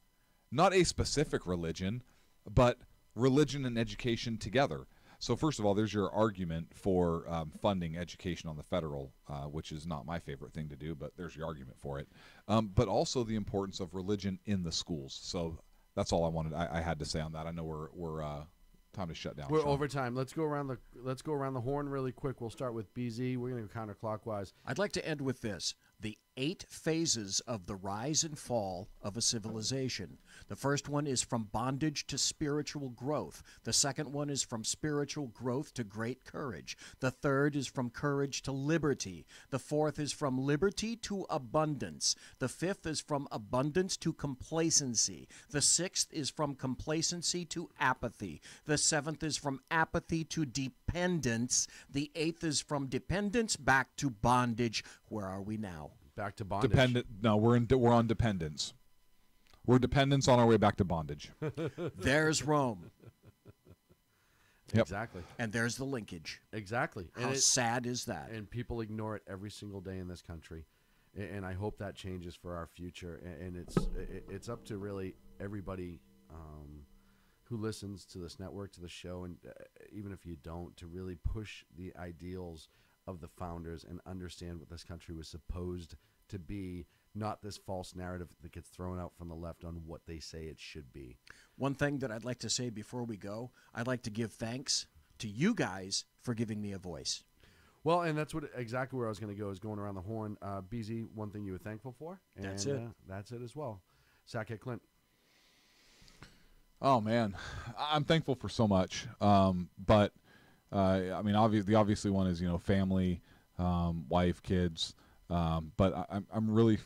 Not a specific religion, but religion and education together. So first of all, there's your argument for funding education on the federal, which is not my favorite thing to do, but there's your argument for it. But also the importance of religion in the schools. So that's all I had to say on that. I know we're time to shut down. We're Sean. over time. Let's go around the horn really quick. We'll start with BZ. We're going to go counterclockwise. I'd like to end with this. The 8 phases of the rise and fall of a civilization. The first one is from bondage to spiritual growth. The second one is from spiritual growth to great courage. The third is from courage to liberty. The fourth is from liberty to abundance. The fifth is from abundance to complacency. The sixth is from complacency to apathy. The seventh is from apathy to dependence. The eighth is from dependence back to bondage. Where are we now? Back to bondage. Dependent. No, we're on dependence. We're dependents on our way back to bondage. There's Rome. Yep. Exactly. And there's the linkage. Exactly. How sad is that? And people ignore it every single day in this country. And I hope that changes for our future. And it's up to really everybody who listens to this network, to the show, and even if you don't, to really push the ideals of the founders and understand what this country was supposed to be, not this false narrative that gets thrown out from the left on what they say it should be. One thing that I'd like to say before we go, I'd like to give thanks to you guys for giving me a voice. Well, and that's exactly where I was going to go, is going around the horn. BZ, one thing you were thankful for? And, that's it. That's it as well. Saclk Clint. Oh, man. I'm thankful for so much. But I mean, the obviously one is, family, wife, kids. But I'm really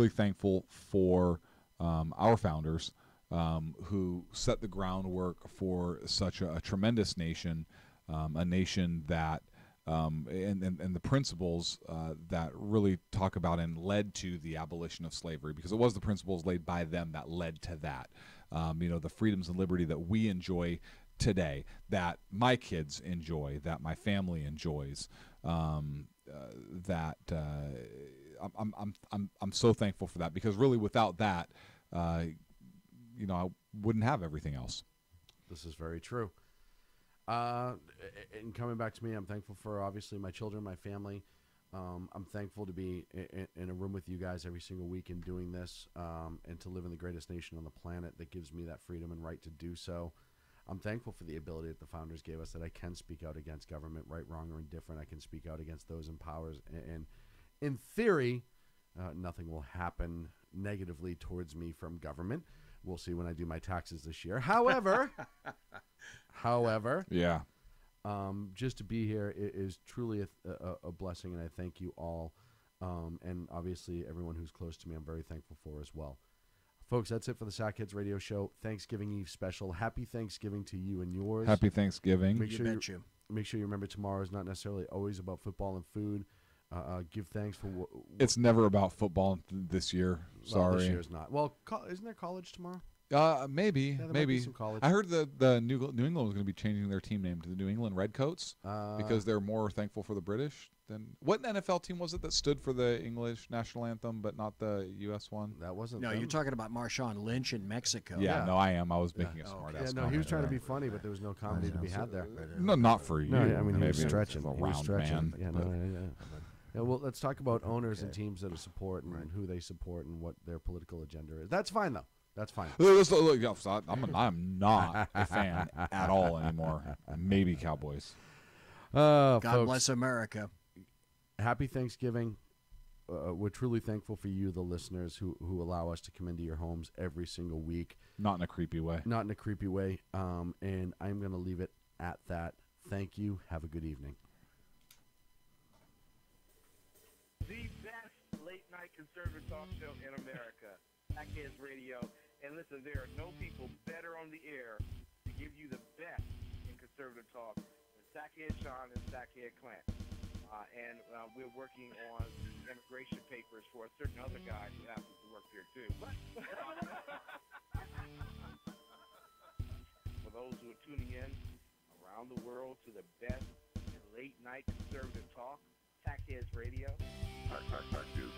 thankful for our founders who set the groundwork for such a tremendous nation, a nation that and the principles that really talk about and led to the abolition of slavery, because it was the principles laid by them that led to that. The freedoms and liberty that we enjoy today, that my kids enjoy, that my family enjoys, that I'm so thankful for that, because really without that, I wouldn't have everything else. This is very true. And coming back to me, I'm thankful for obviously my children, my family. I'm thankful to be in a room with you guys every single week and doing this, and to live in the greatest nation on the planet that gives me that freedom and right to do so. I'm thankful for the ability that the founders gave us, that I can speak out against government, right, wrong, or indifferent. I can speak out against those in powers. And in theory, nothing will happen negatively towards me from government. We'll see when I do my taxes this year. However, yeah, just to be here is truly a blessing, and I thank you all. And obviously everyone who's close to me, I'm very thankful for as well. Folks, that's it for the Sack Kids Radio Show. Thanksgiving Eve special. Happy Thanksgiving to you and yours. Happy Thanksgiving. Make sure you remember tomorrow is not necessarily always about football and food. Give thanks for what... It's never about football this year. Sorry. Well, this year's not. Well, isn't there college tomorrow? Maybe. Yeah, maybe some college. I heard the New England was going to be changing their team name to the New England Redcoats because they're more thankful for the British than... What NFL team was it that stood for the English national anthem but not the U.S. one? That wasn't... No, you're talking about Marshawn Lynch in Mexico. Yeah, no, I am. I was making a smart-ass he was trying to be funny, but there was no comedy to be had there. No, not for you. No, I mean, he was Maybe stretching. a He was round stretching. man, Yeah, well, let's talk about owners and teams that support and who they support and what their political agenda is. That's fine, though. That's fine. I'm not a fan at all anymore. Maybe Cowboys. God folks, bless America. Happy Thanksgiving. We're truly thankful for you, the listeners, who allow us to come into your homes every single week. Not in a creepy way. Not in a creepy way. And I'm going to leave it at that. Thank you. Have a good evening. The best late-night conservative talk show in America, Sack Kids Radio. And listen, there are no people better on the air to give you the best in conservative talk than Sackhead Sean and Sackhead Clint. And we're working on the immigration papers for a certain other guy who happens to work here too. For those who are tuning in around the world to the best in late-night conservative talk, Sackheads Radio. News. News. Radio.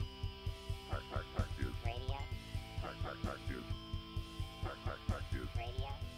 News. News. Radio.